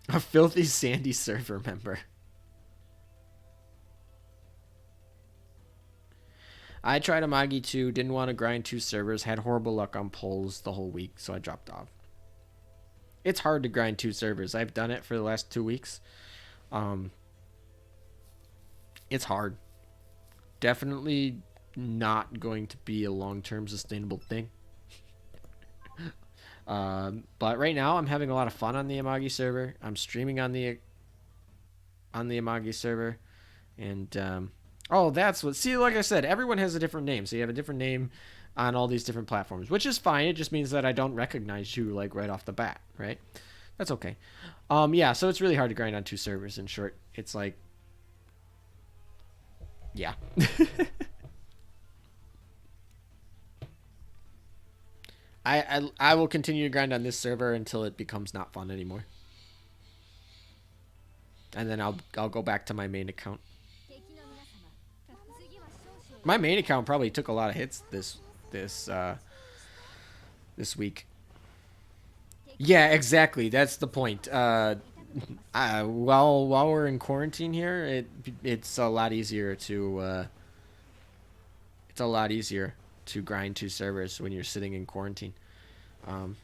A filthy Sandy server member. I tried Amagi 2, didn't want to grind 2 servers, had horrible luck on polls the whole week, so I dropped off. It's hard to grind 2 servers. I've done it for the last 2 weeks. It's hard. Definitely not going to be a long-term sustainable thing. But right now I'm having a lot of fun on the Amagi server. I'm streaming on the Amagi server, and oh, that's what. See, like I said, everyone has a different name, so you have a different name on all these different platforms, which is fine. It just means that I don't recognize you like right off the bat, right? That's okay. Yeah, so it's really hard to grind on 2 servers. In short, it's like, yeah. I will continue to grind on this server until it becomes not fun anymore, and then I'll go back to my main account. My main account probably took a lot of hits this week. Yeah, exactly. That's the point. While we're in quarantine here, it's a lot easier to grind 2 servers when you're sitting in quarantine. Um,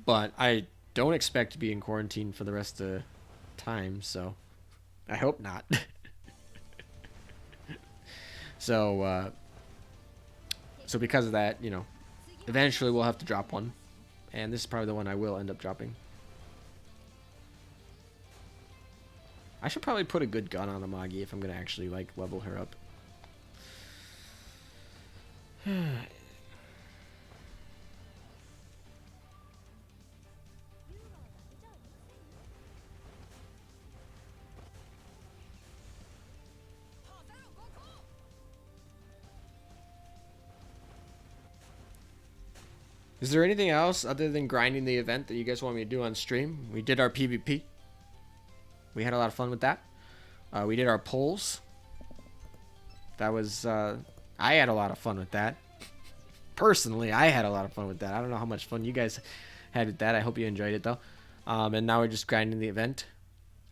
but I don't expect to be in quarantine for the rest of the time, so I hope not. So so because of that, you know, eventually we'll have to drop one, and this is probably the one I will end up dropping. I should probably put a good gun on Amagi if I'm gonna actually like level her up. Is there anything else other than grinding the event that you guys want me to do on stream? We did our PvP. We had a lot of fun with that. We did our polls. That was I had a lot of fun with that. Personally, I had a lot of fun with that. I don't know how much fun you guys had with that. I hope you enjoyed it though. And now we're just grinding the event.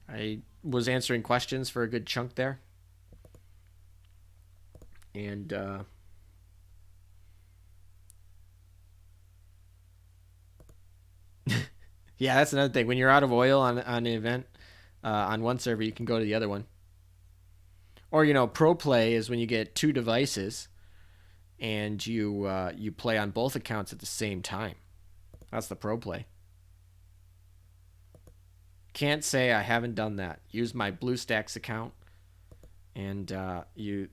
I was answering questions for a good chunk there, and yeah, that's another thing. When you're out of oil on an event on one server, you can go to the other one. Or pro play is when you get two devices and you play on both accounts at the same time. That's the pro play. Can't say I haven't done that. Used my BlueStacks account and you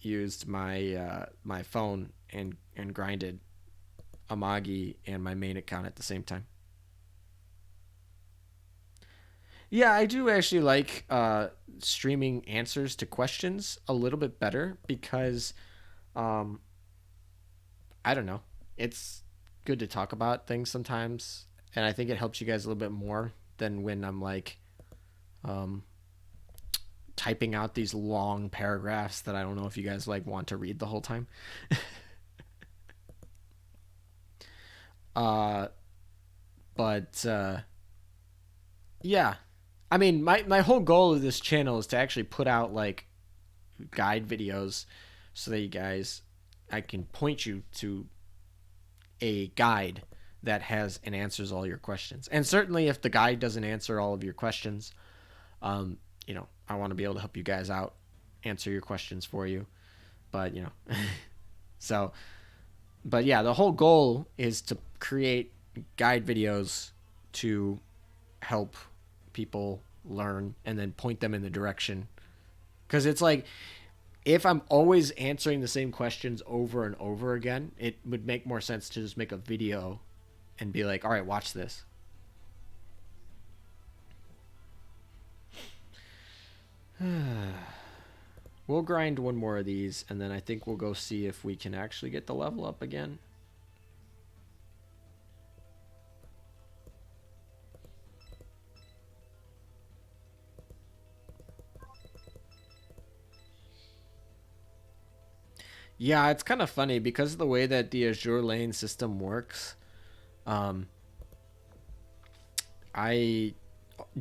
used my phone and grinded Amagi and my main account at the same time. Yeah, I do actually like streaming answers to questions a little bit better because um, I don't know. It's good to talk about things sometimes, and I think it helps you guys a little bit more than when I'm like um, typing out these long paragraphs that I don't know if you guys like want to read the whole time. Uh, but yeah, I mean, my whole goal of this channel is to actually put out like guide videos so that you guys, I can point you to a guide that has and answers all your questions. And certainly, if the guide doesn't answer all of your questions, um, I want to be able to help you guys out, answer your questions for you. But so, but yeah, the whole goal is to create guide videos to help people learn and then point them in the direction. Because it's like, if I'm always answering the same questions over and over again, it would make more sense to just make a video and be like, all right, watch this. We'll grind one more of these, and then I think we'll go see if we can actually get the level up again. Yeah, it's kind of funny because of the way that the Azur lane system works. Um, I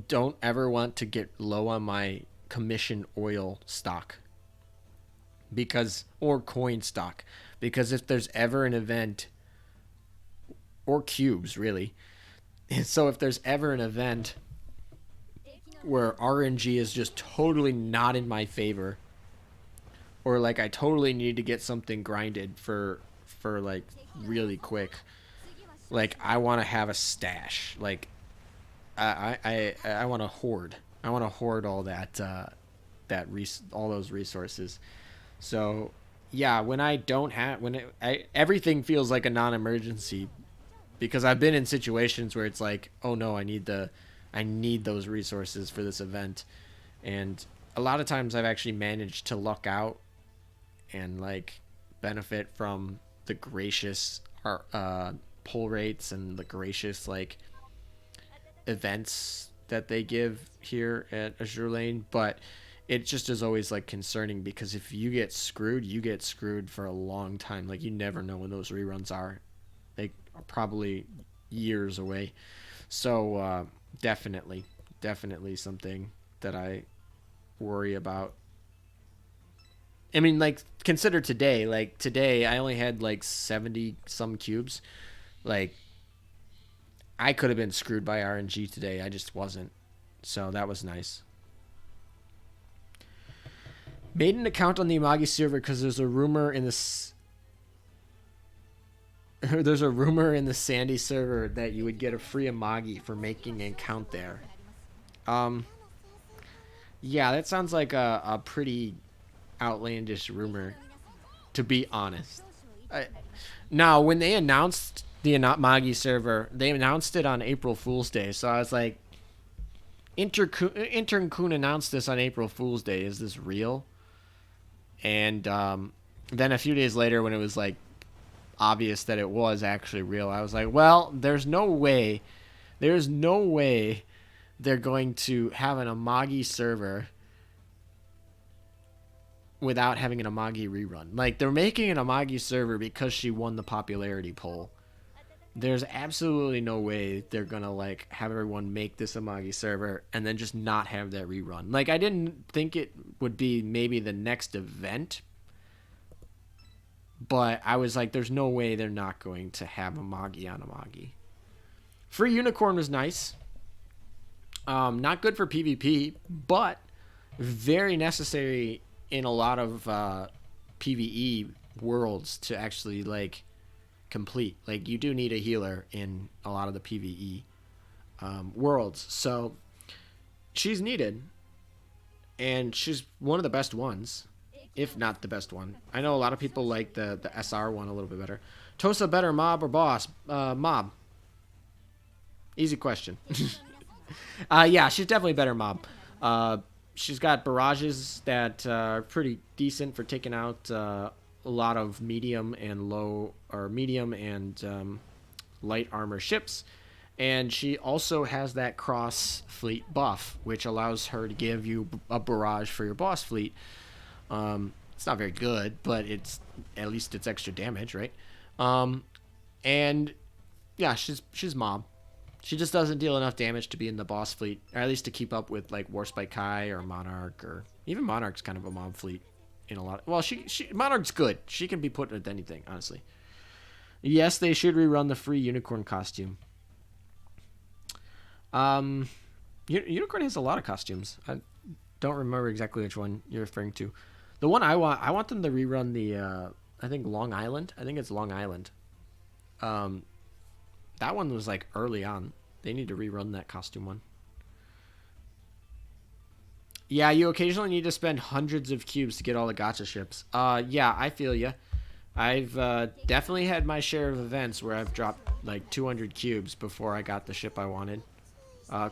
don't ever want to get low on my commission oil stock because, or coin stock, because if there's ever an event, or cubes really, so if there's ever an event where RNG is just totally not in my favor, or like I totally need to get something grinded for like really quick, like I want to have a stash. Like I want to hoard. I want to hoard all that all those resources. So yeah, when I don't have everything feels like a non-emergency because I've been in situations where it's like, oh no, I need those resources for this event, and a lot of times I've actually managed to luck out and like benefit from the gracious pull rates and the gracious like events that they give here at Azure Lane, but it just is always like concerning because if you get screwed, you get screwed for a long time. Like you never know when those reruns are. They are probably years away. So definitely something that I worry about. I mean, like consider today. Like today, I only had like 70 some cubes. Like I could have been screwed by RNG today. I just wasn't. So that was nice. Made an account on the Amagi server because there's a rumor in this. There's a rumor in the Sandy server that you would get a free Amagi for making an account there. Um, yeah, that sounds like a pretty outlandish rumor, to be honest. Now, when they announced the Amagi server, they announced it on April Fool's Day. So I was like, Intern Kun announced this on April Fool's Day. Is this real? And then a few days later, when it was like obvious that it was actually real, I was like, well, there's no way they're going to have an Amagi server without having an Amagi rerun. Like, they're making an Amagi server because she won the popularity poll. there's absolutely no way they're gonna like have everyone make this Amagi server and then just not have that rerun. Like I didn't think it would be maybe the next event, but I was like, there's no way they're not going to have Amagi on Amagi. Free Unicorn was nice. Not good for PvP, but very necessary in a lot of PvE worlds to actually like complete. Like you do need a healer in a lot of the PvE worlds, so she's needed, and she's one of the best ones, if not the best one. I know a lot of people like the SR one a little bit better. Tosa better, mob or boss? Mob. Easy question. Yeah, she's definitely better mob. She's got barrages that are pretty decent for taking out a lot of medium and low, or medium and light armor ships. And she also has that cross fleet buff, which allows her to give you a barrage for your boss fleet. It's not very good, but it's at least it's extra damage, right? And yeah, she's mob. She just doesn't deal enough damage to be in the boss fleet, or at least to keep up with like Warspite Kai or Monarch, or even Monarch's kind of a mob fleet in a lot. Well, she Monarch's good. She can be put with anything, honestly. Yes, they should rerun the free unicorn costume. Unicorn has a lot of costumes. I don't remember exactly which one you're referring to. The one I want them to rerun the I think Long Island. I think it's Long Island. That one was like early on. They need to rerun that costume one. Yeah, you occasionally need to spend hundreds of cubes to get all the gacha ships. Yeah, I feel ya. I've definitely had my share of events where I've dropped like 200 cubes before I got the ship I wanted.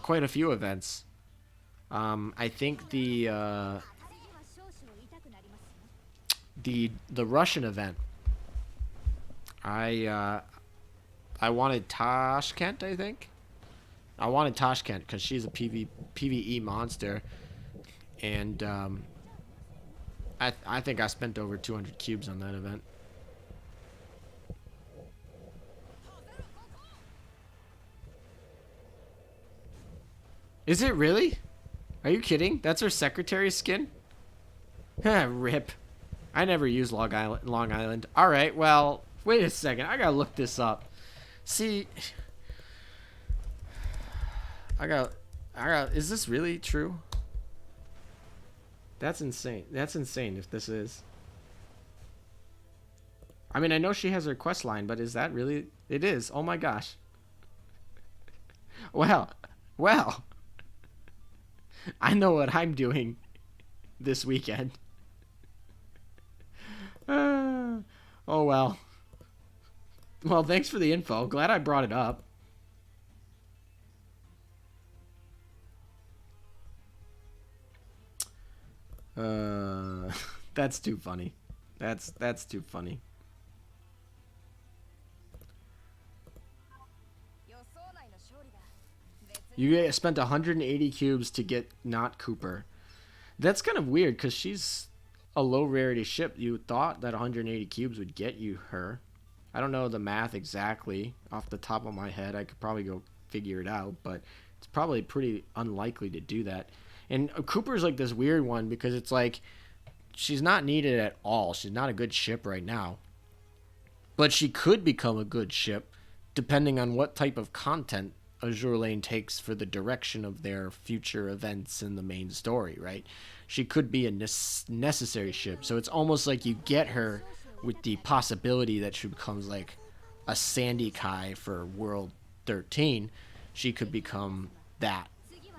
Quite a few events. I think the Russian event. I wanted Tashkent, I think. I wanted Tashkent because she's a PvE monster, and I think I spent over 200 cubes on that event. Is it really? Are you kidding? That's her secretary's skin? Rip. I never used Long Island. All right, well, wait a second. I gotta look this up. See, I got. Is this really true? That's insane. That's insane. If this is. I mean, I know she has her quest line, but is that really? It is. Oh my gosh. Well. I know what I'm doing this weekend. Oh well. Well, thanks for the info. Glad I brought it up. That's too funny. That's too funny. You spent 180 cubes to get not Cooper. That's kind of weird because she's a low rarity ship. You thought that 180 cubes would get you her. I don't know the math exactly off the top of my head. I could probably go figure it out, but it's probably pretty unlikely to do that. And Cooper's like this weird one because it's like she's not needed at all. She's not a good ship right now. But she could become a good ship depending on what type of content Azur Lane takes for the direction of their future events in the main story, right? She could be a necessary ship. So it's almost like you get her with the possibility that she becomes like a Sandy Kai for World 13. She could become that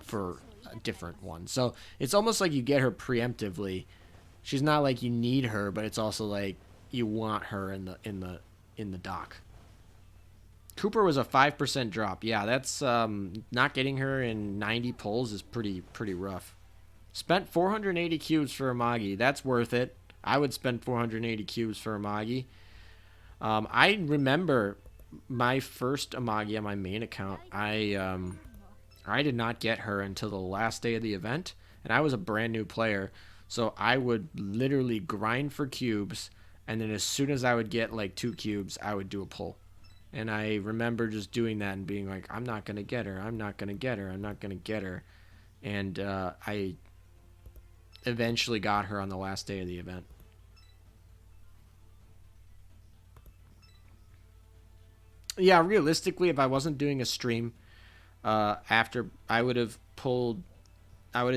for a different one. So it's almost like you get her preemptively. She's not like you need her, but it's also like you want her in the dock. Cooper was a 5% drop. Yeah, that's not getting her in 90 pulls is pretty rough. Spent 480 cubes for Amagi. That's worth it. I would spend 480 cubes for Amagi. I remember my first Amagi on my main account. I did not get her until the last day of the event, and I was a brand new player, so I would literally grind for cubes, and then as soon as I would get like 2 cubes, I would do a pull. And I remember just doing that and being like, I'm not going to get her. I'm not going to get her. I'm not going to get her. And I eventually got her on the last day of the event. Yeah, realistically, if I wasn't doing a stream, after I would have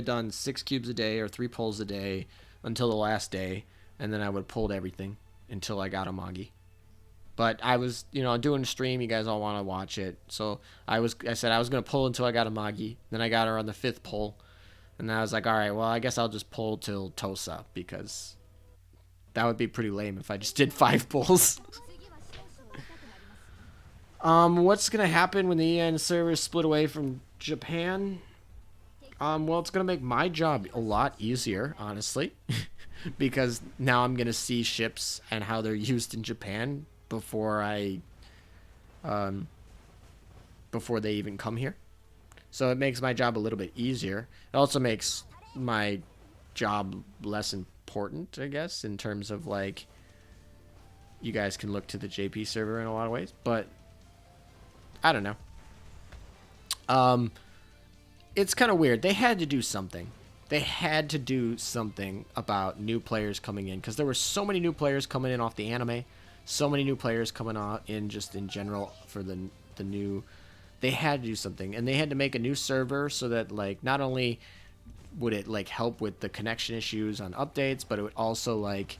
done 6 cubes a day or 3 pulls a day until the last day, and then I would have pulled everything until I got Amagi. But I was, doing a stream. You guys all want to watch it, so I said I was gonna pull until I got Amagi. Then I got her on the 5th pull, and then I was like, all right, well, I guess I'll just pull till Tosa because that would be pretty lame if I just did 5 pulls. What's gonna happen when the EN servers split away from Japan? Well, it's gonna make my job a lot easier, honestly, because now I'm gonna see ships and how they're used in Japan before before they even come here. So it makes my job a little bit easier. It also makes my job less important, I guess, in terms of like you guys can look to the JP server in a lot of ways, but I don't know. It's kind of weird. They had to do something. They had to do something about new players coming in because there were so many new players coming in off the anime, so many new players coming on in just in general for the new. They had to do something, and they had to make a new server so that like not only would it like help with the connection issues on updates, but it would also like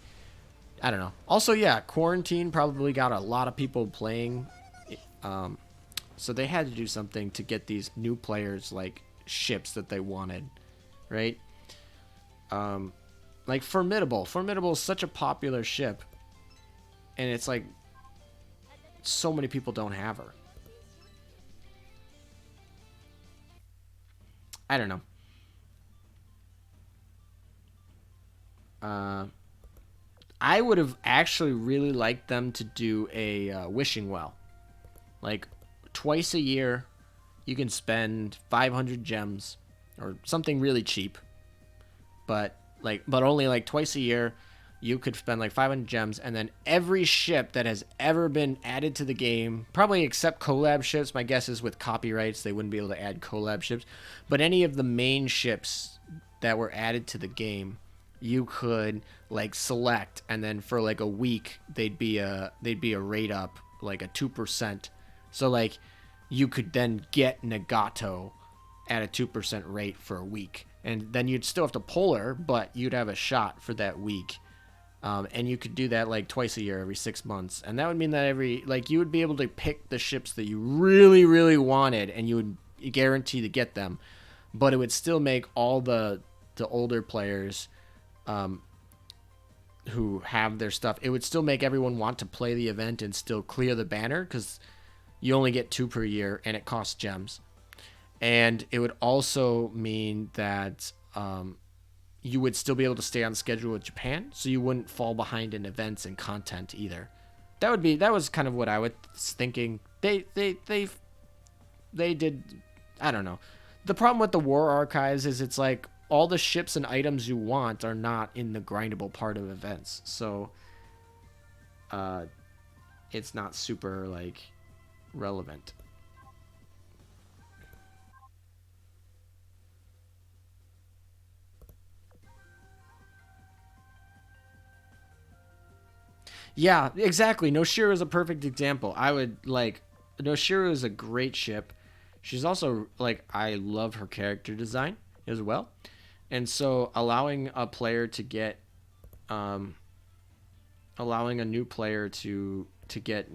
I don't know. Also, yeah, quarantine probably got a lot of people playing. So they had to do something to get these new players like ships that they wanted, right? Like Formidable. Formidable is such a popular ship, and it's like so many people don't have her. I don't know. I would have actually really liked them to do a wishing well. Like twice a year, you can spend 500 gems or something really cheap. But only like twice a year, you could spend like 500 gems, and then every ship that has ever been added to the game, probably except collab ships, my guess is with copyrights they wouldn't be able to add collab ships, but any of the main ships that were added to the game, you could like select, and then for like a week they'd be a rate up like a 2%. So like you could then get Nagato at a 2% rate for a week, and then you'd still have to pull her, but you'd have a shot for that week. And you could do that like twice a year, every 6 months, and that would mean that you would be able to pick the ships that you really, really wanted, and you would guarantee to get them. But it would still make all the older players, who have their stuff, it would still make everyone want to play the event and still clear the banner because you only get 2 per year, and it costs gems. And it would also mean that you would still be able to stay on schedule with Japan, so you wouldn't fall behind in events and content either. That was kind of what I was thinking. They did. I don't know. The problem with the War Archives is it's like all the ships and items you want are not in the grindable part of events, so it's not super like relevant. Yeah, exactly. Noshiro is a perfect example. I would like Noshiro is a great ship. She's also like I love her character design as well. And so um allowing a new player to get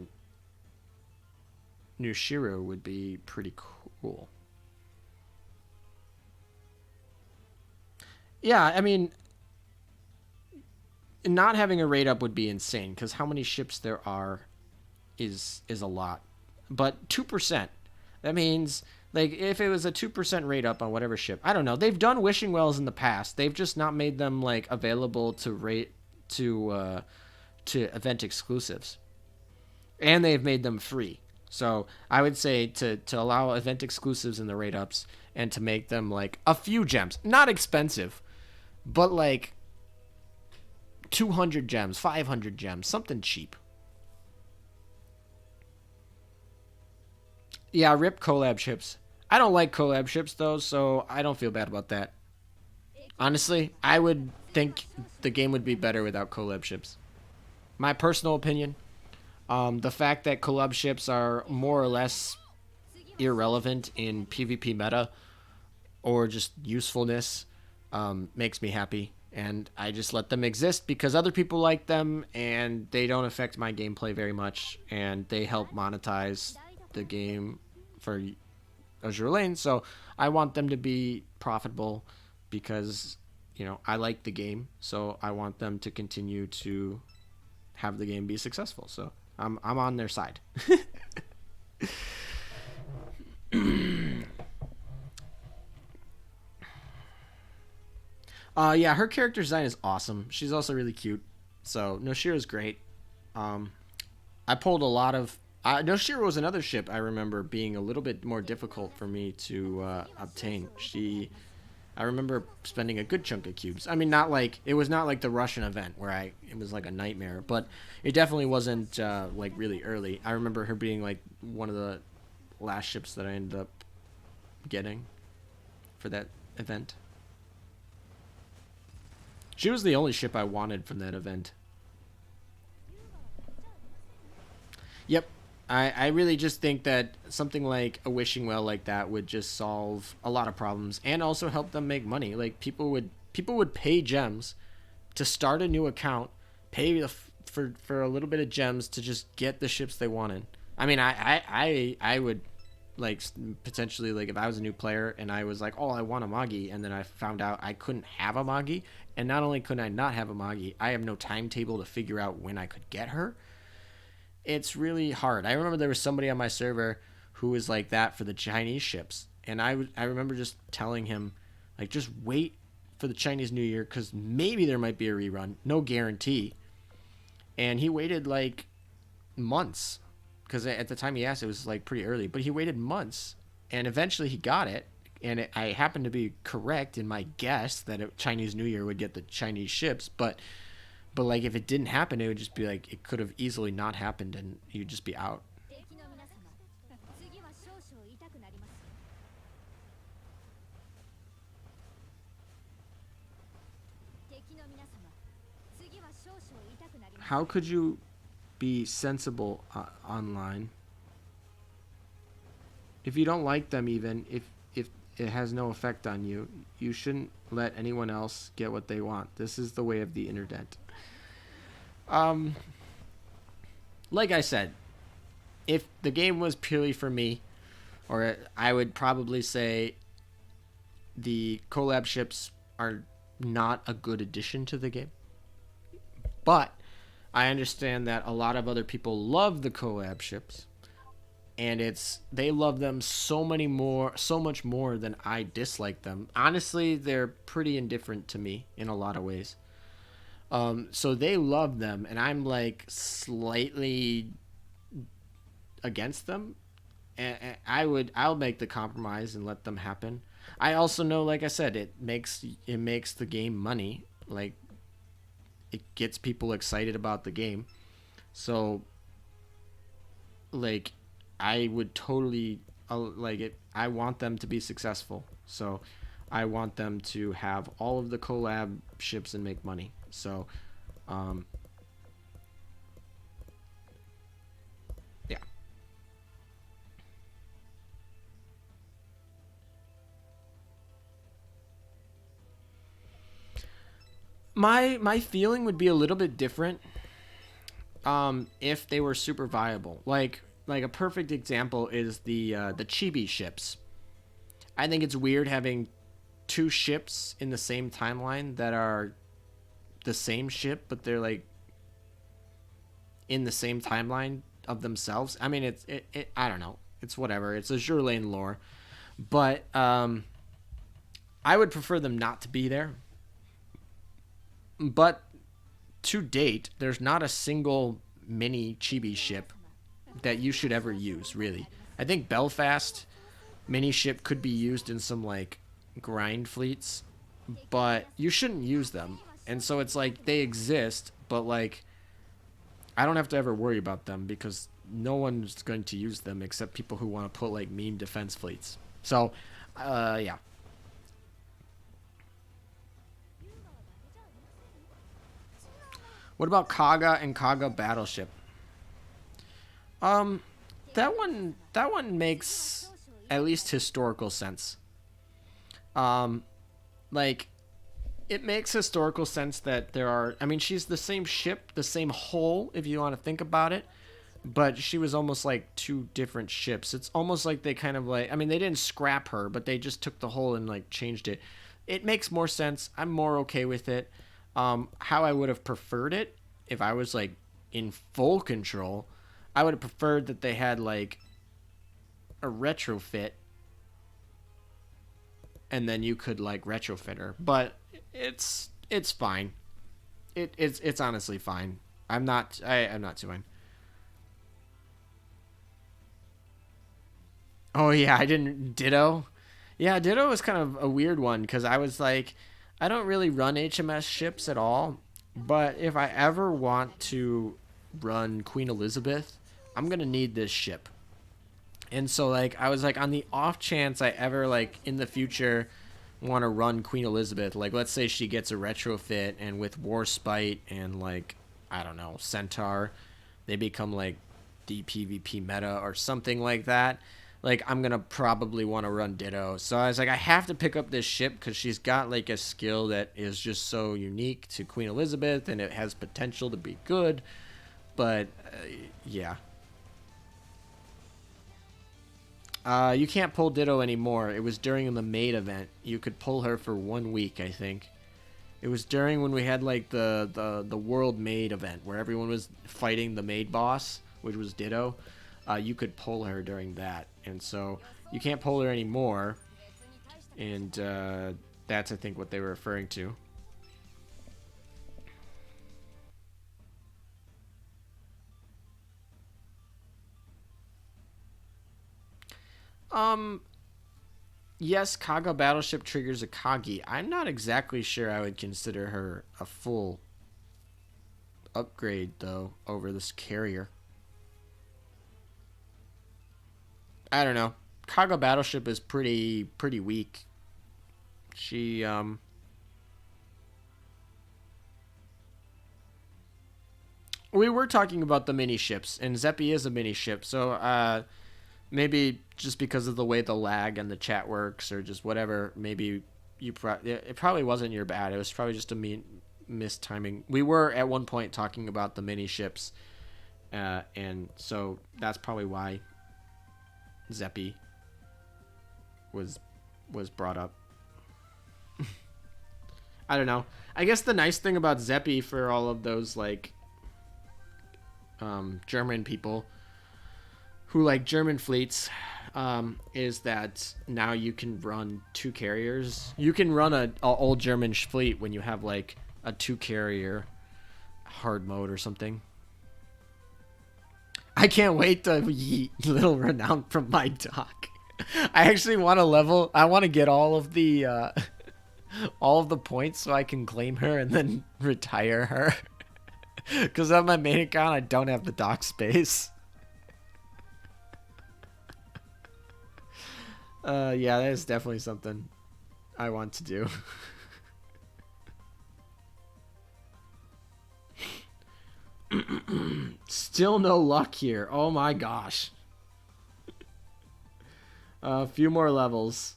Noshiro would be pretty cool. Yeah, I mean, not having a rate up would be insane because how many ships there are is a lot. But 2%, that means like if it was a 2% rate up on whatever ship, I don't know. They've done wishing wells in the past. They've just not made them like available to rate to event exclusives, and they've made them free. So I would say to allow event exclusives in the rate ups and to make them like a few gems, not expensive, but like 200 gems, 500 gems, something cheap. Yeah, rip collab ships. I don't like collab ships though, so I don't feel bad about that. Honestly, I would think the game would be better without collab ships. My personal opinion. The fact that collab ships are more or less irrelevant in PvP meta or just usefulness makes me happy. And I just let them exist because other people like them and they don't affect my gameplay very much. And they help monetize the game for Azur Lane. So I want them to be profitable because, I like the game. So I want them to continue to have the game be successful. So I'm on their side. Yeah, her character design is awesome. She's also really cute. So Noshira's great. Um, I pulled a lot of. Noshira was another ship I remember being a little bit more difficult for me to obtain. I remember spending a good chunk of cubes. I mean, not like it was not like the Russian event where it was like a nightmare, but it definitely wasn't like really early. I remember her being like one of the last ships that I ended up getting for that event. She was the only ship I wanted from that event. Yep. I really just think that something like a wishing well like that would just solve a lot of problems and also help them make money. Like people would pay gems to start a new account, pay for a little bit of gems to just get the ships they wanted. I mean, I would like potentially like if I was a new player and I was like, oh, I want Amagi, and then I found out I couldn't have Amagi, and not only could I not have Amagi, I have no timetable to figure out when I could get her. It's really hard. I remember there was somebody on my server who was like that for the Chinese ships, and I remember just telling him like just wait for the Chinese New Year because maybe there might be a rerun, no guarantee. And he waited like months because at the time he asked it was like pretty early, but he waited months and eventually he got it. And I happened to be correct in my guess that Chinese New Year would get the Chinese ships, but like if it didn't happen, it would just be like it could have easily not happened, and you'd just be out. How could you be sensible online if you don't like them? Even if it has no effect on you, you shouldn't let anyone else get what they want. This is the way of the internet. Um, like I said, if the game was purely for me, or I would probably say the collab ships are not a good addition to the game. But I understand that a lot of other people love the collab ships, and they love them so much more than I dislike them. Honestly, they're pretty indifferent to me in a lot of ways. So they love them, and I'm like slightly against them. And I'll make the compromise and let them happen. I also know, like I said, it makes the game money. Like it gets people excited about the game. So like I would totally like it. I want them to be successful. So I want them to have all of the collab ships and make money. So um, yeah. My feeling would be a little bit different if they were super viable. Like a perfect example is the chibi ships. I think it's weird having two ships in the same timeline that are the same ship, but they're like in the same timeline of themselves. I mean, I don't know. It's whatever. It's Azur Lane lore, but I would prefer them not to be there. But to date, there's not a single mini chibi ship that you should ever use. Really, I think Belfast mini ship could be used in some like grind fleets, but you shouldn't use them. And so it's like they exist, but like I don't have to ever worry about them because no one's going to use them except people who want to put like meme defense fleets. So, yeah. What about Kaga and Kaga Battleship? Um, that one makes at least historical sense. Um, like it makes historical sense that there are. I mean, she's the same ship, the same hull, if you want to think about it. But she was almost like two different ships. It's almost like they kind of like. I mean, they didn't scrap her, but they just took the hull and like changed it. It makes more sense. I'm more okay with it. How I would have preferred it if I was like in full control, I would have preferred that they had like a retrofit and then you could like retrofit her. But it's fine. It's honestly fine. I'm not too fine. Oh yeah, I didn't Ditto. Yeah, Ditto was kind of a weird one because I was like, I don't really run HMS ships at all, but if I ever want to run Queen Elizabeth, I'm gonna need this ship. And so like I was like on the off chance I ever like in the future want to run Queen Elizabeth, like let's say she gets a retrofit and with War Spite and like I don't know, Centaur, they become like DPVP meta or something like that. Like I'm gonna probably want to run Ditto. So I was like, I have to pick up this ship because she's got like a skill that is just so unique to Queen Elizabeth and it has potential to be good. But yeah, you can't pull Ditto anymore. It was during the maid event. You could pull her for 1 week, I think. It was during when we had like the world maid event where everyone was fighting the maid boss, which was Ditto. You could pull her during that, and so you can't pull her anymore. And that's I think what they were referring to. Um, yes, Kaga Battleship triggers Akagi. I'm not exactly sure I would consider her a full upgrade though over this carrier. I don't know. Kaga Battleship is pretty weak. She we were talking about the mini ships, and Zeppi is a mini ship, so maybe just because of the way the lag and the chat works, or just whatever, maybe it probably wasn't your bad. It was probably just a missed timing. We were at one point talking about the mini ships, and so that's probably why Zeppi was was brought up. I don't know. I guess the nice thing about Zeppi for all of those like German people who like German fleets is that now you can run two carriers. You can run a old German fleet when you have like a two carrier hard mode or something. I can't wait to yeet little renown from my dock. I actually want to level. I want to get all of the points so I can claim her and then retire her. Because on my main account, I don't have the dock space. Yeah, that is definitely something I want to do. Still no luck here. Oh my gosh. A few more levels.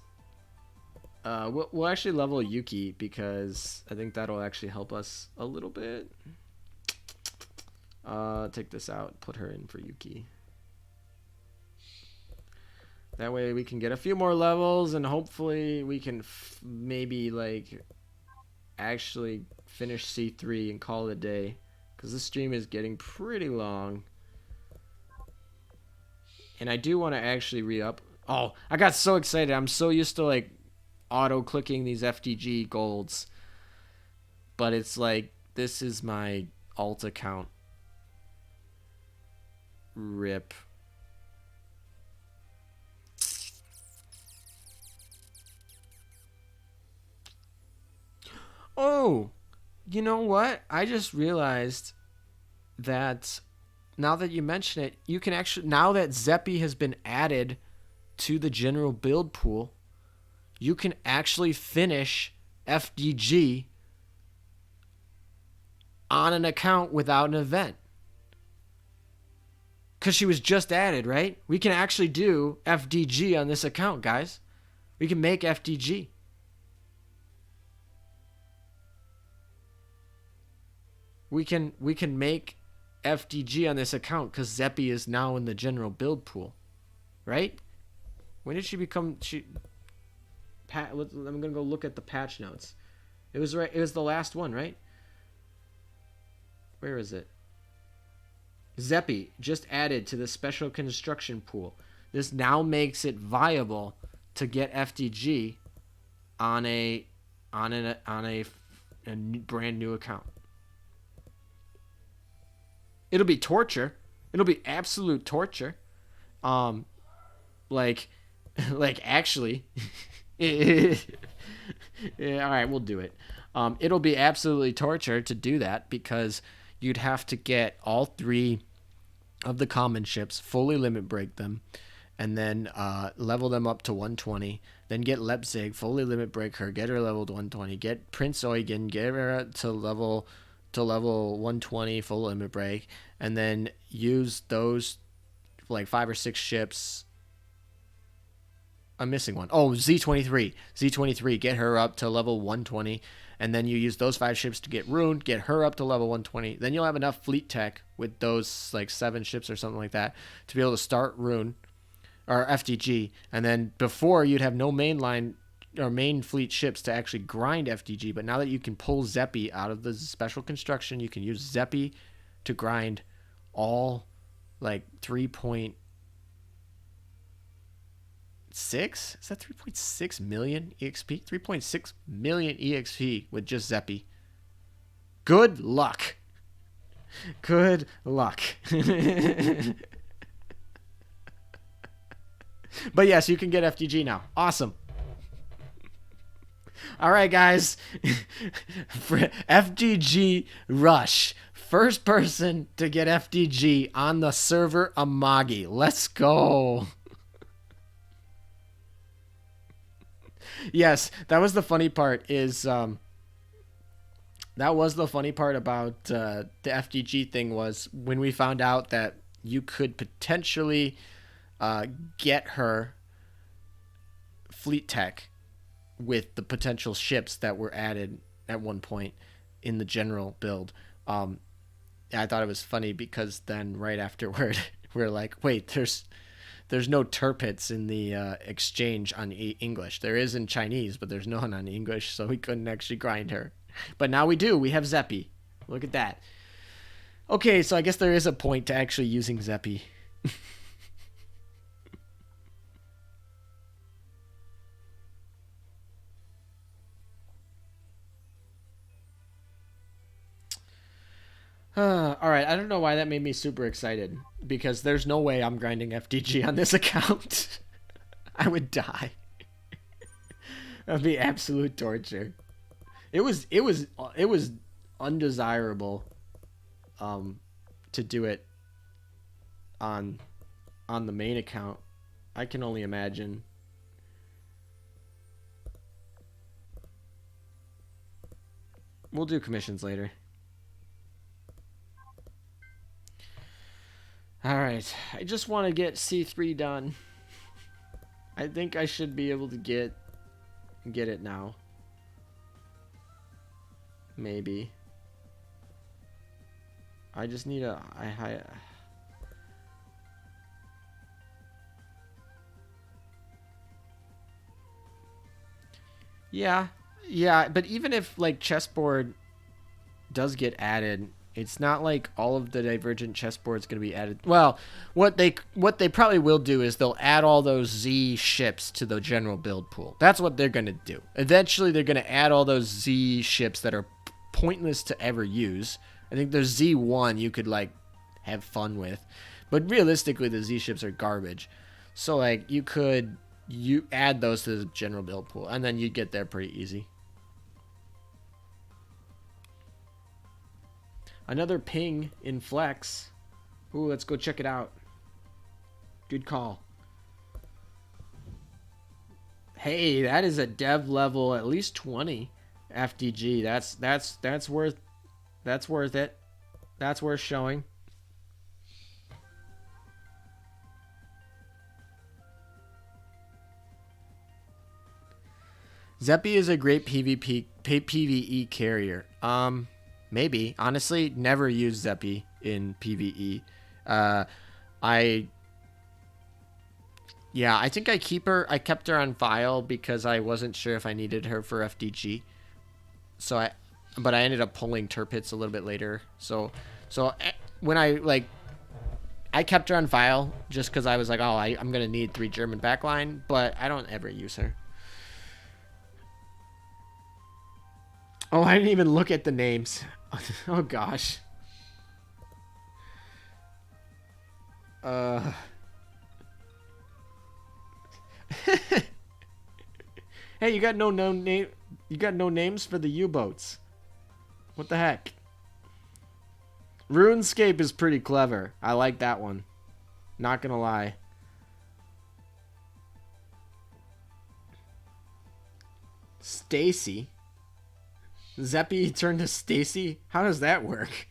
We'll actually level Yuki because I think that'll actually help us a little bit. Take this out, put her in for Yuki. That way we can get a few more levels and hopefully we can maybe like actually finish C3 and call it a day. Because this stream is getting pretty long. And I do want to actually re-up. Oh, I got so excited. I'm so used to like auto-clicking these FTG golds. But it's like, this is my alt account. Rip. Oh, you know what? I just realized that now that you mention it, you can actually, now that Zeppy has been added to the general build pool, you can actually finish FDG on an account without an event. Because she was just added, right? We can actually do FDG on this account, guys. We can make FDG. We can make FDG on this account because Zeppy is now in the general build pool, right? When did she become? I'm gonna go look at the patch notes. It was right. It was the last one, right? Where is it? Zeppy just added to the special construction pool. This now makes it viable to get FDG on a brand new account. It'll be torture. It'll be absolute torture. Like actually, yeah, all right, we'll do it. It'll be absolutely torture to do that because you'd have to get all 3 of the common ships, fully limit break them, and then level them up to 120. Then get Leipzig, fully limit break her, get her leveled 120. Get Prince Eugen, get her to level 120, full limit break, and then use those like 5 or 6 ships. I'm missing one. Oh, Z23, get her up to level 120. And then you use those 5 ships to get Rune, get her up to level 120. Then you'll have enough fleet tech with those like 7 ships or something like that to be able to start Rune or FDG. And then before you'd have no mainline or main fleet ships to actually grind FDG. But now that you can pull Zeppy out of the special construction, you can use Zeppy to grind all like 3.6. Is that 3.6 million EXP? 3.6 million EXP with just Zeppy. Good luck. Good luck. But yes, you can get FDG now. Awesome. All right, guys. FDG Rush. First person to get FDG on the server Amagi. Let's go. Yes, that was the funny part is that was the funny part about the FDG thing was when we found out that you could potentially get her fleet tech with the potential ships that were added at one point in the general build. I thought it was funny because then right afterward we're like, wait, there's no Tirpitz in the exchange on English. There is in Chinese, but there's none on English, so we couldn't actually grind her. But now we do. We have Zeppy. Look at that. Okay, so I guess there is a point to actually using Zeppy. All right, I don't know why that made me super excited because there's no way I'm grinding FDG on this account. I would die. That'd be absolute torture. It was undesirable to do it on the main account. I can only imagine. We'll do commissions later. Alright, I just want to get C3 done. I think I should be able to get it now. Maybe. I just need a... Yeah, but even if like chessboard does get added, it's not like all of the divergent chessboard is going to be added. Well, what they probably will do is they'll add all those Z ships to the general build pool. That's what they're going to do. Eventually, they're going to add all those Z ships that are pointless to ever use. I think there's Z1 you could like have fun with, but realistically, the Z ships are garbage. So like you add those to the general build pool, and then you get there pretty easy. Another ping in Flex. Ooh, let's go check it out. Good call. Hey, that is a dev level at least 20 FDG. That's worth it. That's worth showing. Zeppy is a great PvE carrier. Maybe. Honestly, never used Zeppy in PvE. Uh, I Yeah, I think I kept her on file because I wasn't sure if I needed her for FDG. So but I ended up pulling Turpits a little bit later. So when I kept her on file just because I was like, oh, I'm gonna need 3 German backline, but I don't ever use her. Oh, I didn't even look at the names. Oh gosh. Uh. Hey, you got no name. You got no names for the U-boats. What the heck? RuneScape is pretty clever. I like that one. Not gonna lie. Stacy. Zeppy turned to Stacy? How does that work?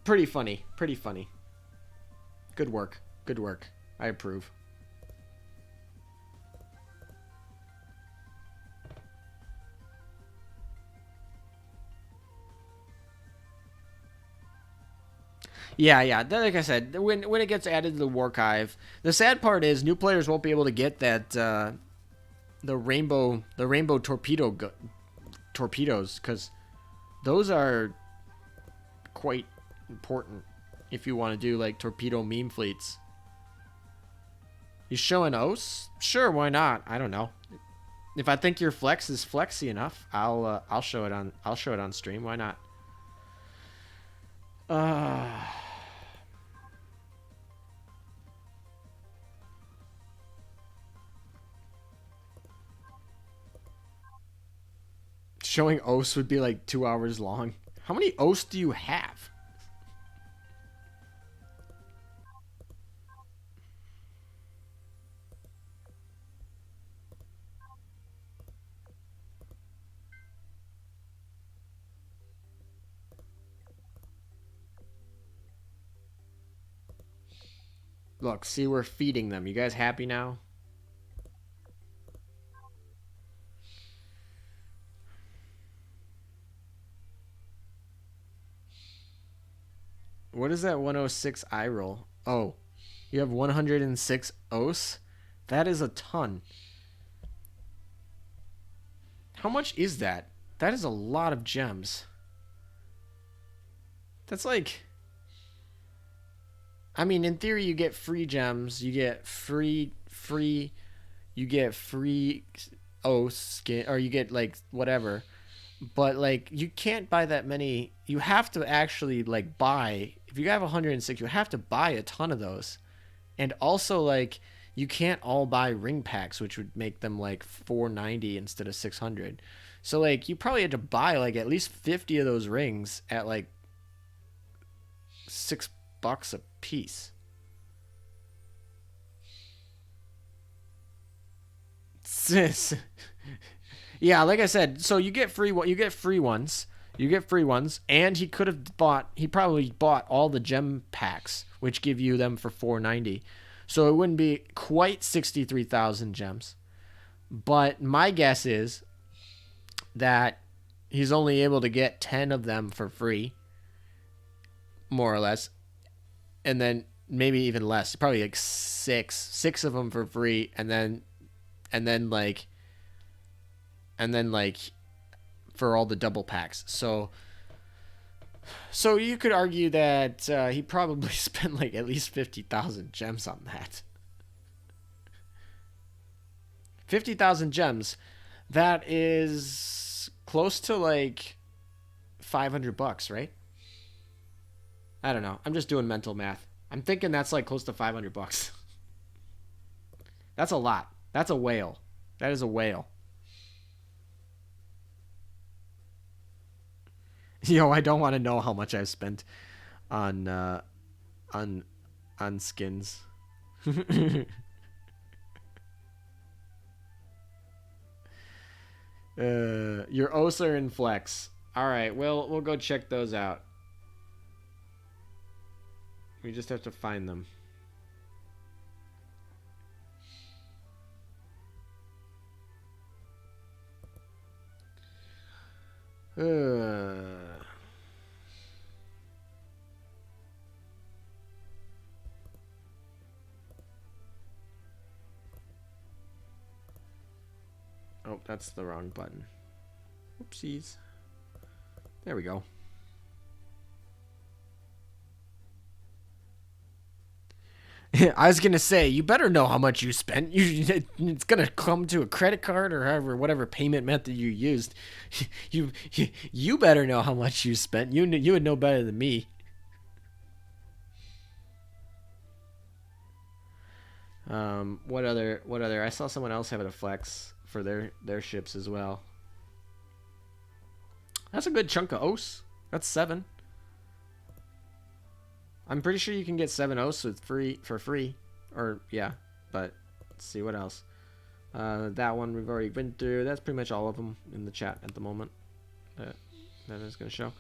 Pretty funny. Pretty funny. Good work. Good work. I approve. Yeah, yeah. Like I said, when it gets added to the Warchive, the sad part is new players won't be able to get that the rainbow torpedoes because those are quite important if you want to do like torpedo meme fleets. You showing OS? Sure, why not? I don't know. If I think your flex is flexy enough, I'll show it on stream. Why not? Uh Showing OS would be like 2 hours long. How many OS do you have? Look, see, we're feeding them. You guys happy now? What is that 106 eye roll? Oh, you have 106 OS? That is a ton. How much is that? That is a lot of gems. That's like, I mean, in theory, you get free gems. You get free O skin, or you get like whatever. But like, you can't buy that many. You have to actually like buy. If you have 106, you have to buy a ton of those. And also like, you can't all buy ring packs, which would make them like 490 instead of 600. So like, you probably had to buy like at least 50 of those rings at like $6 a piece. Yeah, like I said, so you get free ones. You get free ones, and he probably bought all the gem packs, which give you them for 490. So it wouldn't be quite 63,000 gems. But my guess is that he's only able to get 10 of them for free, more or less, and then maybe even less, probably like six of them for free, and then like and then like for all the double packs. So you could argue that he probably spent like at least 50,000 gems on that. 50,000 gems. That is close to like $500, right? I don't know. I'm just doing mental math. I'm thinking that's like close to $500. That's a lot. That's a whale. That is a whale. Yo, I don't want to know how much I've spent on on on skins. Your Osa and Flex. All right, we'll go check those out. We just have to find them. Oh, that's the wrong button. Oopsies. There we go. I was gonna say, you better know how much you spent. It's gonna come to a credit card or however, whatever payment method you used. You better know how much you spent. You would know better than me. What other? What other? I saw someone else having a flex for their ships as well. That's a good chunk of os. That's 7. I'm pretty sure you can get 7 os with for free, or yeah. But let's see what else. That one we've already been through. That's pretty much all of them in the chat at the moment. That is gonna show.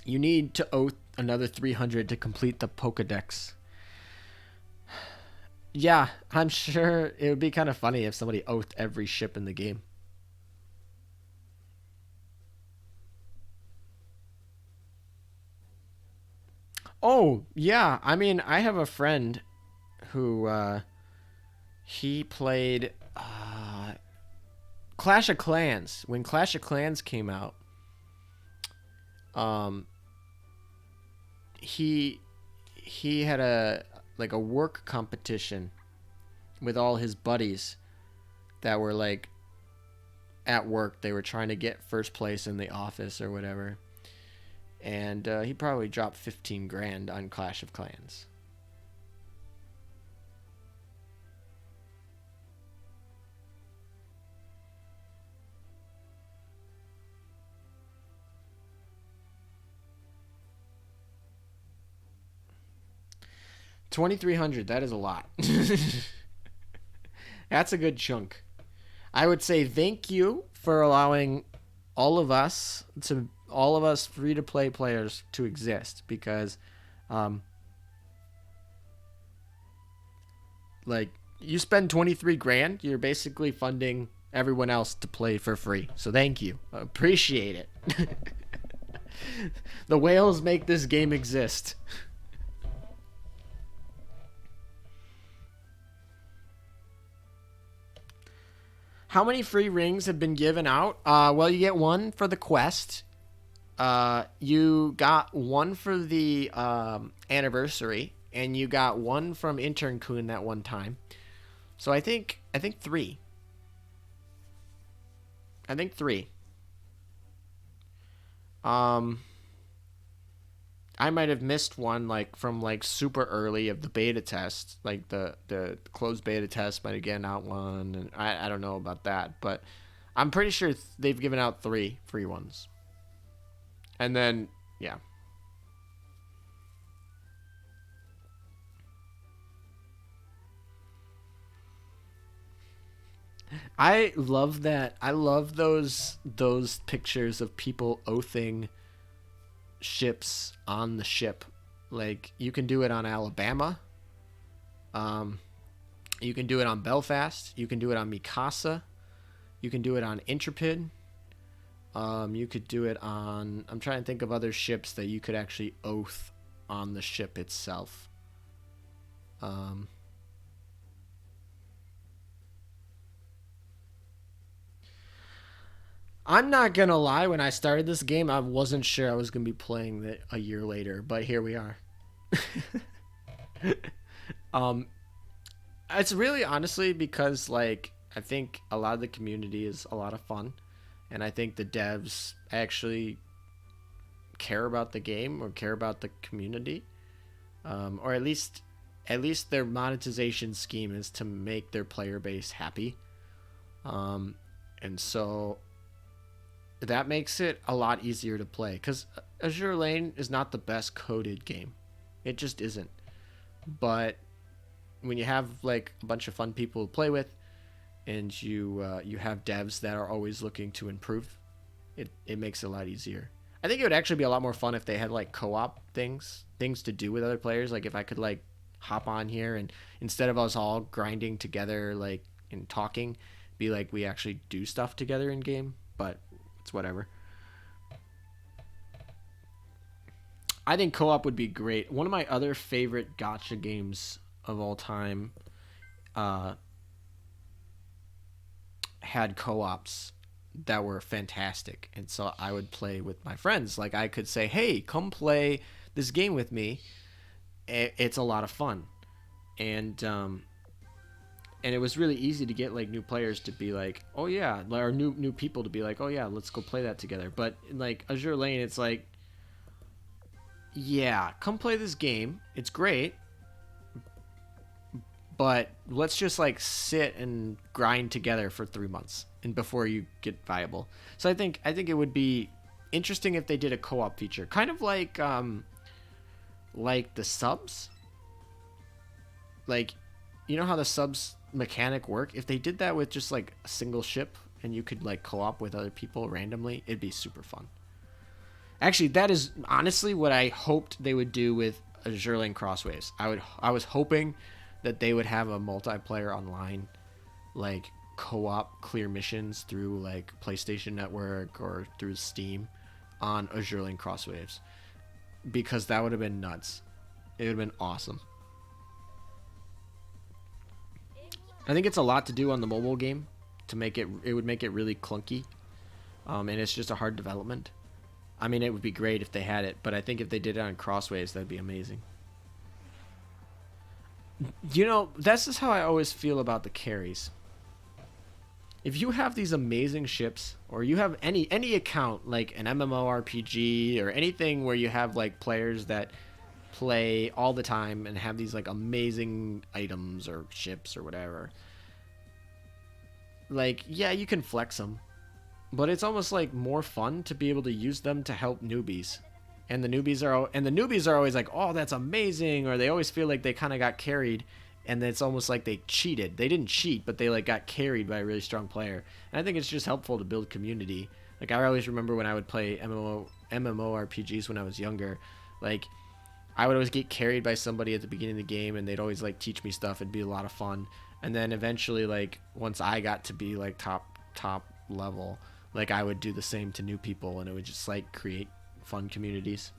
You need to oath another 300 to complete the Pokedex. Yeah, I'm sure it would be kind of funny if somebody oathed every ship in the game. Oh, yeah. I mean, I have a friend who he played Clash of Clans. When Clash of Clans came out, um he had a like a work competition with all his buddies that were like at work. They were trying to get first place in the office or whatever, and he probably dropped 15 grand on Clash of Clans. $2,300. That is a lot. That's a good chunk. I would say thank you for allowing all of us free to play players to exist, because um like you spend 23 grand, you're basically funding everyone else to play for free. So thank you. I appreciate it. The whales make this game exist. How many free rings have been given out? Well, you get one for the quest. You got one for the anniversary, and you got one from Intern Kun that one time. So I think 3. I think 3. Um, I might have missed one like from like super early of the beta test, like the closed beta test might have given out one, and I don't know about that, but I'm pretty sure they've given out 3 free ones, and then yeah, I love that. I love those pictures of people oathing ships on the ship. Like you can do it on Alabama. Um, you can do it on Belfast. You can do it on Mikasa. You can do it on Intrepid. You could do it on. I'm trying to think of other ships that you could actually oath on the ship itself. Um, I'm not gonna lie. When I started this game, I wasn't sure I was gonna be playing it a year later, but here we are. um, it's really honestly because like I think a lot of the community is a lot of fun, and I think the devs actually care about the game or care about the community, or at least their monetization scheme is to make their player base happy. Um, And so that makes it a lot easier to play because Azure Lane is not the best coded game. It just isn't. But when you have like a bunch of fun people to play with, and you have devs that are always looking to improve, it makes it a lot easier. I think it would actually be a lot more fun if they had like co-op things to do with other players. Like if I could like hop on here and instead of us all grinding together like and talking, be like we actually do stuff together in game. But it's whatever. I think co-op would be great. One of my other favorite gotcha games of all time uh, had co-ops that were fantastic, and so I would play with my friends. Like I could say, "Hey, come play this game with me. It's a lot of fun," and and it was really easy to get like new players to be like, "Oh yeah," or new people to be like, "Oh yeah, let's go play that together." But in like Azure Lane, it's like, "Yeah, come play this game. It's great." But let's just like sit and grind together for 3 months and before you get viable. So I think it would be interesting if they did a co-op feature, kind of like the subs. Like, you know how the subs mechanic work? If they did that with just like a single ship and you could like co-op with other people randomly, it'd be super fun. Actually, that is honestly what I hoped they would do with Azure Lane Crosswaves. I was hoping that they would have a multiplayer online like co-op clear missions through like PlayStation Network or through Steam on Azure Lane Crosswaves, because that would have been nuts. It would have been awesome. I think it's a lot to do on the mobile game to make it. It would make it really clunky, and it's just a hard development. I mean, it would be great if they had it, but I think if they did it on Crosswaves, that'd be amazing. You know, that's just how I always feel about the carries. If you have these amazing ships, or you have any account like an MMORPG or anything where you have like players that play all the time and have these like amazing items or ships or whatever, like yeah, you can flex them, but it's almost like more fun to be able to use them to help newbies. And the newbies are always like, "Oh, that's amazing," or they always feel like they kind of got carried, and it's almost like they cheated. They didn't cheat, but they like got carried by a really strong player. And I think it's just helpful to build community. Like I always remember when I would play MMORPGs when I was younger, like I would always get carried by somebody at the beginning of the game, and they'd always like teach me stuff. It'd be a lot of fun. And then eventually, like once I got to be like top level, like I would do the same to new people, and it would just like create fun communities.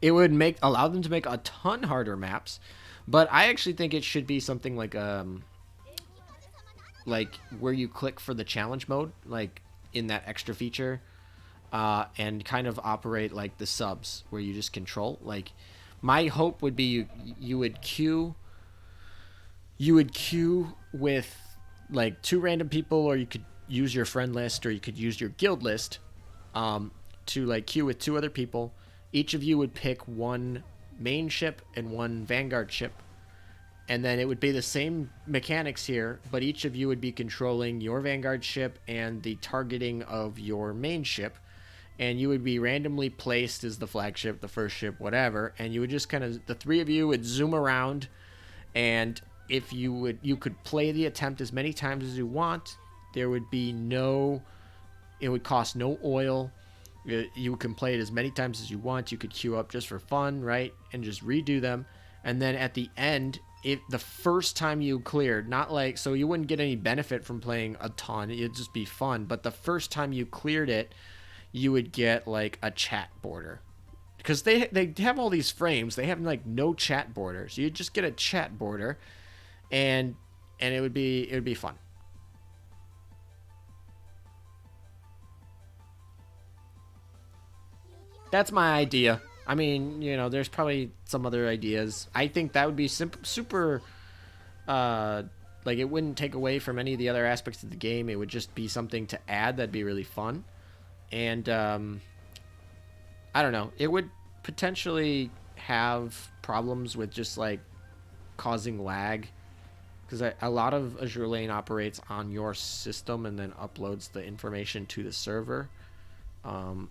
It would make allow them to make a ton harder maps, but I actually think it should be something like where you click for the challenge mode, like in that extra feature, and kind of operate like the subs where you just control. Like my hope would be you would queue with like two random people, or you could use your friend list, or you could use your guild list, to like queue with two other people. Each of you would pick one main ship and one vanguard ship, and then it would be the same mechanics here, but each of you would be controlling your vanguard ship and the targeting of your main ship, and you would be randomly placed as the flagship, the first ship, whatever, and you would just kind of, the three of you would zoom around, and if you could play the attempt as many times as you want. There would be no, it would cost no oil. You can play it as many times as you want. You could queue up just for fun, right? And just redo them. And then at the end, if the first time you cleared, not like, so you wouldn't get any benefit from playing a ton, it'd just be fun. But the first time you cleared it, you would get like a chat border. Because they have all these frames, they have like no chat borders. You just get a chat border, and it would be fun. That's my idea. I mean, there's probably some other ideas. I think that would be super. Uh, like it wouldn't take away from any of the other aspects of the game. It would just be something to add that'd be really fun. And I don't know. It would potentially have problems with just like causing lag because a lot of Azure Lane operates on your system and then uploads the information to the server. Um,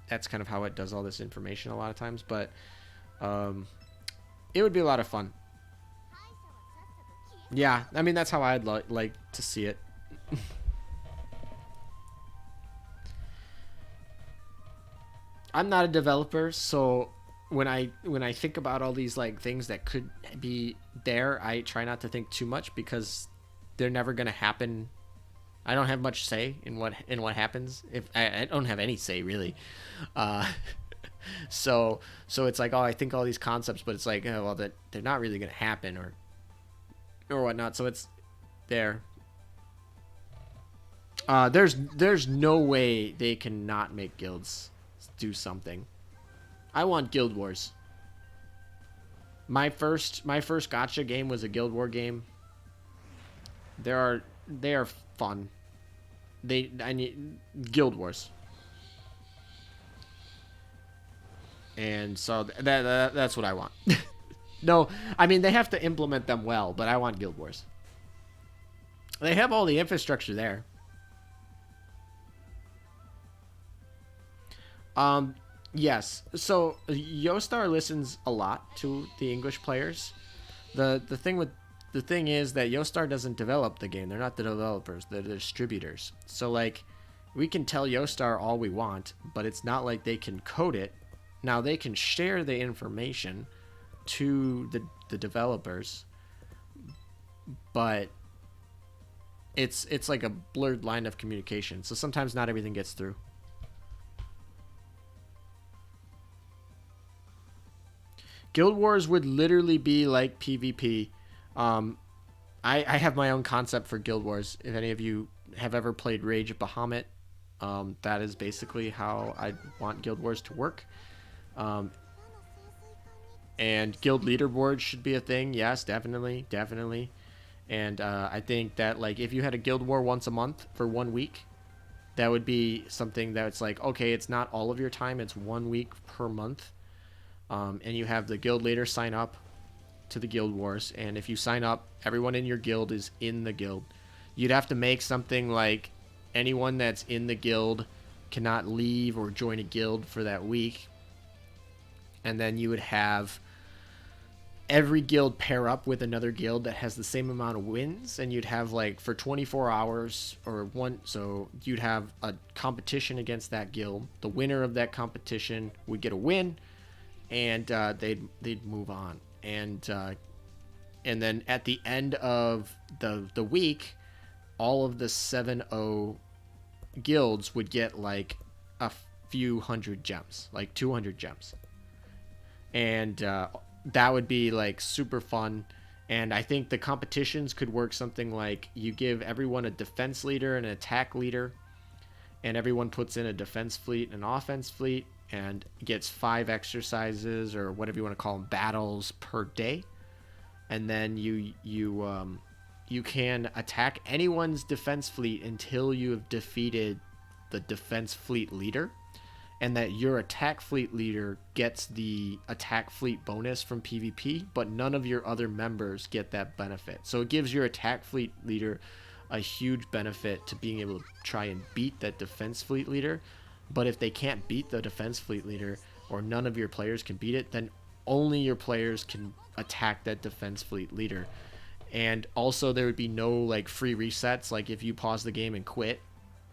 that's kind of how it does all this information a lot of times, but um, it would be a lot of fun. Yeah, I mean, that's how I'd like to see it. I'm not a developer, so when I think about all these like things that could be there, I try not to think too much because they're never gonna happen. I don't have much say in what happens. If I don't have any say really, uh, so it's like, oh, I think all these concepts, but it's like, oh, well, that they're not really gonna happen or whatnot. So it's there. There's no way they cannot make guilds do something. I want Guild Wars. My first gotcha game was a Guild War game. They are fun. I need Guild Wars. And so that's what I want. No, I mean they have to implement them well, but I want Guild Wars. They have all the infrastructure there. Um, yes. So Yostar listens a lot to the English players. The thing is that Yostar doesn't develop the game. They're not the developers. They're the distributors. So like, we can tell Yostar all we want, but it's not like they can code it. Now they can share the information to the developers, but it's like a blurred line of communication. So sometimes not everything gets through. Guild Wars would literally be like PvP. Um, I have my own concept for Guild Wars. If any of you have ever played Rage of Bahamut, that is basically how I want Guild Wars to work. Um, and guild leaderboards should be a thing. Yes, definitely, definitely. And I think that like if you had a guild war once a month for 1 week, that would be something that's like, okay, it's not all of your time, it's 1 week per month. And you have the guild leader sign up to the guild wars, and if you sign up, everyone in your guild is in the guild. You'd have to make something like anyone that's in the guild cannot leave or join a guild for that week. And then you would have every guild pair up with another guild that has the same amount of wins, and you'd have like for 24 hours or one, so you'd have a competition against that guild. The winner of that competition would get a win, and they'd move on. And then at the end of the week, all of the 7-0 guilds would get like a few hundred gems, like 200 gems. And that would be like super fun. And I think the competitions could work something like you give everyone a defense leader and an attack leader, and everyone puts in a defense fleet and an offense fleet and gets 5 exercises or whatever you want to call them, battles per day. And then you can attack anyone's defense fleet until you have defeated the defense fleet leader, and that your attack fleet leader gets the attack fleet bonus from PvP, but none of your other members get that benefit. So it gives your attack fleet leader a huge benefit to being able to try and beat that defense fleet leader. But if they can't beat the defense fleet leader, or none of your players can beat it, then only your players can attack that defense fleet leader. And also there would be no like free resets. Like if you pause the game and quit,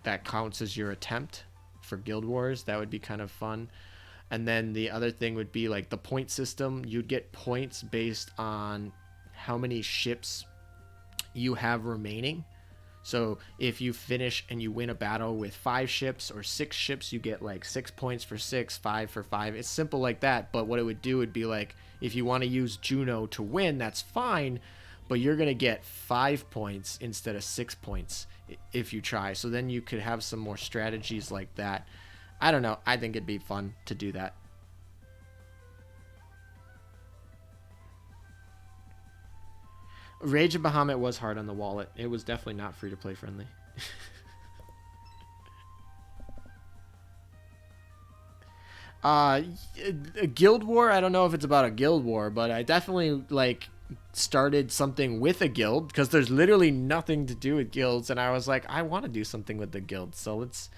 that counts as your attempt for Guild Wars. That would be kind of fun. And then the other thing would be like the point system. You'd get points based on how many ships you have remaining. So if you finish and you win a battle with 5 ships or 6 ships, you get like 6 points for 6, 5 for 5. It's simple like that. But what it would do would be like, if you want to use Juno to win, that's fine, but you're going to get 5 points instead of 6 points if you try. So then you could have some more strategies like that. I don't know. I think it'd be fun to do that. Rage of Bahamut was hard on the wallet. It was definitely not free to play friendly. A guild war, I don't know if it's about a guild war, but I definitely like started something with a guild because there's literally nothing to do with guilds, and I was like, I want to do something with the guild, so let's.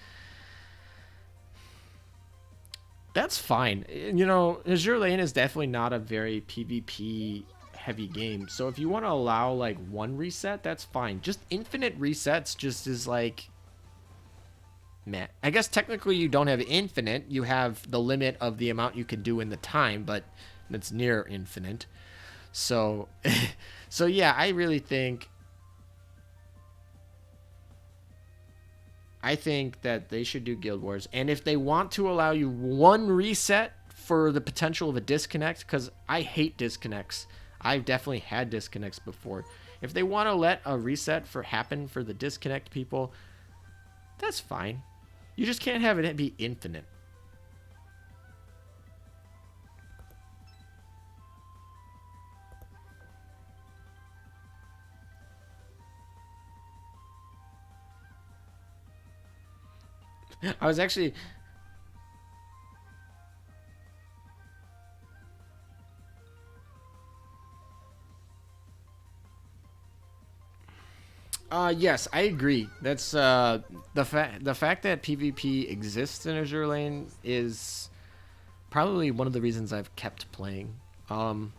That's fine. You know, Azure Lane is definitely not a very PvP heavy game. So if you want to allow like one reset, that's fine. Just infinite resets just is like meh. I guess technically you don't have infinite. You have the limit of the amount you can do in the time, but that's near infinite. So so yeah, I think that they should do Guild Wars. And if they want to allow you one reset for the potential of a disconnect, because I hate disconnects. I've definitely had disconnects before. If they want to let a reset for happen for the disconnect people, that's fine. You just can't have it be infinite. I was actually yes, I agree. That's the fact that PvP exists in Azure Lane is probably one of the reasons I've kept playing. Um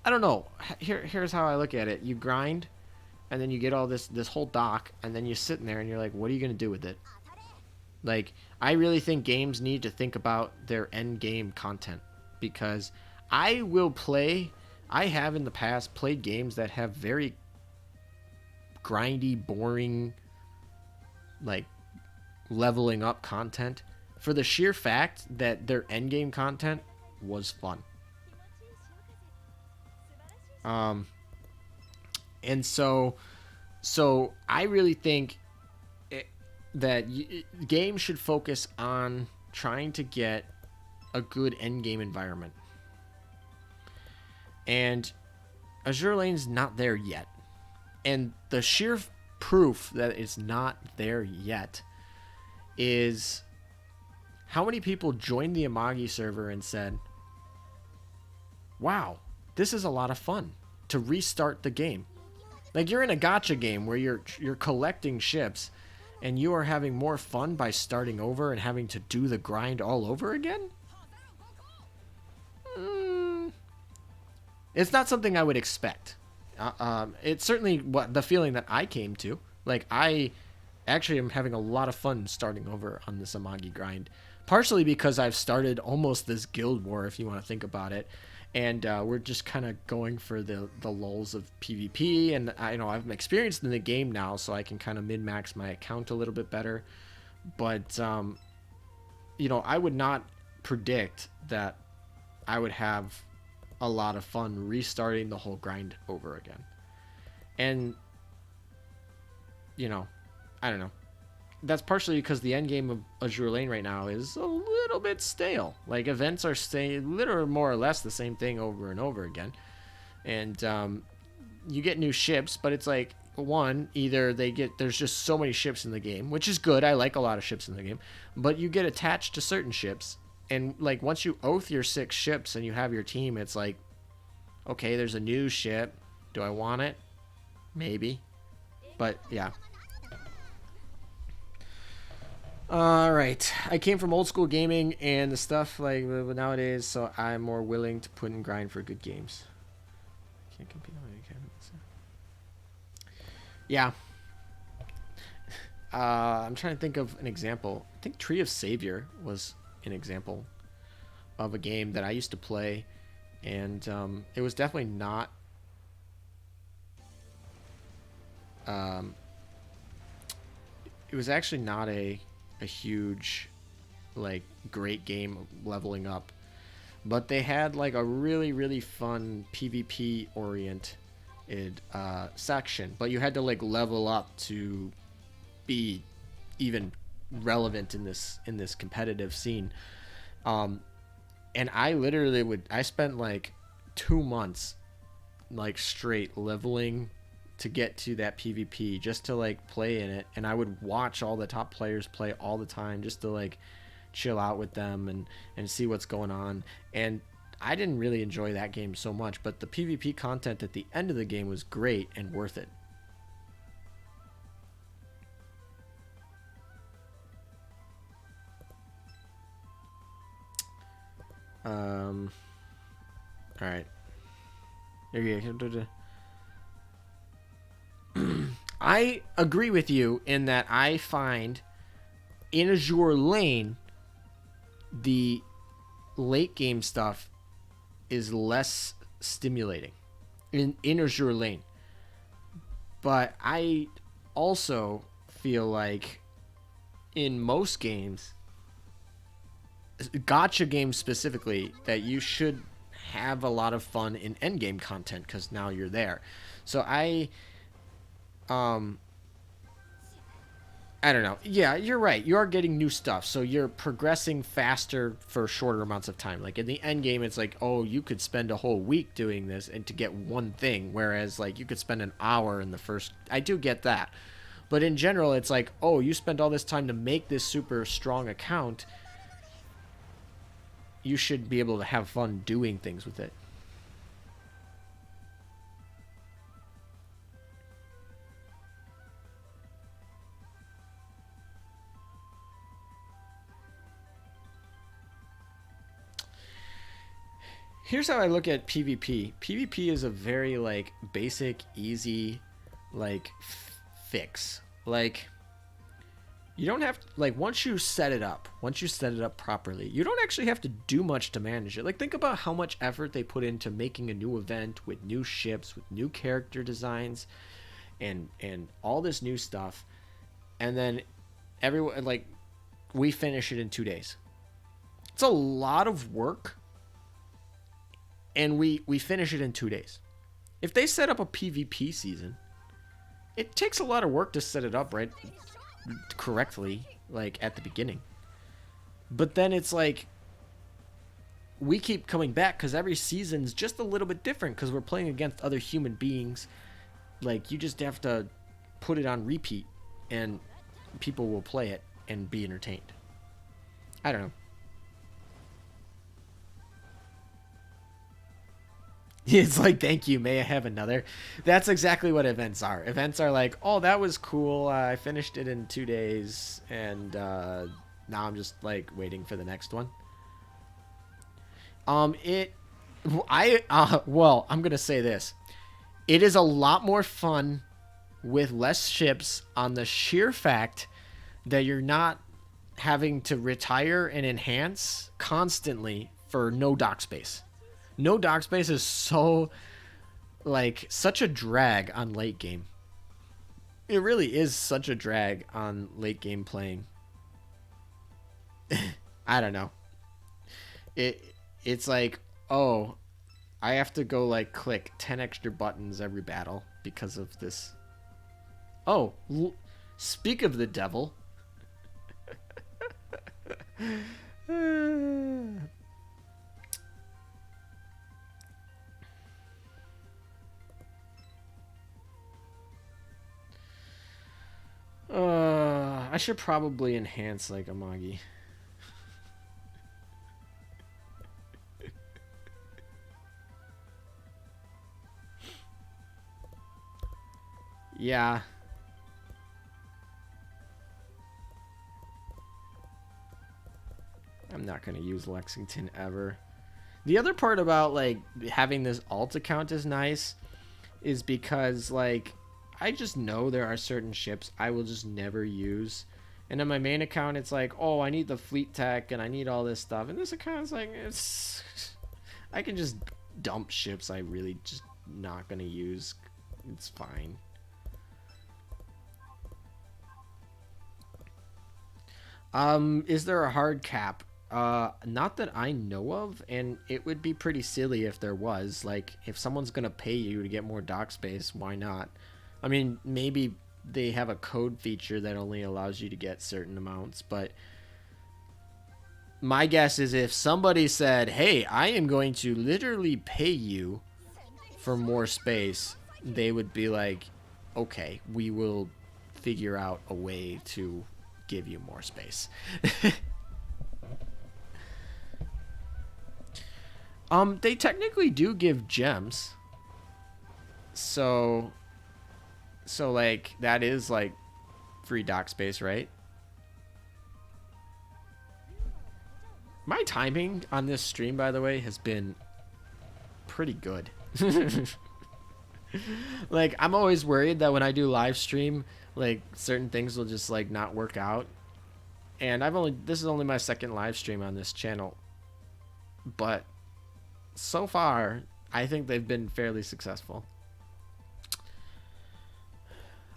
I don't know. Here's how I look at it. You grind and then you get all this whole dock, and then you're sitting there and you're like, what are you going to do with it? Like, I really think games need to think about their end game content, because I will play. I have in the past played games that have very grindy, boring, like leveling up content for the sheer fact that their end game content was fun. Um, and so I really think it, that games should focus on trying to get a good end game environment. And Azure Lane's not there yet. And the sheer proof that it's not there yet is how many people joined the Amagi server and said, wow, this is a lot of fun to restart the game. Like, you're in a gacha game where you're collecting ships and you are having more fun by starting over and having to do the grind all over again? Mm, it's not something I would expect. It's certainly what the feeling that I came to. Like, I actually am having a lot of fun starting over on this Amagi grind. Partially because I've started almost this guild war, if you want to think about it. And we're just kind of going for the lulls of PvP. And I'm experienced in the game now, so I can kind of min-max my account a little bit better. But, I would not predict that I would have a lot of fun restarting the whole grind over again. And, I don't know. That's partially because the end game of Azure Lane right now is a little bit stale. Like, events are staying literally more or less the same thing over and over again. And you get new ships, but it's like, one, either there's just so many ships in the game, which is good. I like a lot of ships in the game. But you get attached to certain ships. And, like, once you oath your 6 ships and you have your team, it's like, okay, there's a new ship. Do I want it? Maybe. But, yeah. All right. I came from old school gaming and the stuff like nowadays, so I'm more willing to put in grind for good games. Can't compete on any cabinets. Yeah. I'm trying to think of an example. I think Tree of Savior was an example of a game that I used to play, and it was definitely not. Um, it was actually not a huge, like, great game leveling up, but they had like a really really fun PvP oriented section, but you had to like level up to be even relevant in this competitive scene. um and I spent like 2 months like straight leveling to get to that PvP just to like play in it, and I would watch all the top players play all the time just to like chill out with them and see what's going on. And I didn't really enjoy that game so much, but the PvP content at the end of the game was great and worth it. All right. I agree with you in that I find in Azur Lane the late game stuff is less stimulating in Azur Lane. But I also feel like in most games, gacha games specifically, that you should have a lot of fun in endgame content because now you're there. So um I don't know. Yeah, you're right. You are getting new stuff, so you're progressing faster for shorter amounts of time. Like in the end game, it's like, oh, you could spend a whole week doing this and to get one thing, whereas like you could spend an hour in the first. I do get that, but in general, it's like, oh, you spent all this time to make this super strong account. You should be able to have fun doing things with it. Here's how I look at PvP. PvP is a very like basic, easy, like fix. Like you don't have to, like once you set it up properly, you don't actually have to do much to manage it. Like think about how much effort they put into making a new event with new ships, with new character designs, and all this new stuff, and then everyone like we finish it in 2 days. It's a lot of work, and we finish it in 2 days. If they set up a PvP season, it takes a lot of work to set it up right correctly, like at the beginning. But then it's like we keep coming back because every season's just a little bit different because we're playing against other human beings. Like you just have to put it on repeat, and people will play it and be entertained. I don't know. It's like, thank you, may I have another? That's exactly what events are. Events are like, oh, that was cool. I finished it in 2 days, and now I'm just like waiting for the next one. It, well, I'm gonna say this. It is a lot more fun with less ships on the sheer fact that you're not having to retire and enhance constantly for no dock space. No dock space is so like such a drag on late game. It really is such a drag on late game playing. I don't know. It's like, oh, I have to go like click 10 extra buttons every battle because of this. Oh, speak of the devil. I should probably enhance like Amagi. Yeah. I'm not going to use Lexington ever. The other part about like having this alt account is nice is because like I just know there are certain ships I will just never use. And on my main account it's like, oh, I need the fleet tech and I need all this stuff. And this account is like, it's I can just dump ships I really just not going to use. It's fine. Is there a hard cap? Not that I know of, and it would be pretty silly if there was. Like, if someone's gonna pay you to get more dock space, why not? I mean, maybe they have a code feature that only allows you to get certain amounts, but my guess is if somebody said, hey, I am going to literally pay you for more space, they would be like, okay, we will figure out a way to give you more space. They technically do give gems. So like that is like free dock space, right? My timing on this stream, by the way, has been pretty good. Like, I'm always worried that when I do live stream, like certain things will just like not work out. And this is only my second live stream on this channel, but so far I think they've been fairly successful.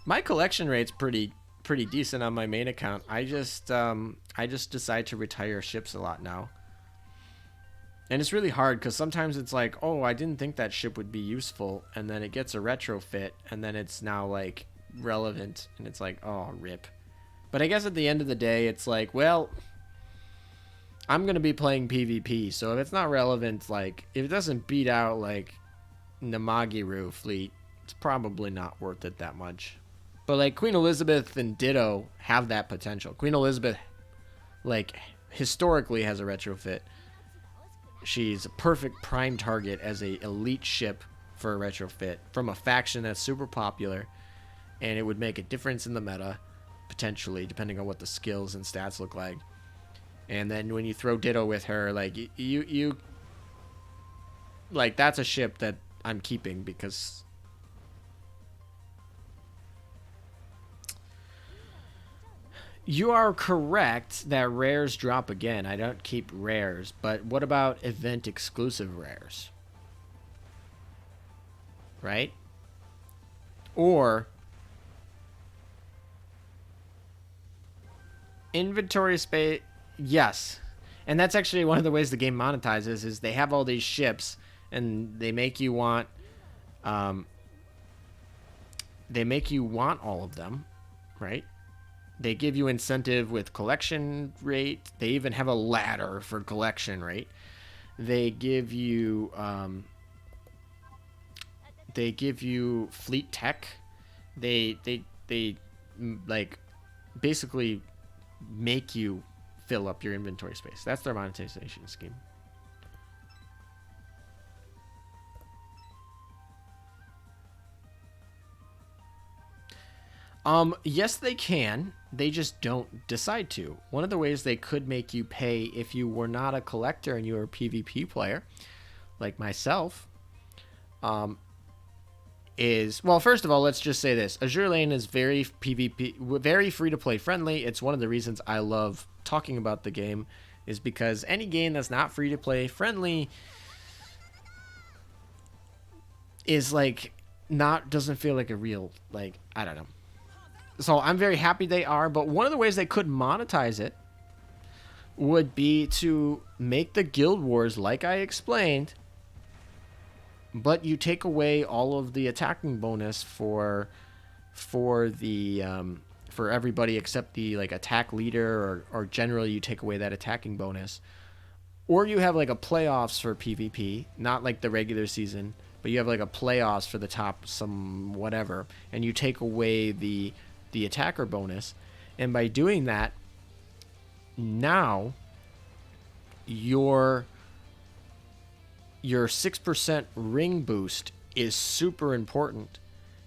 My collection rate's pretty decent on my main account. I just decide to retire ships a lot now. And it's really hard because sometimes it's like, oh, I didn't think that ship would be useful, and then it gets a retrofit, and then it's now like relevant, and it's like, oh, rip. But I guess at the end of the day, it's like, well, I'm gonna be playing PvP, so if it's not relevant, like if it doesn't beat out like Amagi fleet, it's probably not worth it that much. But like Queen Elizabeth and Ditto have that potential. Queen Elizabeth, like, historically has a retrofit. She's a perfect prime target as a elite ship for a retrofit from a faction that's super popular, and it would make a difference in the meta, potentially, depending on what the skills and stats look like. And then when you throw Ditto with her, like, you like, that's a ship that I'm keeping because you are correct that rares drop again. I don't keep rares, but what about event exclusive rares? Right? Or inventory space. Yes. And that's actually one of the ways the game monetizes is they have all these ships and they make you want all of them, right? They give you incentive with collection rate. They even have a ladder for collection rate. They give you fleet tech. They like basically make you fill up your inventory space. That's their monetization scheme. Yes, they can. They just don't decide to. One of the ways they could make you pay if you were not a collector and you were a PvP player, like myself, is, well, first of all, let's just say this. Azur Lane is very PvP, very free-to-play friendly. It's one of the reasons I love talking about the game, is because any game that's not free-to-play friendly is like doesn't feel like a real, like, I don't know. So I'm very happy they are, but one of the ways they could monetize it would be to make the guild wars like I explained, but you take away all of the attacking bonus for everybody except the like attack leader, or generally you take away that attacking bonus. Or you have like a playoffs for PvP, not like the regular season, but you have like a playoffs for the top some whatever, and you take away the attacker bonus. And by doing that, now your 6% ring boost is super important.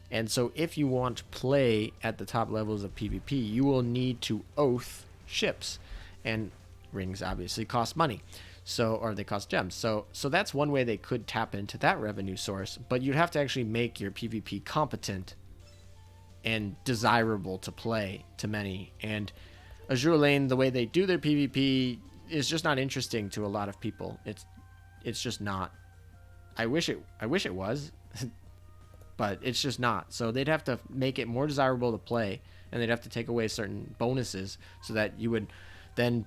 And so if you want to play at the top levels of PvP, you will need to oath ships, and rings obviously cost money. So, or they cost gems. So that's one way they could tap into that revenue source, but you'd have to actually make your PvP competent and desirable to play to many. And Azur Lane, the way they do their PvP is just not interesting to a lot of people. It's just not. I wish it was, but it's just not. So they'd have to make it more desirable to play, and they'd have to take away certain bonuses so that you would then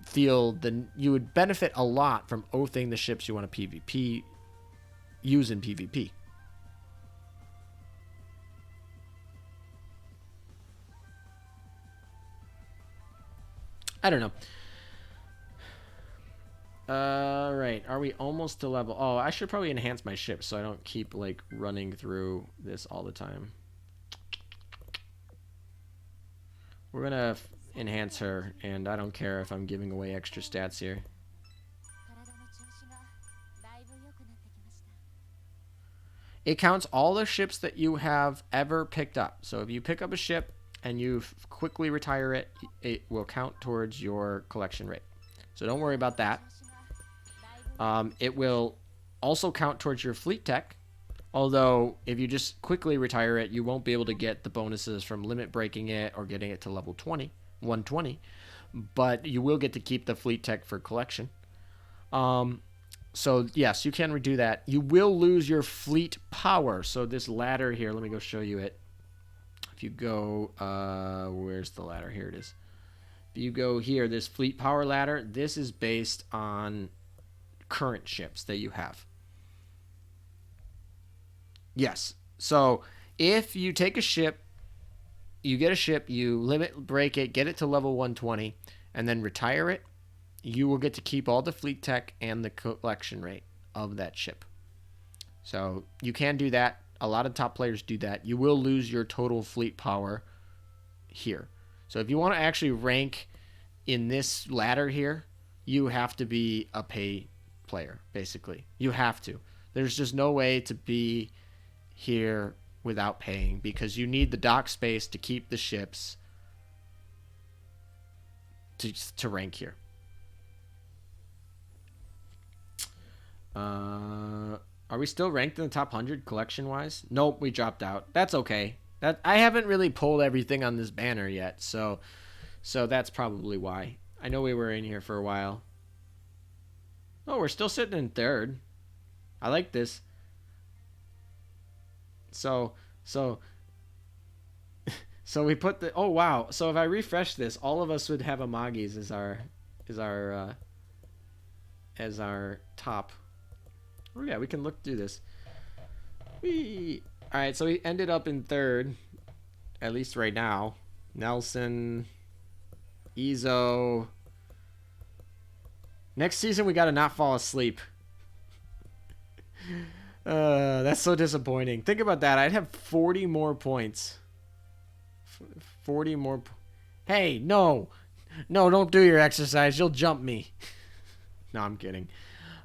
feel you would benefit a lot from oathing the ships you want to PvP use in PvP. I don't know. Right. Are we almost to level? Oh, I should probably enhance my ship so I don't keep like running through this all the time. We're gonna enhance her, and I don't care if I'm giving away extra stats here. It counts all the ships that you have ever picked up. So if you pick up a ship and you quickly retire it, it will count towards your collection rate. So don't worry about that. It will also count towards your fleet tech. Although, if you just quickly retire it, you won't be able to get the bonuses from limit breaking it or getting it to level 120. But you will get to keep the fleet tech for collection. So, yes, you can redo that. You will lose your fleet power. So, this ladder here, let me go show you it. If you go, where's the ladder? Here it is. If you go here, this fleet power ladder, this is based on current ships that you have. Yes. So if you take a ship, you get a ship, you limit break it, get it to level 120, and then retire it, you will get to keep all the fleet tech and the collection rate of that ship. So you can do that. A lot of top players do that. You will lose your total fleet power here. So if you want to actually rank in this ladder here, you have to be a pay player, basically. You have to. There's just no way to be here without paying, because you need the dock space to keep the ships to rank here. Are we still ranked in the top 100 collection wise? Nope, we dropped out. That's okay. That I haven't really pulled everything on this banner yet, so that's probably why. I know we were in here for a while. Oh, we're still sitting in third. I like this. So we put the, oh wow. So if I refresh this, all of us would have Amagis as our top. Oh yeah, we can look through this. All right, so we ended up in third, at least right now. Nelson, Ezo. Next season we gotta not fall asleep. That's so disappointing. Think about that. I'd have 40 more points. 40 more. Hey, no, don't do your exercise. You'll jump me. No, I'm kidding.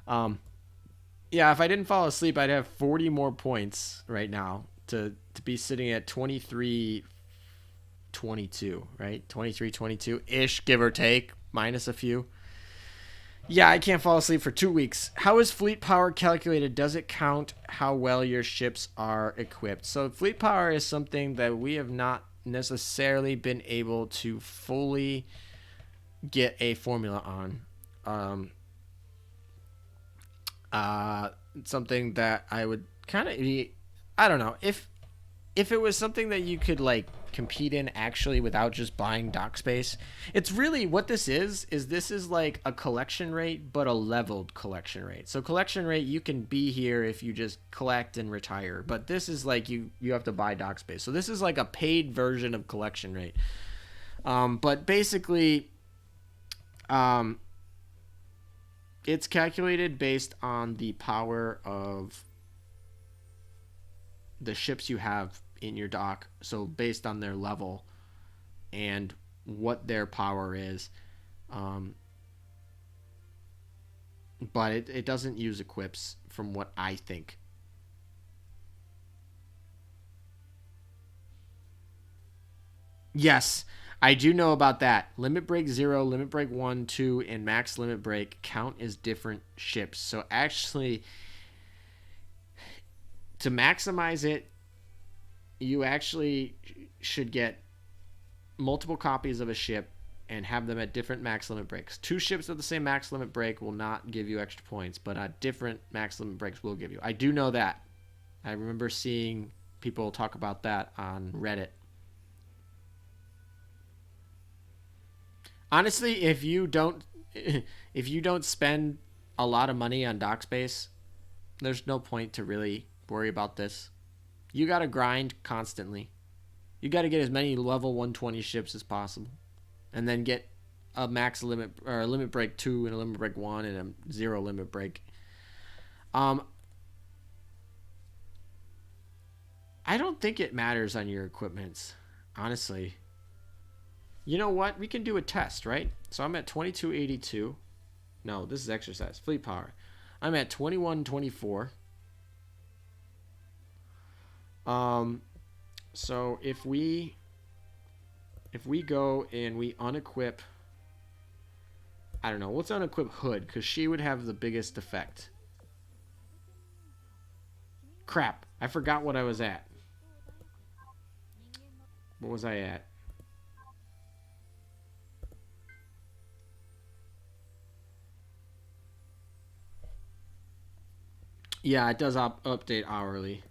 Yeah, if I didn't fall asleep, I'd have 40 more points right now to be sitting at 23-22, right? 23-22-ish, give or take, minus a few. Yeah, I can't fall asleep for 2 weeks. How is fleet power calculated? Does it count how well your ships are equipped? So fleet power is something that we have not necessarily been able to fully get a formula on. Something that I would kind of, I don't know, if it was something that you could like compete in actually without just buying dock space. It's really what this is this is like a collection rate, but a leveled collection rate. So collection rate, you can be here if you just collect and retire, but this is like you have to buy dock space. So this is like a paid version of collection rate. But basically, it's calculated based on the power of the ships you have in your dock. So based on their level and what their power is. But it doesn't use equips from what I think. Yes, I do know about that. Limit break 0, limit break 1, 2, and max limit break count as different ships. So actually, to maximize it, you actually should get multiple copies of a ship and have them at different max limit breaks. 2 ships at the same max limit break will not give you extra points, but different max limit breaks will give you. I do know that. I remember seeing people talk about that on Reddit. Honestly, if you don't spend a lot of money on dock space, there's no point to really worry about this. You got to grind constantly. You got to get as many level 120 ships as possible, and then get a max limit or a limit break 2 and a limit break 1 and a 0 limit break. I don't think it matters on your equipments, honestly. You know what? We can do a test, right? So I'm at 2282. No, this is exercise. Fleet power. I'm at 2124. Um, so if we go and we unequip, I don't know, let's unequip Hood because she would have the biggest effect. Crap, I forgot what I was at. What was I at? Yeah, it does update hourly.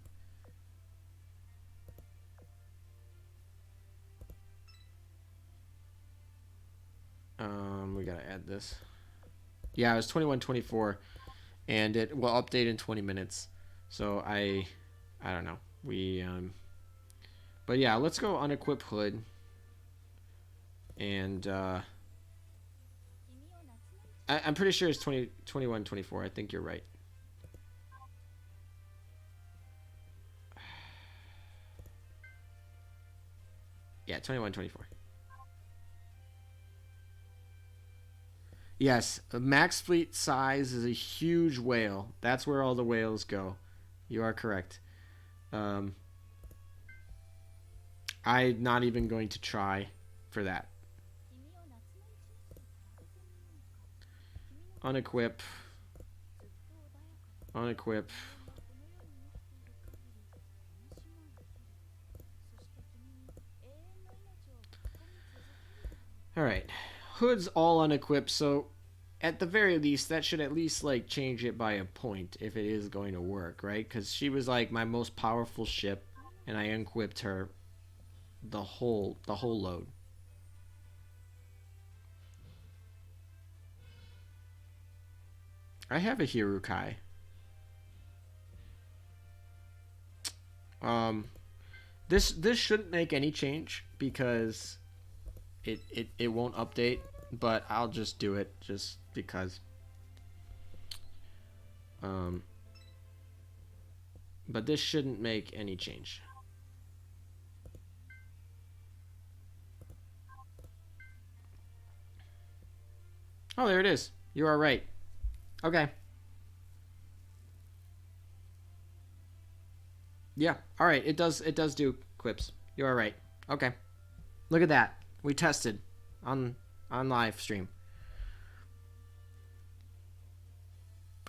We gotta add this. Yeah, it was 21:24, and it will update in 20 minutes. So I don't know. But yeah, let's go unequip Hood, and I'm pretty sure it's 21:24. I think you're right. Yeah, 21:24. Yes, a max fleet size is a huge whale. That's where all the whales go. You are correct. Um, I'm not even going to try for that. Unequip. Unequip. All right. Hood's all unequipped, so at the very least, that should at least like change it by a point if it is going to work, right? Because she was like my most powerful ship, and I unequipped her the whole load. I have a Hirukai. Um, this shouldn't make any change because it won't update, but I'll just do it just because. Um, but this shouldn't make any change. Oh, there it is. You are right. Okay. Yeah. All right. It does do quips. You are right. Okay. Look at that. We tested on on live stream.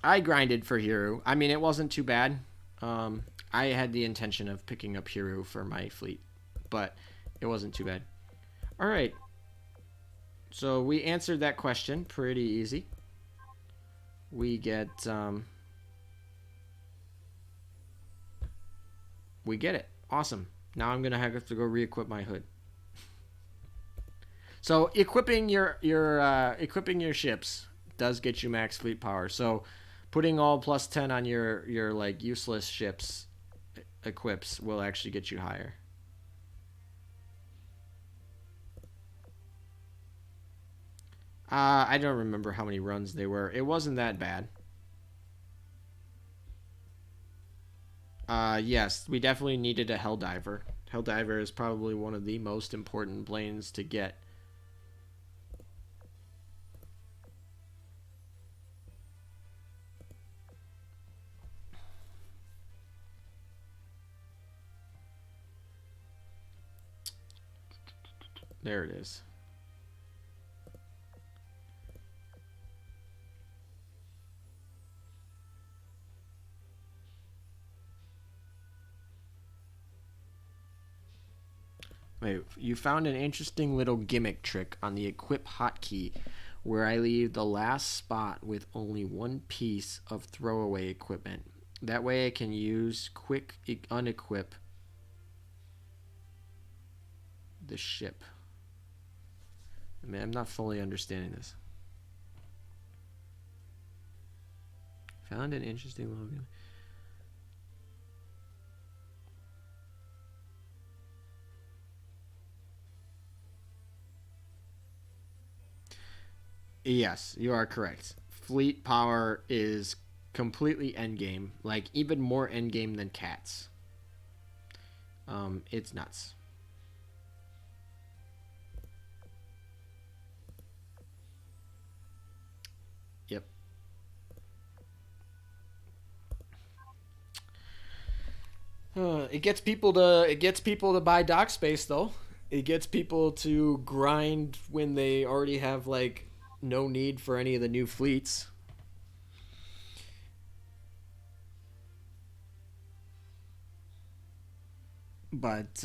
I grinded for Hero. I mean, it wasn't too bad. I had the intention of picking up Hero for my fleet, but it wasn't too bad. All right. So we answered that question pretty easy. We get we get it. Awesome. Now I'm gonna have to go re-equip my hood. So equipping your ships does get you max fleet power. So putting all plus 10 on your like useless ships equips will actually get you higher. I don't remember how many runs they were. It wasn't that bad. Yes, we definitely needed a Helldiver. Helldiver is probably one of the most important planes to get. There it is. Wait, you found an interesting little gimmick trick on the equip hotkey where I leave the last spot with only one piece of throwaway equipment. That way I can use quick unequip the ship. I mean, I'm not fully understanding this. Found an interesting little gimmick. Yes, you are correct. Fleet power is completely endgame, like even more endgame than cats. It's nuts. Yep. It gets people to buy dock space though. It gets people to grind when they already have like no need for any of the new fleets. But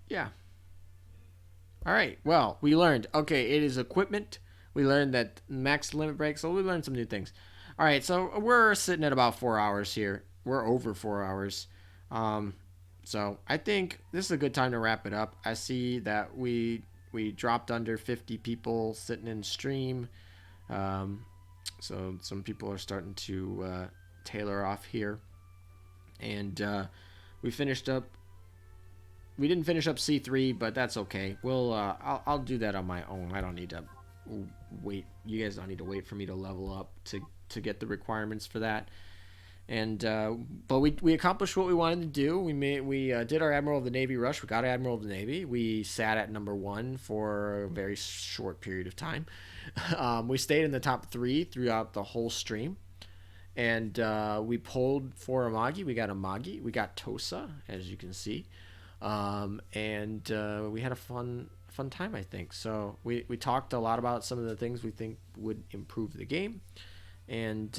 yeah. All right. Well, we learned. Okay, it is equipment. We learned that max limit break. So we learned some new things. All right. So we're sitting at about 4 hours here. We're over 4 hours. Um, so I think this is a good time to wrap it up. I see that we dropped under 50 people sitting in stream. Um, so some people are starting to tailor off here, and we finished up. We didn't finish up C3, but that's okay. I'll do that on my own. I don't need to wait. You guys don't need to wait for me to level up to get the requirements for that. And but we accomplished what we wanted to do. We did our Admiral of the Navy rush. We got Admiral of the Navy. We sat at number one for a very short period of time. We stayed in the top three throughout the whole stream, and we pulled for Amagi. We got Amagi. We got Tosa, as you can see, and we had a fun time. I think so. We talked a lot about some of the things we think would improve the game, and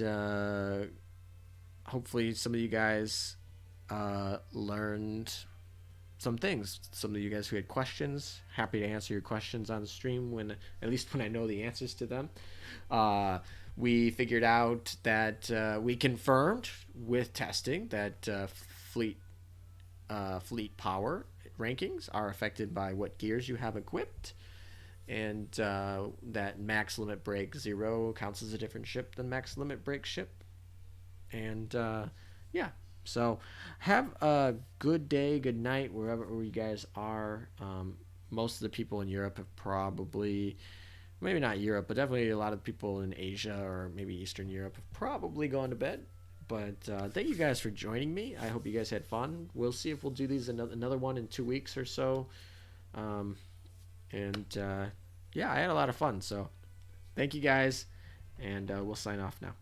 hopefully some of you guys learned some things. Some of you guys who had questions, happy to answer your questions on the stream when at least when I know the answers to them. Uh, we figured out that we confirmed with testing that fleet fleet power rankings are affected by what gears you have equipped, and that max limit break 0 counts as a different ship than max limit break ship. And yeah, so have a good day, good night, wherever you guys are. Most of the people in Europe have probably, maybe not Europe, but definitely a lot of people in Asia or maybe Eastern Europe have probably gone to bed. But thank you guys for joining me. I hope you guys had fun. We'll see if we'll do these another one in 2 weeks or so. Um, and yeah, I had a lot of fun. So thank you guys, and we'll sign off now.